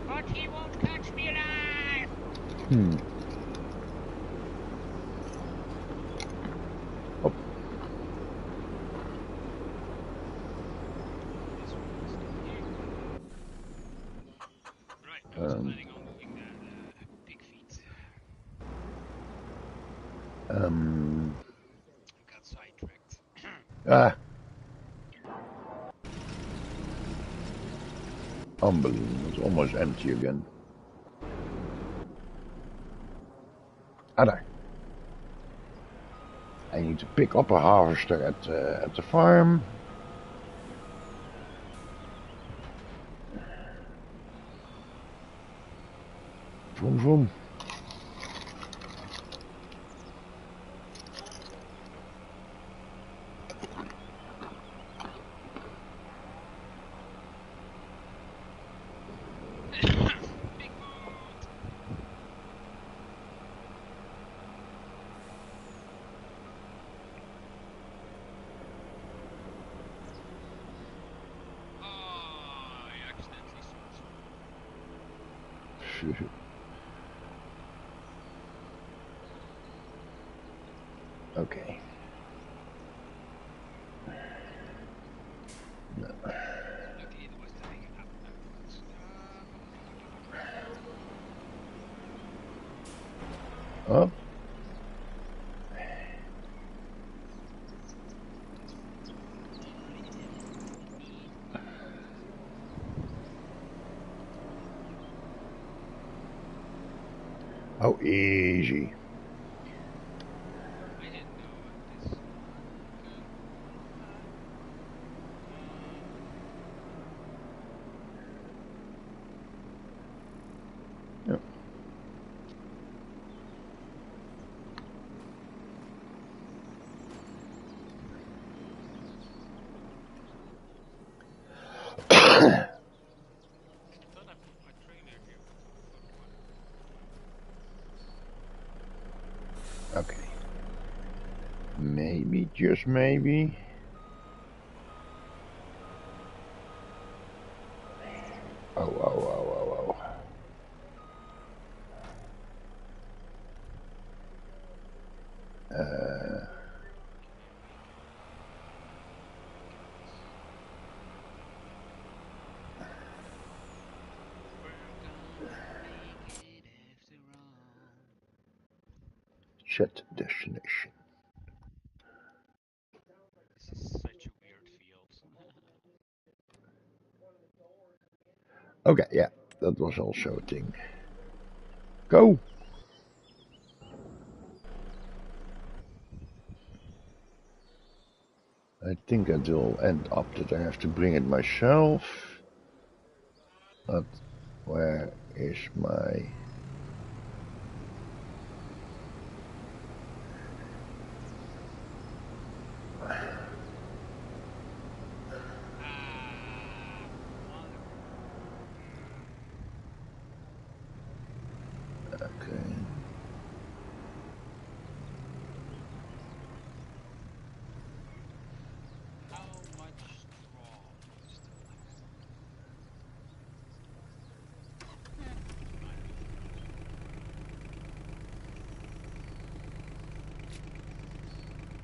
But he won't catch me alive! Oh. This one will stay here. Right, I was planning on moving that pig feet. Got sidetracked. Unbelievable. It's almost empty again. There. I need to pick up a harvester at the farm. Vroom vroom. Big boot! Oh, I accidentally searched. Okay. No. Luckily it was dying afterwards. Oh. Oh, easy. I didn't know this could fly. Yep. I thought I put my trailer here for the water. Okay. Maybe, just maybe. Oh, oh, oh, oh, oh. We're gonna make it after all. Set destination. This is such a weird field. Okay, yeah, that was also a thing. Go! I think it will end up that I have to bring it myself. But where is my... Okay. How much straw do we still have?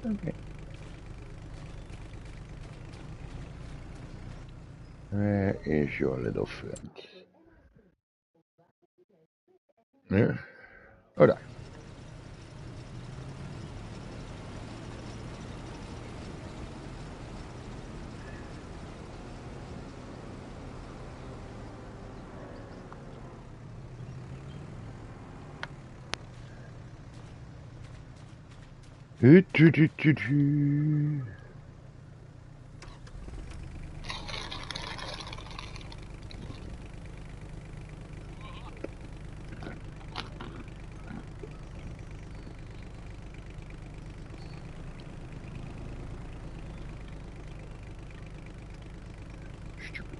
Fine. Okay. Where is your little friend? Yeah. Oh, daar. Stupid.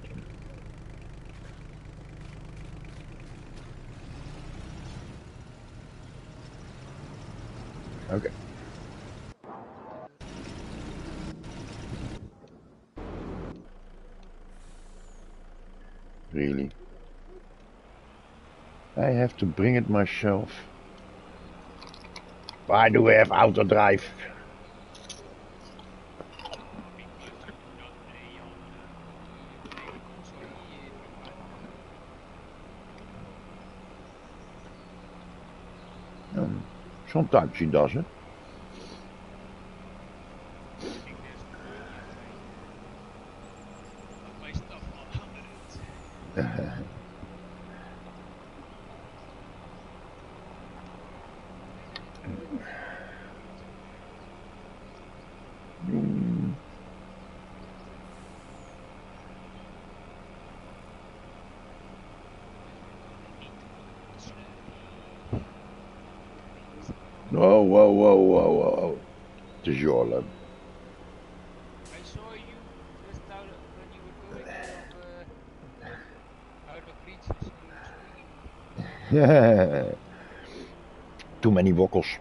Okay. Really? I have to bring it myself. Why do we have auto drive? Because you're not a console provider. Sometimes he does it. I think there's only a way. Put my stuff on it. Whoa, whoa, whoa, whoa, whoa. Het is Jorlen. I saw you just out when you were going out of reach of screen. Too many wokkels.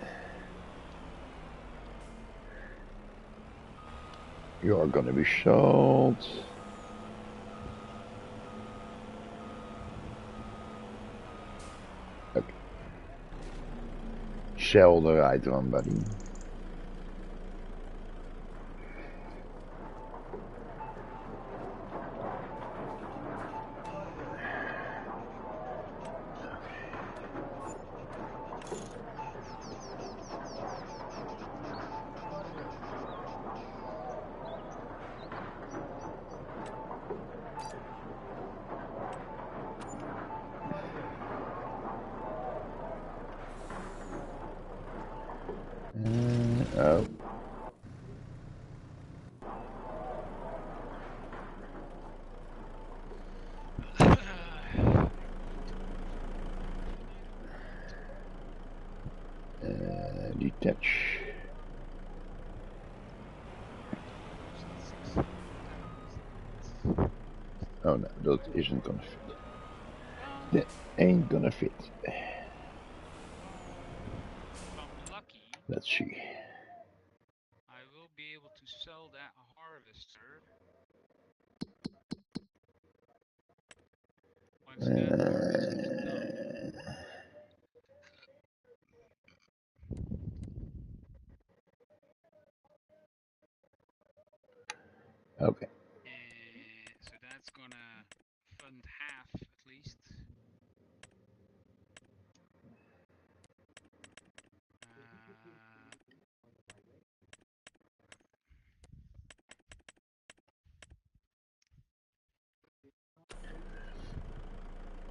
Oh. You're gonna be sold. Okay. Sell the right one, buddy. Oh. Detach. Oh no, that isn't gonna fit. That ain't gonna fit. If I'm lucky, Let's see. I will be able to sell that harvester once that harvest is done. Okay. And so that's gonna fund half at least.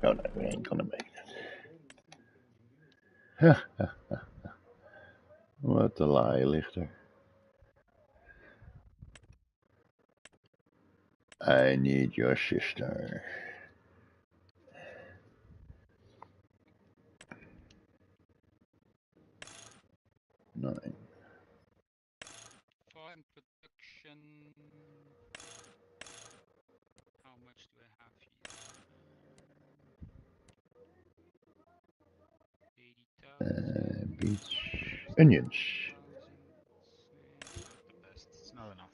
Oh no, we ain't gonna make that. Wat een laai ligt er. I need your sister. Nine. Farm production. How much do I have here? 80,000. Beets. Onions. 1,000. It's not the best. It's not enough.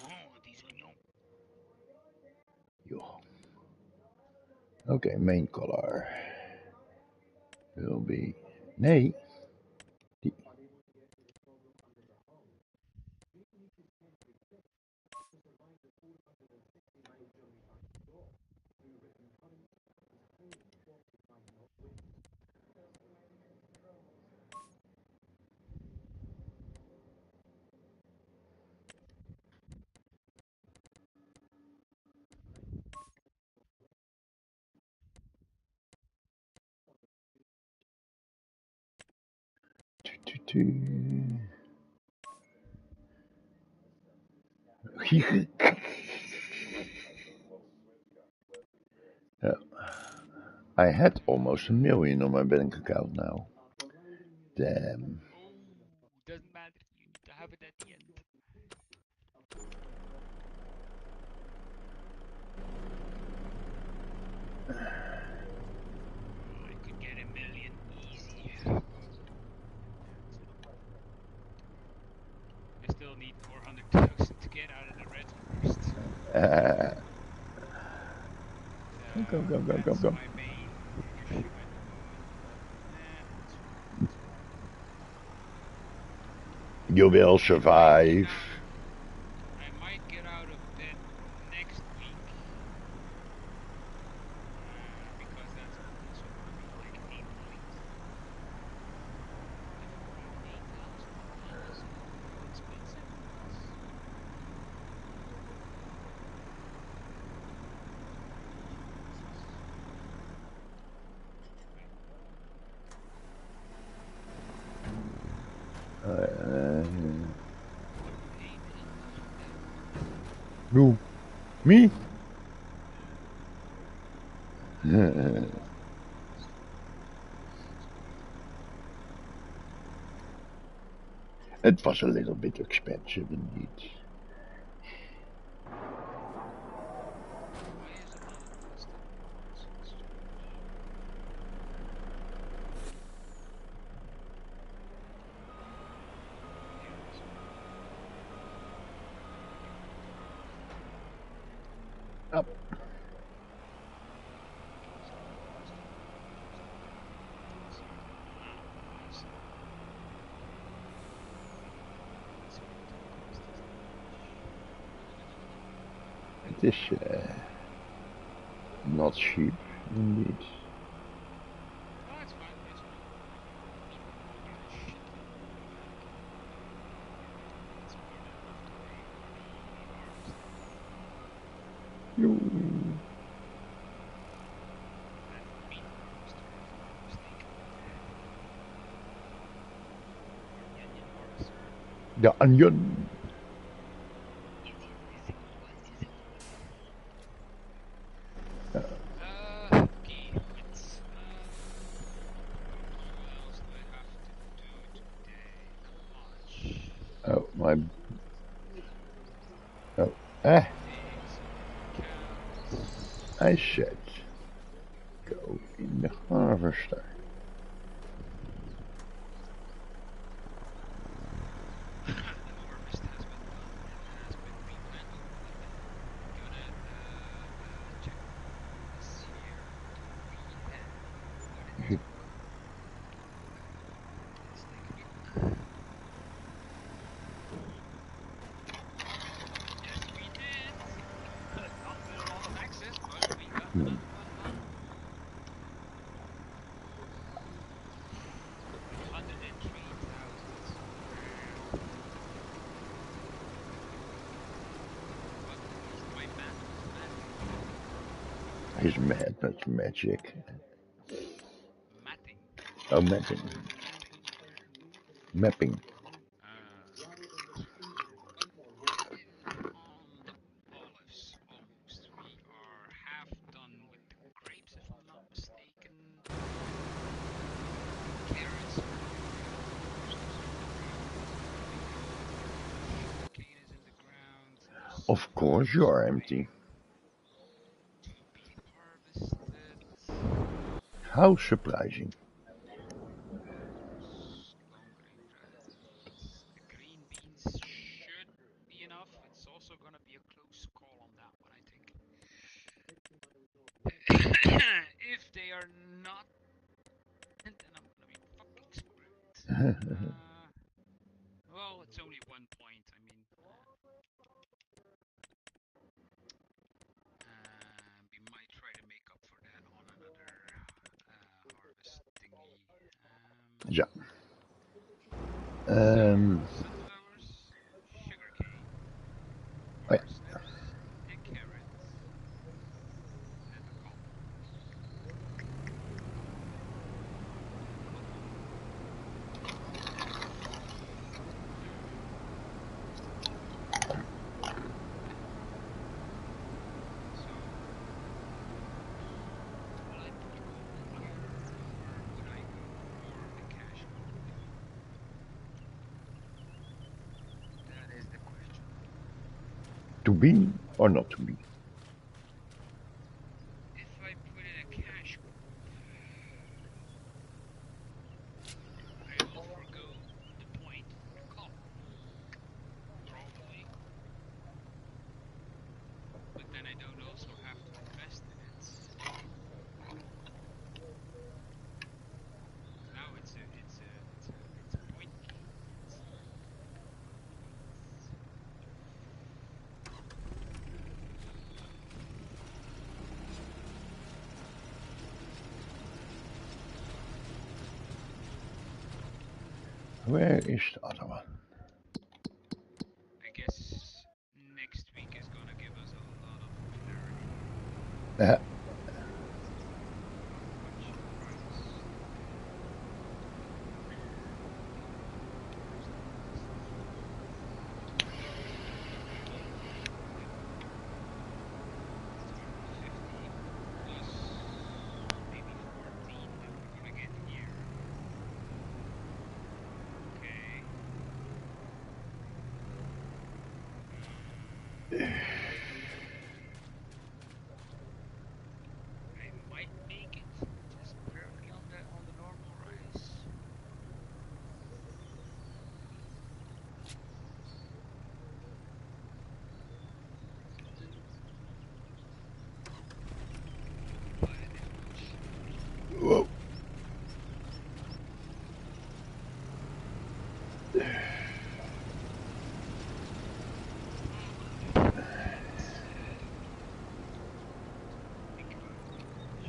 Oh, these onions. Yo. Okay, main color will be. Nee. Die. Yeah. I had almost 1 million on my bank account now. Damn. Oh, doesn't matter. You need to have it at the end. I could get 1 million easy. But I still need 400,000 to get out of the red first. Go. That's my main issue at the moment. But it's fine. It's fine. You will survive. I might get out of debt next week. Because that's also gonna be like 8 points. If 8,000 is expensive, yes. Who? Me? It was a little bit expensive indeed. Why is it not invested? That's strange. Here it is. Up. It is not cheap indeed. Oh, it's fine. It's fine. I'll get a shitload of money back. It's more than enough to pay for the harvest. Yo. And for meat harvester, if I'm not mistaken. Or onion harvester. The onion. Okay, let's what else do I have to do today? Not much. Oh, my. Oh, Pigs, cows. I said go in the harvester. The harvest has been done and has been replanted. Gonna check this here to replant. What it took. Let's take a look. Yes, we did. Not with a lot of access, but we got one done. 103,000. Wow. But at least my man was matting. He's mad, that's magic. Matting. Oh, mapping. Mapping. We're on the olives almost. We are half done with the grapes, if I'm not mistaken. Carrots are in the ground. Sugarcane is in the ground. The Of course you are empty. to be harvested. How surprising. Long grain rice. The green beans should be enough. It's also gonna be a close call on that one, I think. If they are not, then I'm gonna be fucking screwed. Well, it's only 1 point. I mean, we might try to make up for that on another harvest thingy. Ja. Sunflowers, sugarcane, Oh ja. parsnips, a carrot, and a cotton. So, will I put gold in here, or would I go for the cash crop? That is the question. To be or not to be? If I put in a cash crop, I will forgo the point for the cotton, probably. But then I don't also have to invest in it. Now it's a point game. It's point. Where is the other one? I guess next week is gonna give us a lot of clarity. Uh, How much price the 250 plus maybe 14 that we're gonna get here. Okay. I might make it just barely on the normal rice. But if not sure. whoa.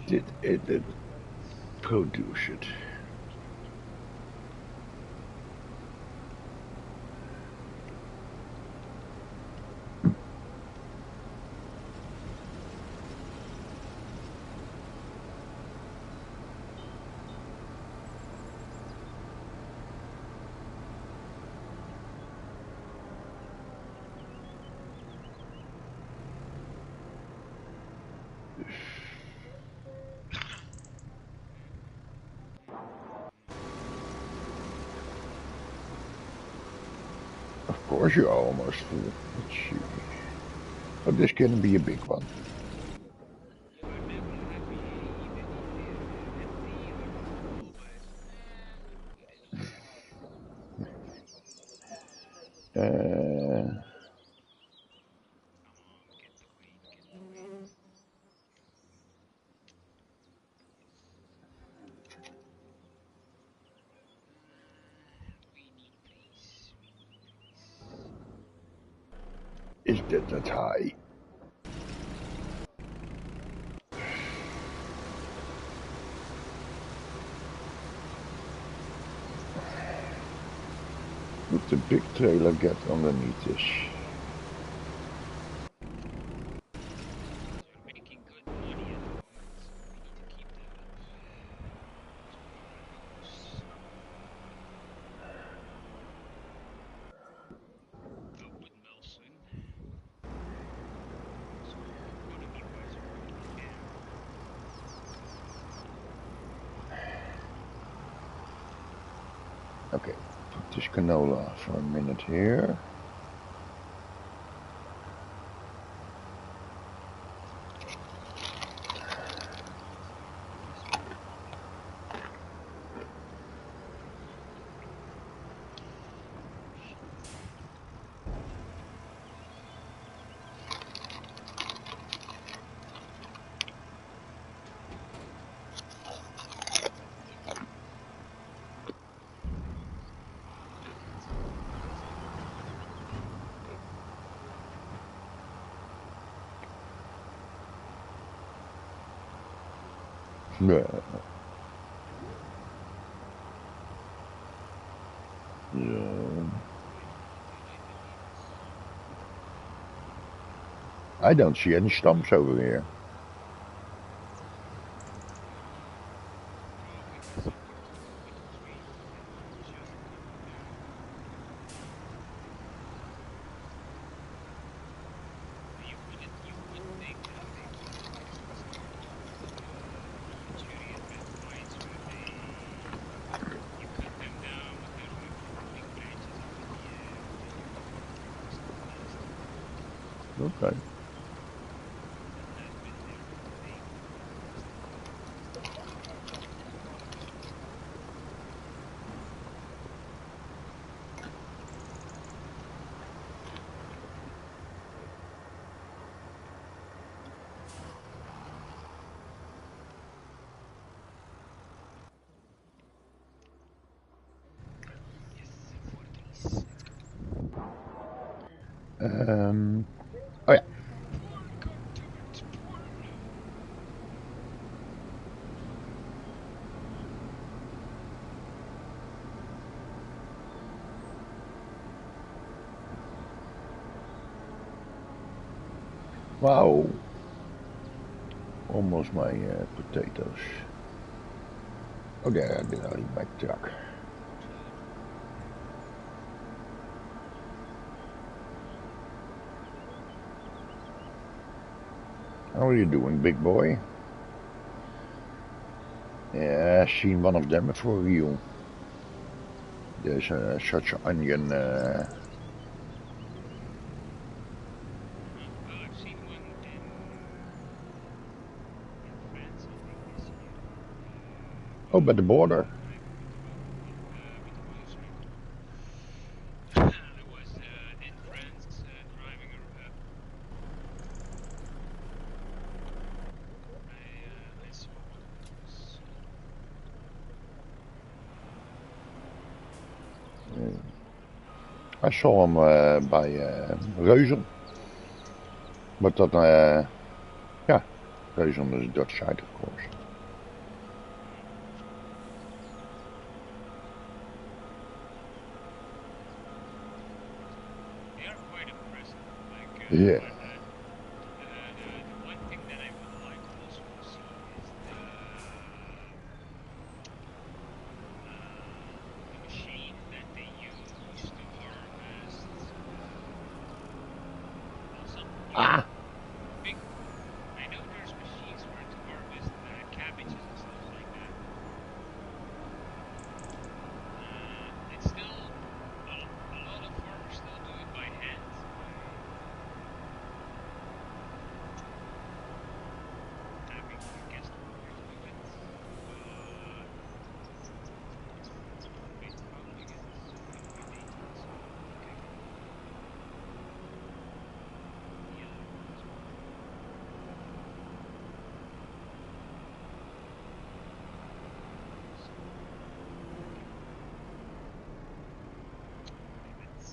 Did it produce it? Of course you are almost full. Let's see. Oh, this can be a big one. I'm never happy even if they're empty or full, but good enough. Come on, get the grain, get the grain. We need please, we need please. Is that high? Would the big trailer get underneath this? We're making good money at the moment, so we need to keep that up. That's where we're gonna go Okay, put this canola for a minute here. Yeah. I don't see any stumps over here. Probably because of with the tree and just coming down. You would think that they would usually advance mines where you cut them down, but they're left big branches up in the air, and then you harvest the rest. Okay. That has been their thing for the longest time. Yes, 40s. Let's go. Oh yeah. Porn covered porno. Wow. Almost my potatoes. Oh, there, I did already my truck. How are you doing, big boy? Yeah, I've seen one of them for real. There's such onion. Well, I've seen one in France, I think, this year. Oh, by the border. Driving with the motorcycle. I was in France driving. I saw one of those. I saw him by Reuzen. But that, yeah, Reuzen is Dutch side, of course. They are quite impressive. Like Yeah. the one thing that I would like also to see is the machine that they use to harvest. Well, some Ah, big. I know there's machines for to harvest cabbages and stuff like that. It's still a lot of farmers still do it by hand, by having guest workers do it. But wait, how do I get zoning by daytime? So I think I can do the other one as well. So limits.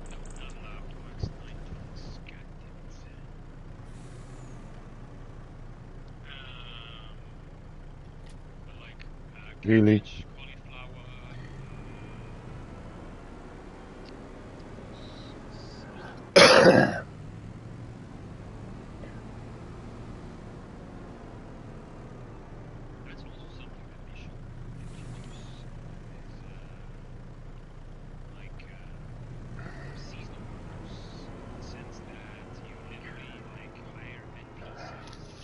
Nope, not allowed to max 9 trucks. God damn it. But like really? cabbage, cauliflower, that's also something that they should introduce is like seasonal workers in the sense that you literally like hire NPCs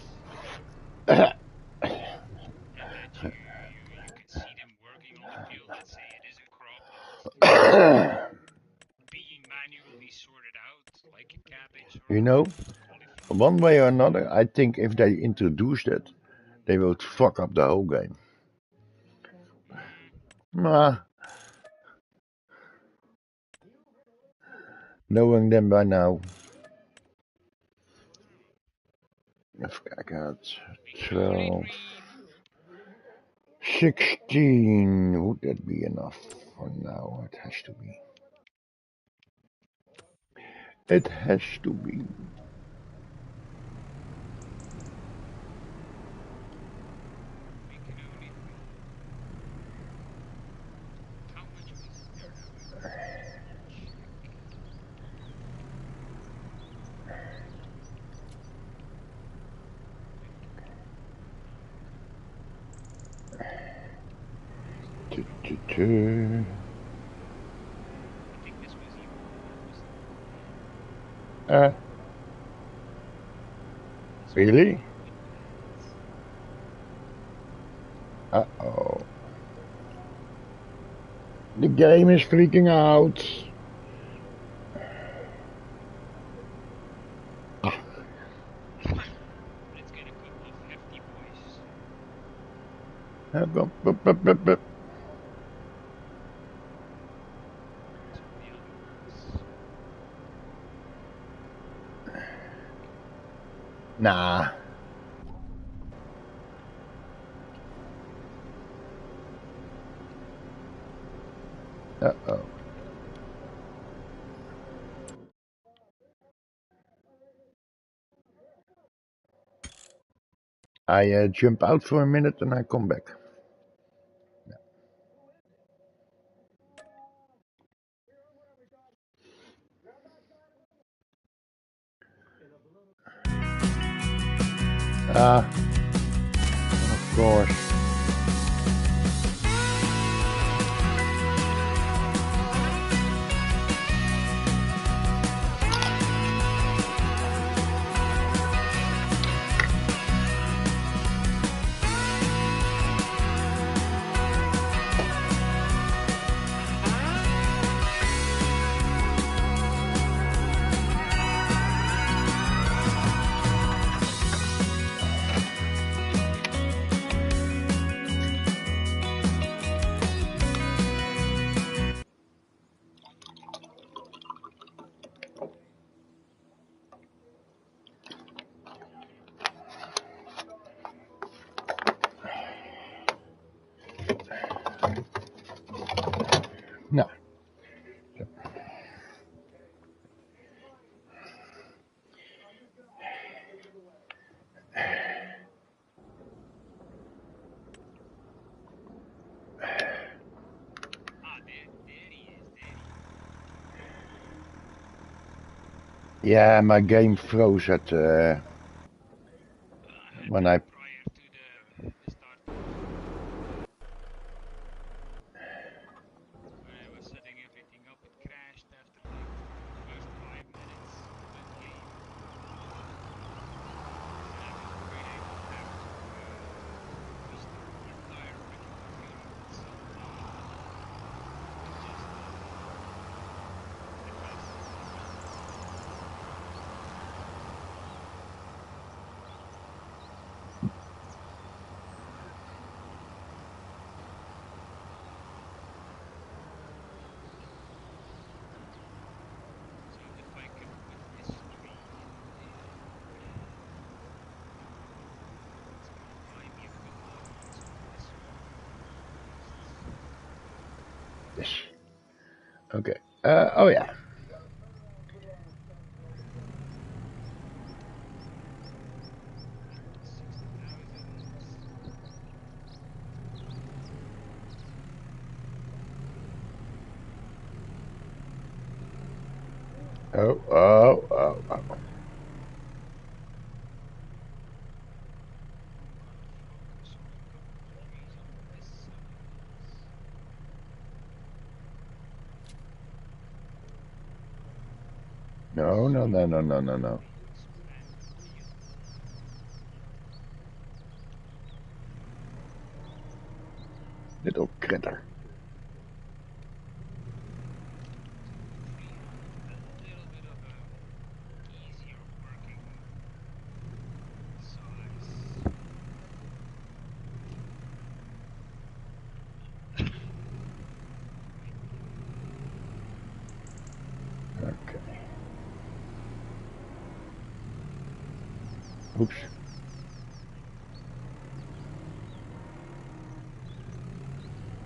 being manually sorted out, like a cabbage or You know, cauliflower. one way or another, I think if they introduced it, they would fuck up the whole game. Nah, knowing them by now. Even kijken, We can only 12, dream. 16. Would that be enough for now? It has to be. It has to be. We can only dream. How much wheat is there now? I want to check. I think this was even almost Uh, this was really? with that. Uh-oh. The game is freaking out. Let's get a couple of hefty boys. Up, up, up, up, up, up. What's all the other ones? Nah. Uh-oh. I jump out for a minute and I come back. Of course. No. There he is. There he is. Yeah, my game froze at Had when that I. prior to the start of the game. When I was setting everything up, it crashed after like the first 5 minutes. Couldn't leave. And I was afraid I would have to restart the entire freaking computer with some just FS. So if I can put this tree in there, it's gonna buy me a couple of months of this harvest. Yes. Okay. Oh yeah. 160,000. Oh. I'm gonna focus on a couple of trees on this side. No, no, no, no, no, no, no. Soybeans planted field. Little critter. Oops.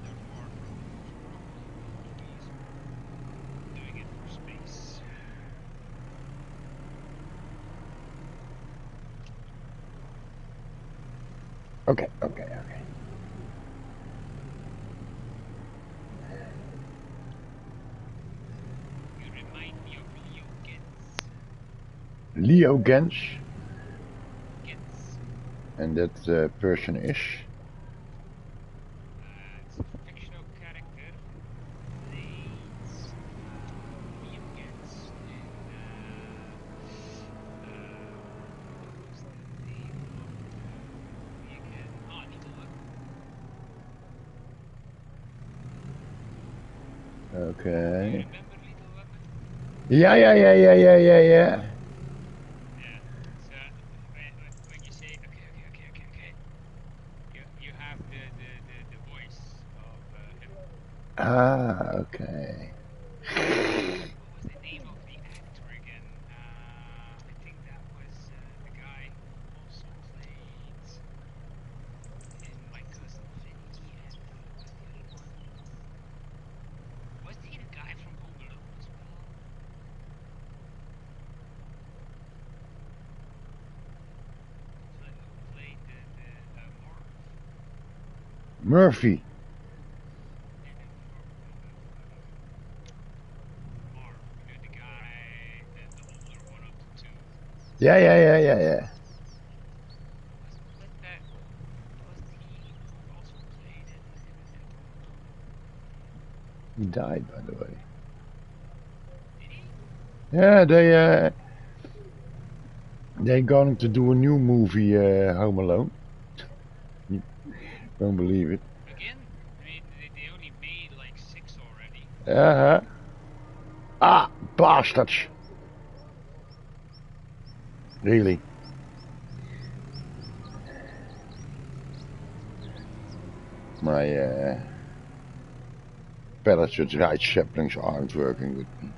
They're far from the most profitable hobbies. Doing it for space. Okay. You remind me of Leo Gens. Leo Gens. Gens. And that person is? It's a fictional character who plays Leo Gens in what was the name of the movie again? Ah, Little Luck. Do you Okay. remember Little Luck? Yeah. Yeah. So when you say okay, you have the voice of him. Ah, okay. What was the name of the actor again? I think that was the guy who also played in My Cousin Vinny, and who was the other one? Wasn't he the guy from Home Alone as well? Who played the Marv? Murphy. Marv, the guy, the older one of the two. Yeah. Wasn't he who also played in Home Alone? He died, by the way. Did he? Yeah, they're going to do a new movie, Home Alone. You won't believe it. Again? I mean, they only made like 6 already. Uh-huh. Ah, bastards. Really. My Pellets right saplings aren't working with me.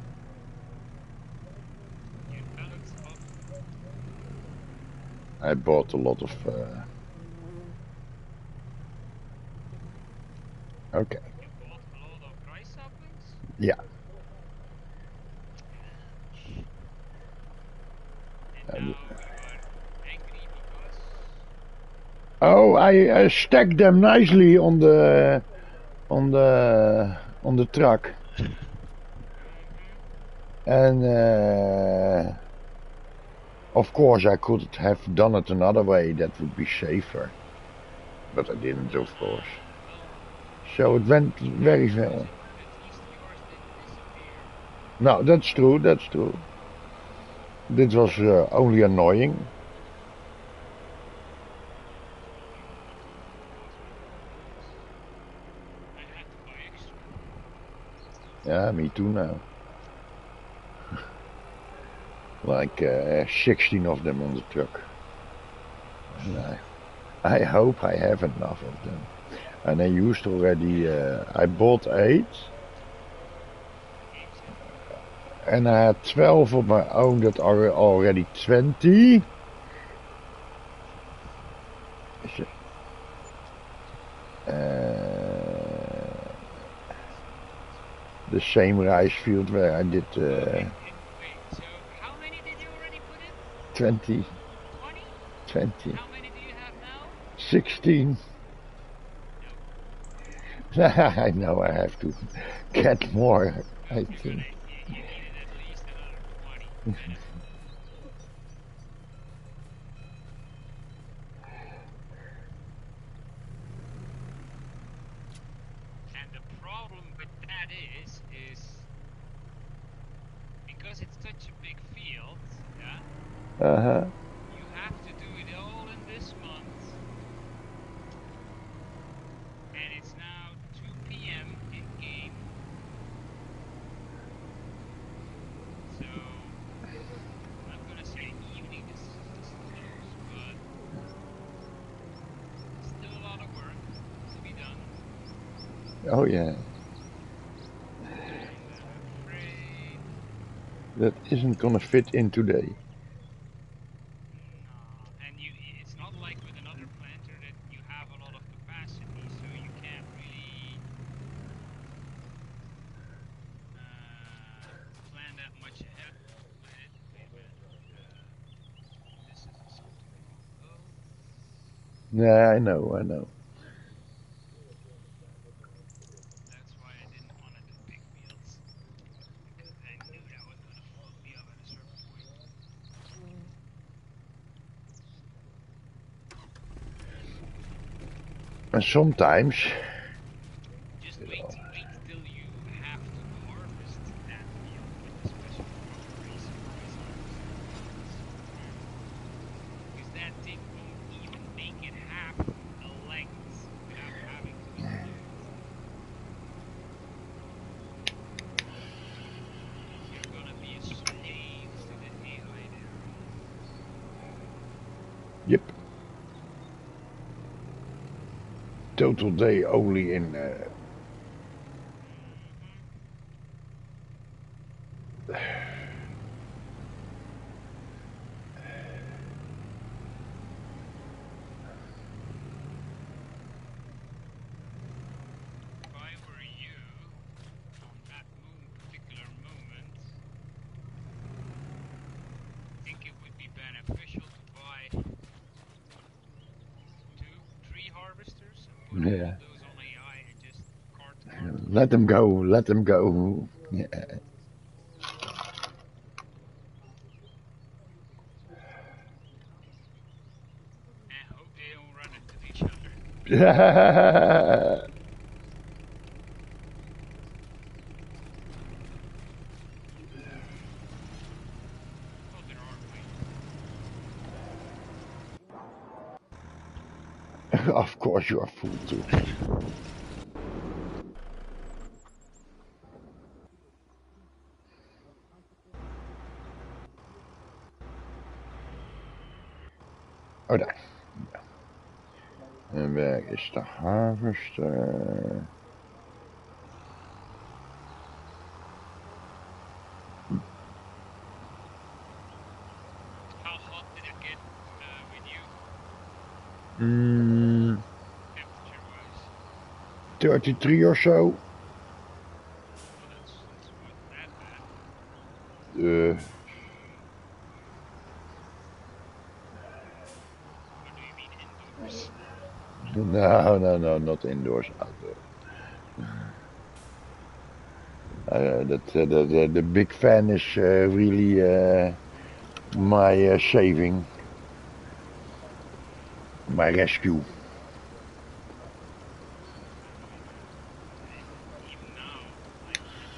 Your pallets of... I bought a lot of... Okay. You bought a lot of dry saplings? Yeah. Ouch. And now you are angry because... Oh, I stacked them nicely on the truck, and of course I could have done it another way. That would be safer, but I didn't, of course. Well, So it went very well. at least yours didn't disappear. No, that's true. That's true. This was only annoying. I had to buy extra. Yeah, me too now. Like 16 of them on the truck. And I hope I have enough of them. And I used already, I bought 8. And I had 12 of my own that are already 20. The same rice field where I did... wait, so how many did you already put in? 20. 20? 20. How many do you have now? 16. No. I know I have to get more, I think. You needed at least another 20 minutes. And the problem with that is because it's such a big field, yeah, Uh-huh. you have to do it all in this month. And it's now 2 p.m. in game. So I'm not gonna say evening is close, but still a lot of work to be done. Oh yeah. And I'm afraid That isn't gonna fit in today. no. Yeah, I know, I know. That's why I didn't want to do big fields, because I knew that was gonna fuck me up at a certain point. And sometimes, Just you know, wait till you have to harvest that field with the special race harvester. It's so brutal. Because that thing won't even make it half a length without having to split it. You're gonna be a slave to the AI there. yep, total day only in. Mm-hmm. If I were you, on that particular moment, I think it would be beneficial to buy 2, 3 harvesters and put all Yeah, of those on AI and just cart. let them go, let them go. Yeah. And hope they don't run into each other. Well, there are ways. Of course, you're a fool too. Oh, daar. En waar is de harvester? How hot did it get with you, Mm, temperature-wise? 33 or so. Oh, that's wasn't that bad. Uh, Or do you mean indoors? no, no, no, not indoors, outdoor. The big fan is really my saving, my rescue. Even now, like this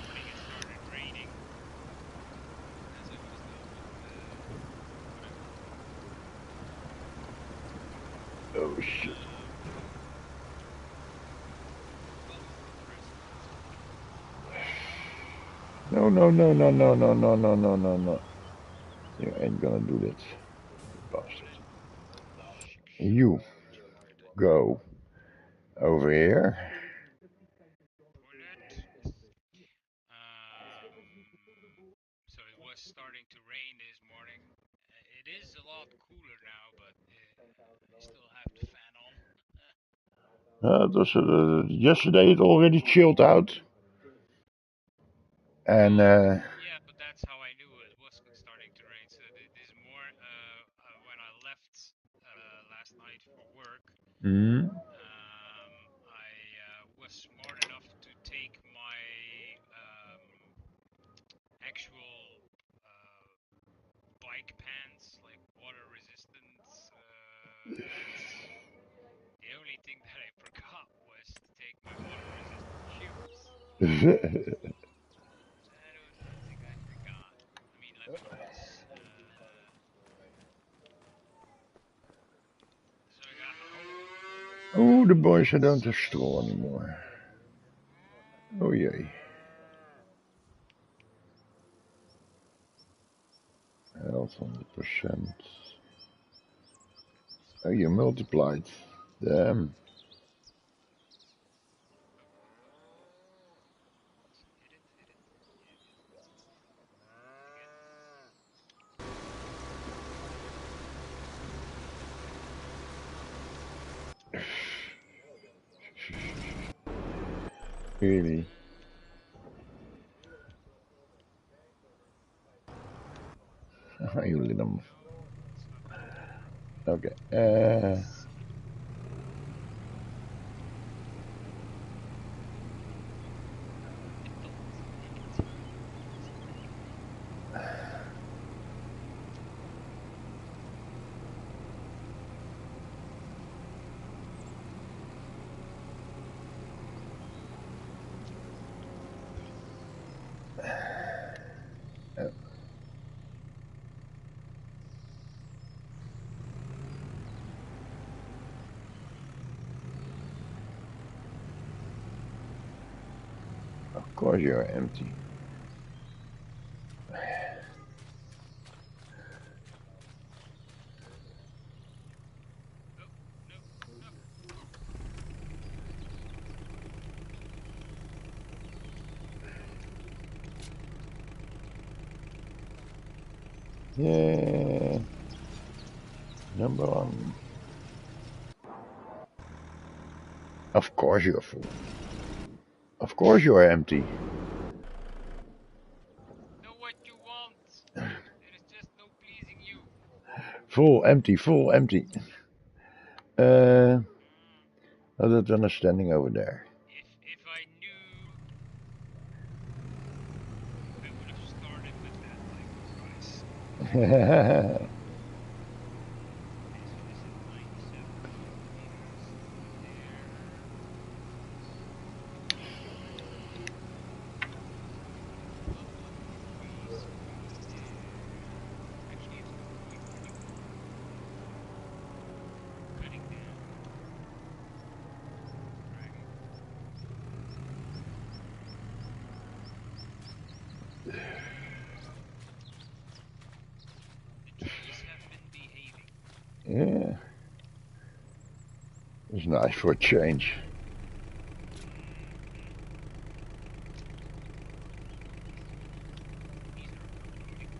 morning, it started raining as I was done with whatever. Oh shit! Well, the rest of it's fine. No, no, no, no, no, no, no, no, no, no, no. You ain't gonna do that, bastard. You go over here. Toilet. So it was starting to rain this morning. It is a lot cooler now, but I still have the fan on. It was, yesterday it already chilled out, and Well, yeah, but that's how I knew it was starting to rain. So this when I left last night for work, mm, I was smart enough to take my actual bike pants, like water resistance pants. The only thing that I forgot was to take my water resistant shoes. I don't think I forgot. I mean, let me guess. So I got home oh, the at boys don't have 6. straw anymore. Oh yay. Health 100%. Oh, you multiplied. Damn. Hit it, hit it. Yeah, good. Again. Really? You little. No, it's not that bad. Okay. course you're empty. Yeah. Number one. Of course you're full. Of course you are empty. Know what you want. There is just no pleasing you. Full, empty, full, empty. Oh, that one is standing over there. If I knew, I would have started with that like price. Okay, so this is 97 meters there. Blah blah freeze there. Actually, it's going quite quick. Cutting down, dragging. The trees have been behaving. Yeah. It's nice for a change. These are a couple of big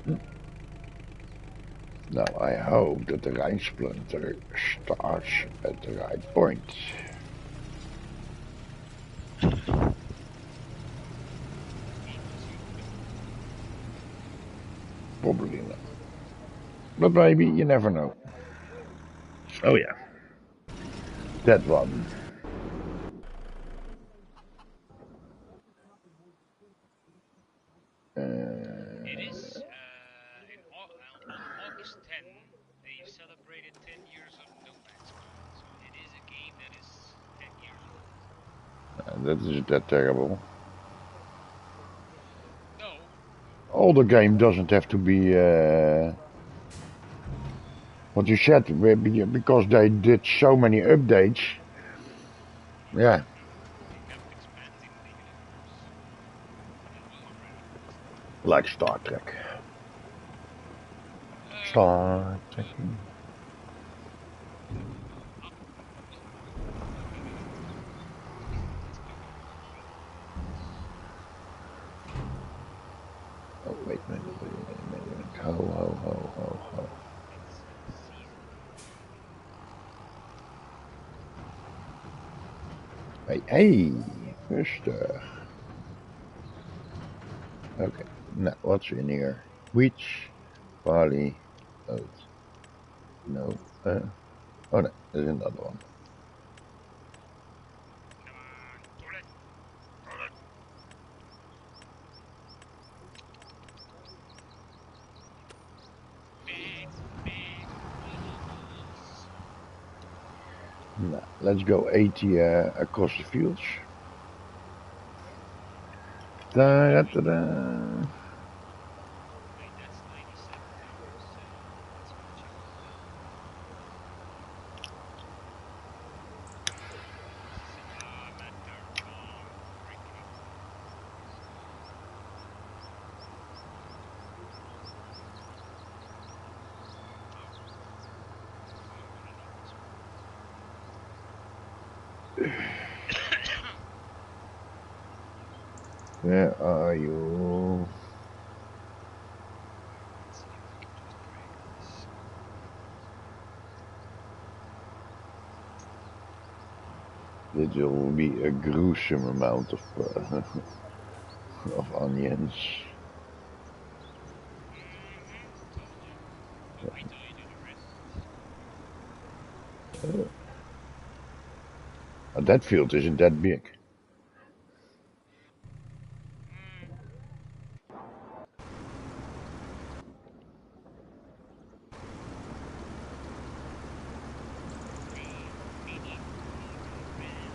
ones. Now I hope that the Rhine splinter starts at the right point. Probably not. But maybe, you never know. Oh yeah. That one. It is on August 10. They celebrated 10 years of No Man's Sky, so it is a game that is 10 years old. That isn't that terrible. No. All the game doesn't have to be what you said, because they did so many updates. Yeah. They kept expanding the universe. It was already fast. Like Star Trek. Uh, Star Trek. Let's go to Farmlands. Oh, wait a minute. Ho, ho, ho, ho, ho. It's season. Hey, hey, rustig. Okay, now what's in here? Wheat, barley, oat. No, oh no, there's another one. Come on, pull it, pull it. Big, big wolves. Now, let's go 80 across the fields. Da, da, da, da. Wait, that's 97 meters. Let's go check the. Meter long freaking. Oh, I'm gonna need this one. Where are you? Let's see if I can just drag this. It will be a gruesome amount of of onions. Told you. But wait till you do the rest. That field isn't that big. We need to do the rest.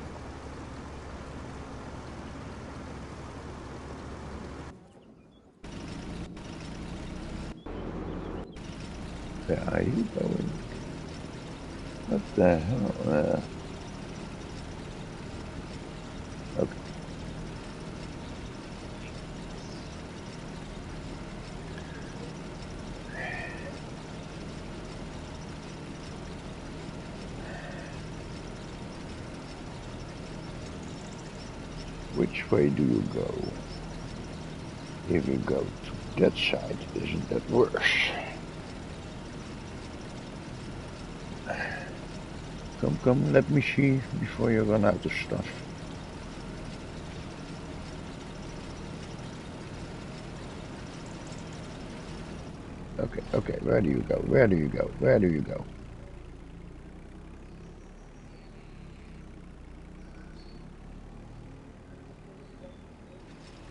Where are you going? What the hell? Okay. Which way do you go? If you go to that side, isn't that worse? Come, let me see before you run out of stuff. Okay, where do you go? Where do you go? Where do you go?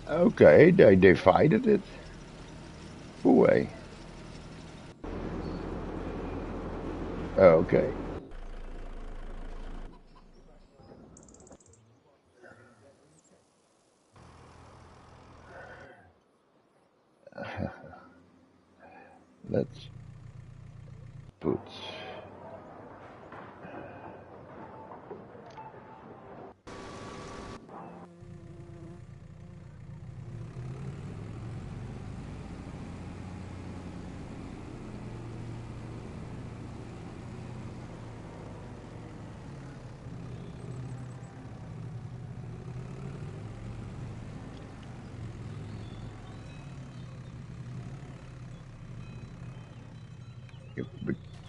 Okay, they divided it. Away. Okay. Let's put...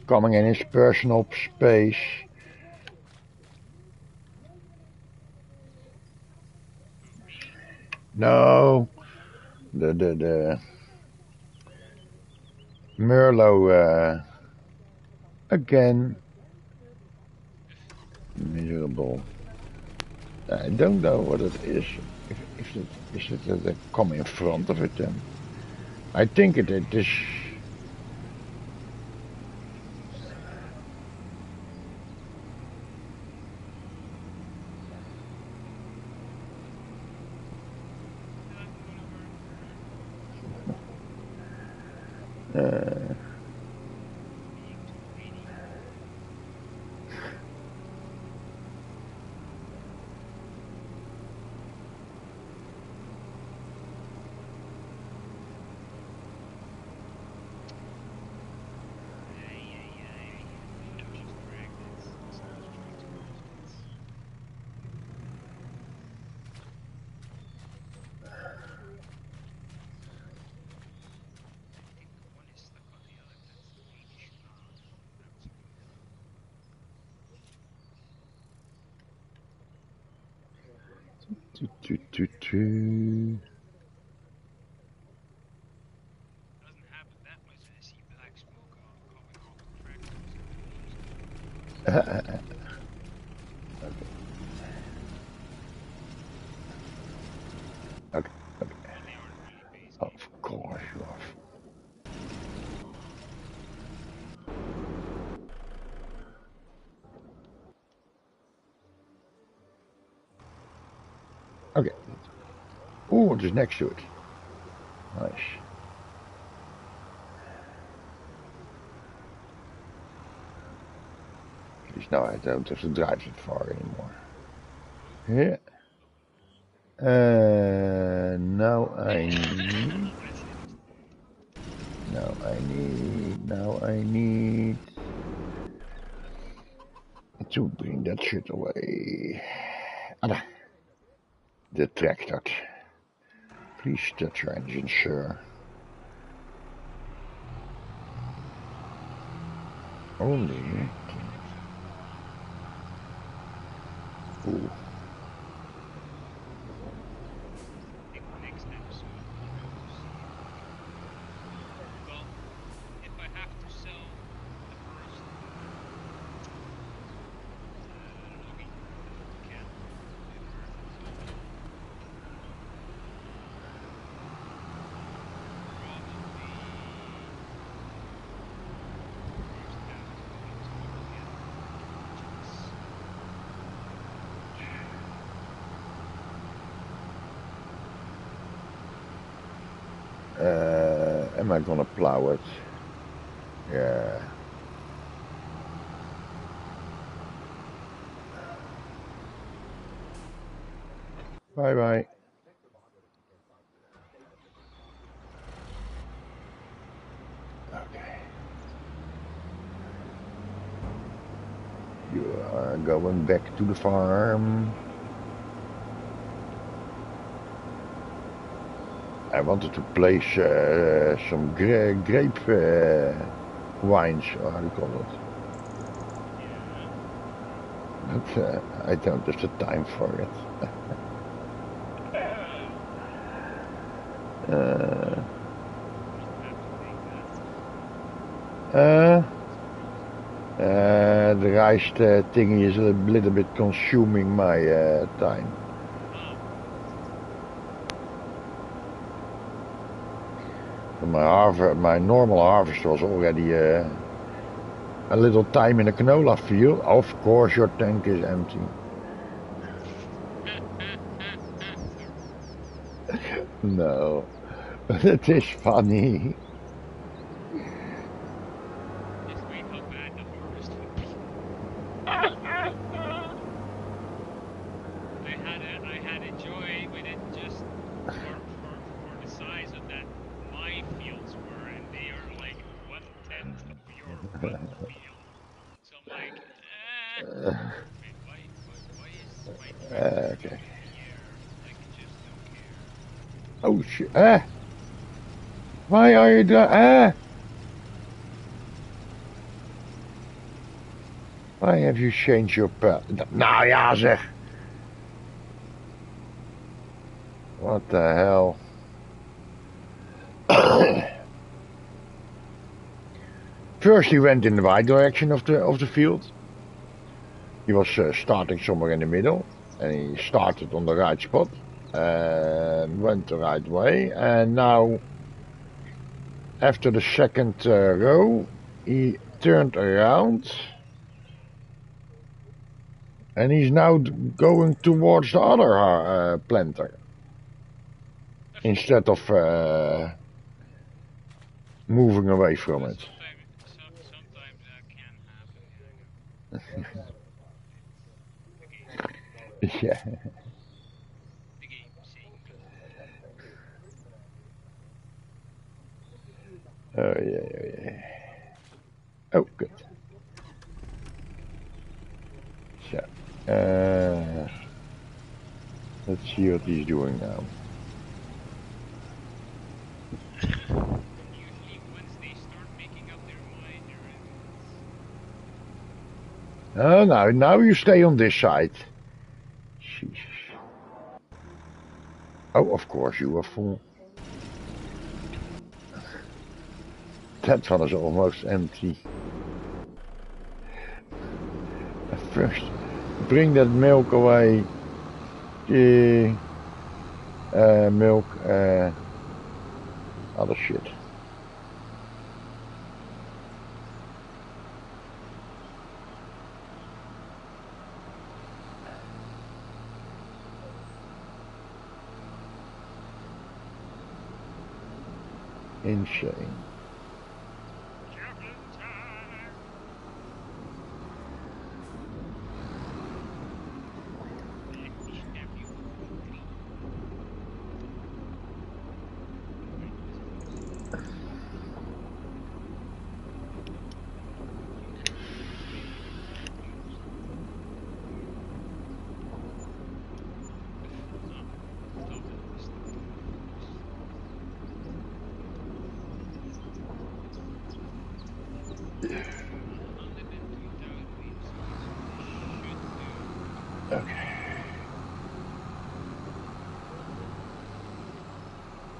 Coming in his personal space. No, the Merlot again. Miserable. I don't know what it is. If it is it that they come in front of it then. I think it is. Doesn't happen that much that I see black smoke coming off the tractors. Okay. Well, they aren't really base game. Of course you are. Okay. Oh, just next to it. Nice. At least now I don't have to drive it far anymore. Yeah. Now I need. Now I need to bring that shit away. Ada. The tractor. Please start your engine, sir. Only. Ooh. I think next episode we'll have to see if we can. Well, if I have to sell the first logging camp, if we're not selling it, probably first have to go into get chips. Am I gonna plow it? Yeah. Bye bye. Okay. You are going back to the farm. I wanted to place some grape wines, or how do you call it? But I don't have the time for it. The rice thingy is a little bit consuming my time. My normal harvest was already a little time in a canola field. Of course, your tank is empty. No, but it is funny. Just wait how bad the harvest would be. I had a joy with it just for the size of that my fields were, and they are like 1/10 of your one field. So I'm like, wait, why is my tractor Okay. up in the air? Like it just don't care. Oh shit! Why are you doing? Why have you changed your path? Nou ja, zeg. What the hell? First he went in the right direction of the field. He was starting somewhere in the middle, and he started on the right spot and went the right way. And now, after the second row, he turned around, and he's now going towards the other planter instead of moving away from it. Sometimes that can happen. Yeah. The game saying no. Oh yeah. Oh, good. So, let's see what he's doing now. Usually once they start making up their mind, Oh, now you stay on this side. Jesus. Oh, of course you are full. That one is almost empty. First, bring that milk away. Milk, other shit. Insane. Okay.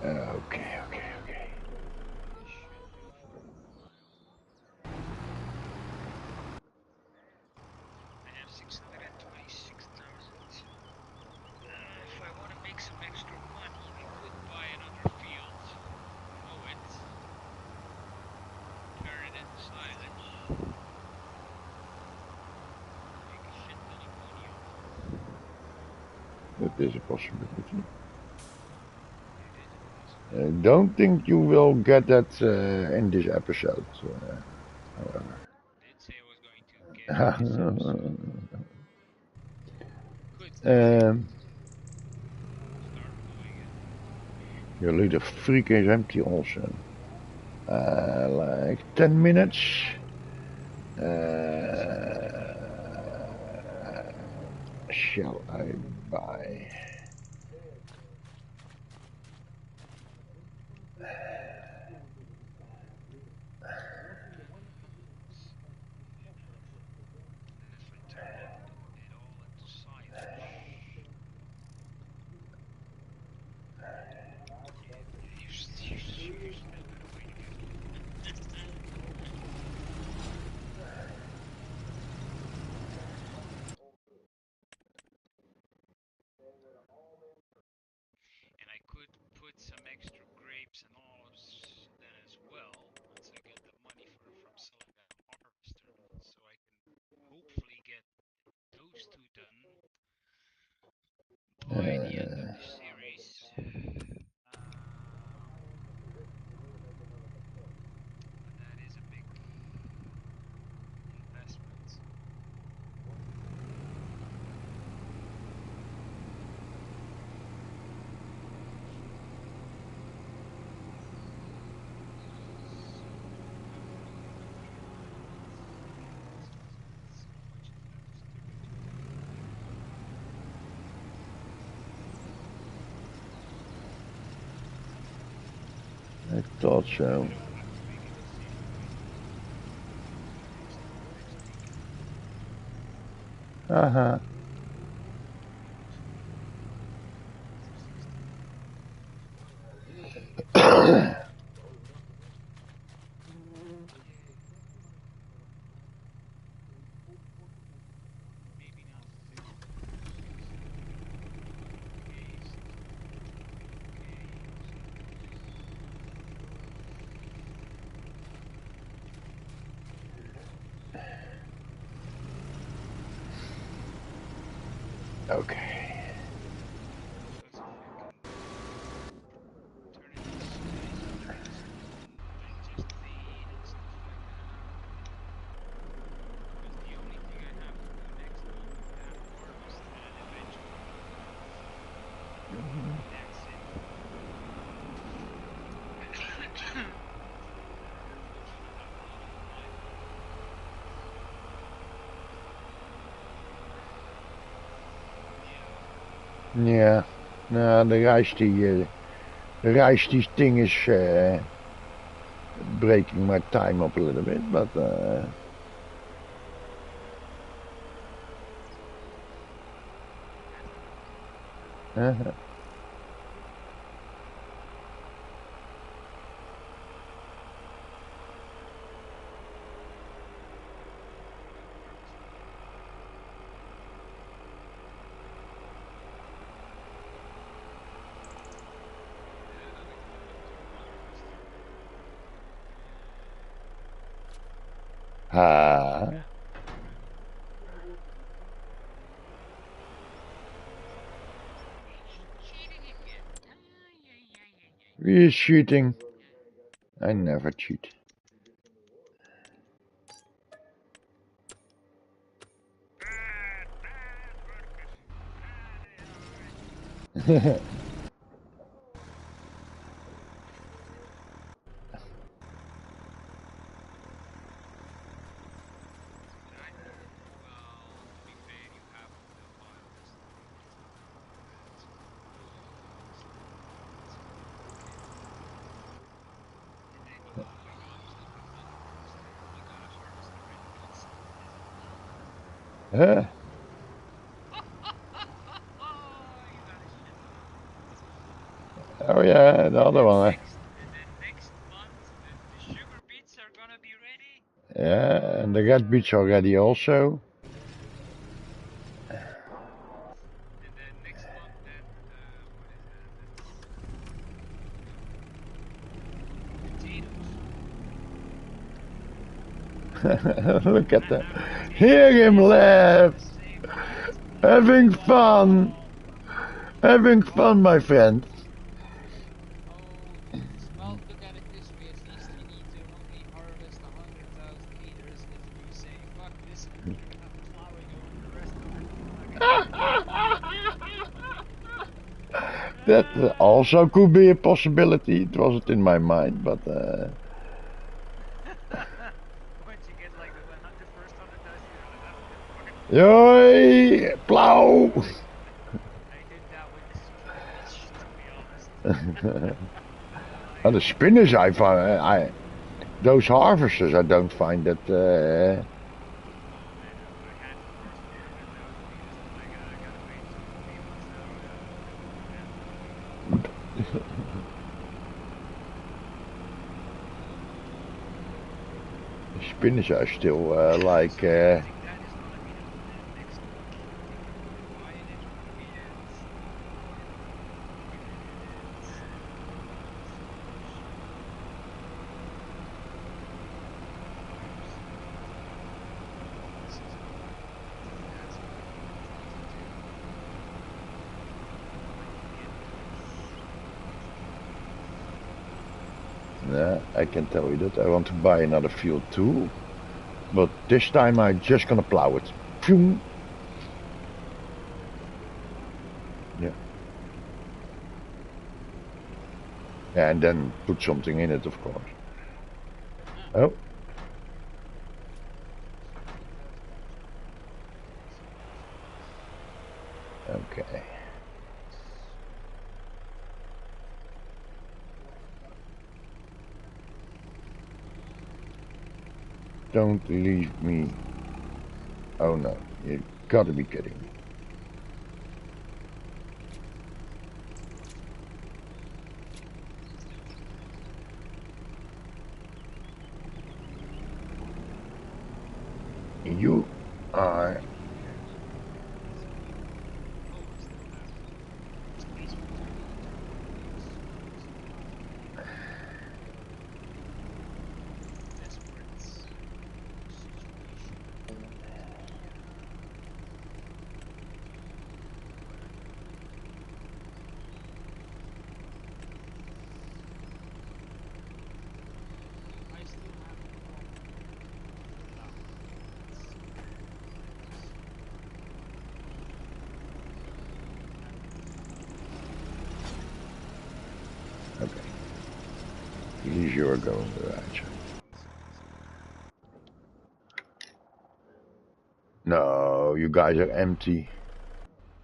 Okay. I have 626,000. If I want to make some extra money, I could buy another field, mow it, turn it into silage, make a shit ton of money off it. That is a possibility. It is a possibility. I don't think you will get that in this episode, however. I did say I was going to get it this episode. Could start mowing it. Your little freak is empty also. Like 10 minutes. Shall I buy? grapes and olives then as well, once I get the money from selling that harvester, so I can hopefully get those two done by the end of the series. But that is a big investment. I thought so. I don't have to make a decision right next week. Uh-huh. Maybe not 50K, 60K, Okay. because if I can turn it into trees digestly and stuff like that, because the only thing I have to do next month is that harvest and eventually remove. That's it. Unfortunately, not a lot of time. Yeah. Yeah. Nou, de rijst die thing is breaking my time up a little bit, but uh-huh. Another Conquest harvester. Ah. He's cheating again. Wie is shooting? I never cheat. Bad workers. Bad AI. Well, to be fair, you have the harvester right now, and honestly, it's okay. And then when you use the one harvester, you gotta harvest the red beets as well. Huh? You got a shit ton of them. Oh yeah, the other one. And then next month, the sugar beets are gonna be ready. Yeah, and the red beets already also. And then next month, then what is that? That's potatoes. Look at I that. have Hear potatoes him everywhere at laugh. the same month. Having fun. Oh, Having fun, my friend. oh, well, look at it this way. At least you need to only harvest 100,000 liters if you say, fuck this, I'm plowing over the rest of it. I'm not gonna do that. That also could be a possibility. It wasn't in my mind, but Once you get like the first 100,000, you're like, okay, fuck it. Yoi! Plow! I did that with the spinach, to be honest. And the spinners, I find, those harvesters, I don't find that. Oh man, I had the first 100,000 liters, and then I gotta wait 2 or 3 months now to have them. The spinners are still like. So I think that is gonna be the plan next week. I think I'm gonna buy an intermediate, and I'm gonna put it in it, and then finish. Yeah, I can tell you that. I want to buy another field too. But this time I'm just gonna plow it. Phew. Yeah. And then put something in it, of course. Ah, Oh, okay. Don't leave me. Oh no, you gotta be kidding me. You are. oh, I still have space for 30 units. That's not desperate situation. I still have crop flower. That's nice. Okay. At least you're going the right side. No, you guys are empty.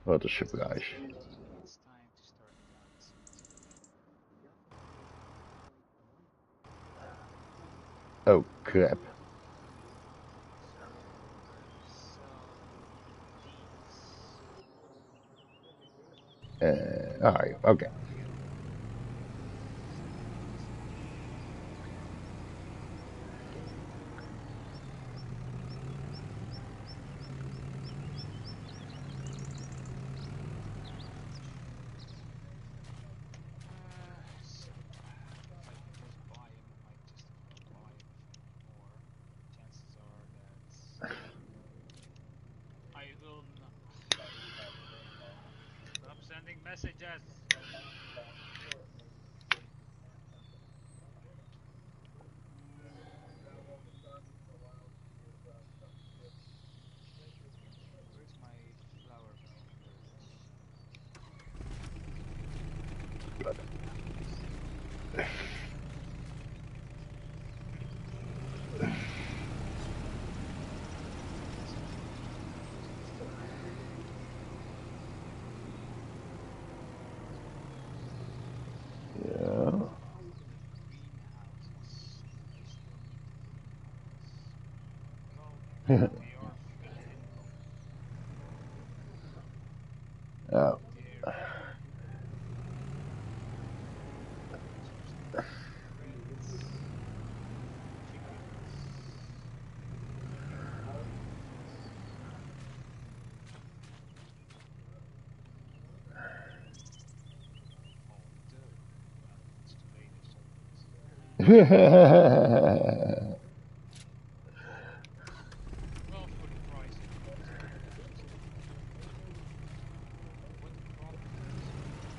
What a surprise. Empty. It's time to start planting. Oh crap. So these. Alright, okay. So if I can just buy them, I might just buy a few more. Chances are that I will not. Stop sending messages. Where's my flower going birds? Ah, yes. Yeah. Greenhouses. I still need the greenhouses. Well, they are filled. Oh. Dairy. Resource development crates. Chickens. Although, well, it's too late, I sold it. Well, for the price I can just buy the rest. What crop is growing?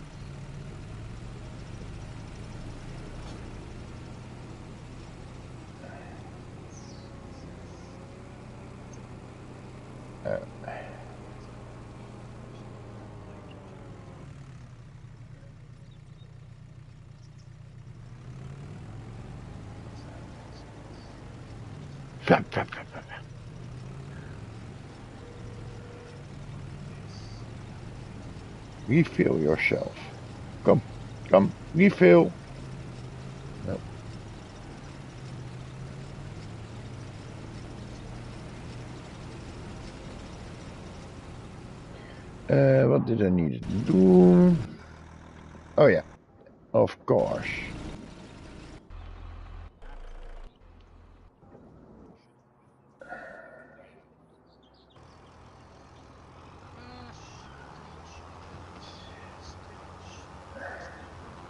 Oh. It's going to be nitrogen. What's that phosphorus? Flap, flap, flap, flap. What is Refill yourself. Come, come, refill. No. What did I need to do? Oh yeah, of course. apple production? Storage. That's not good.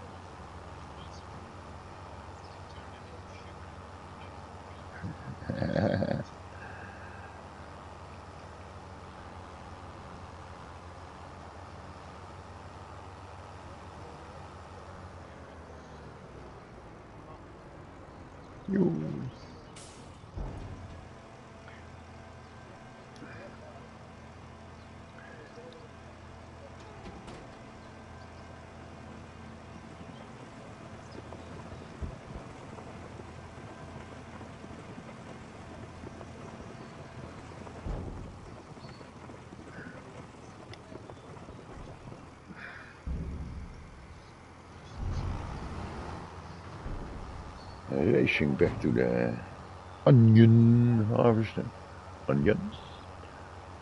Bees are annoying. They turn them into sugar. Joe. Racing back to the onion harvester. Onions.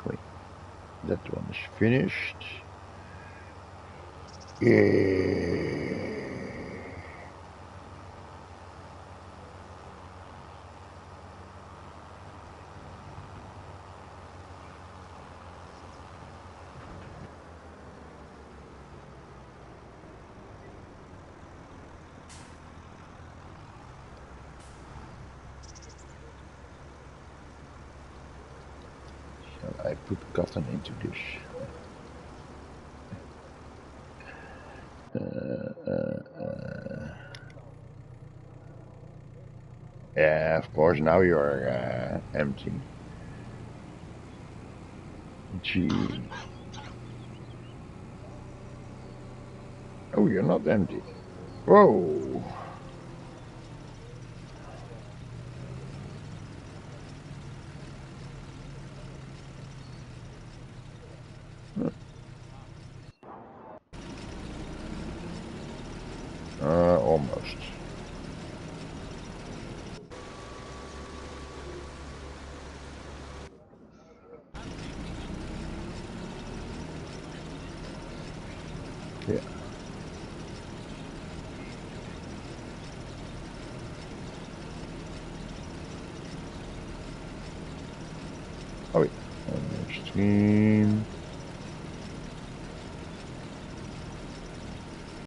Wait, that one is finished. Yeah. Shall I put cotton into this? Yeah, of course, now you're empty. Gee. Oh, you're not empty. Whoa. Almost. Yeah. Oh, yeah. Stream.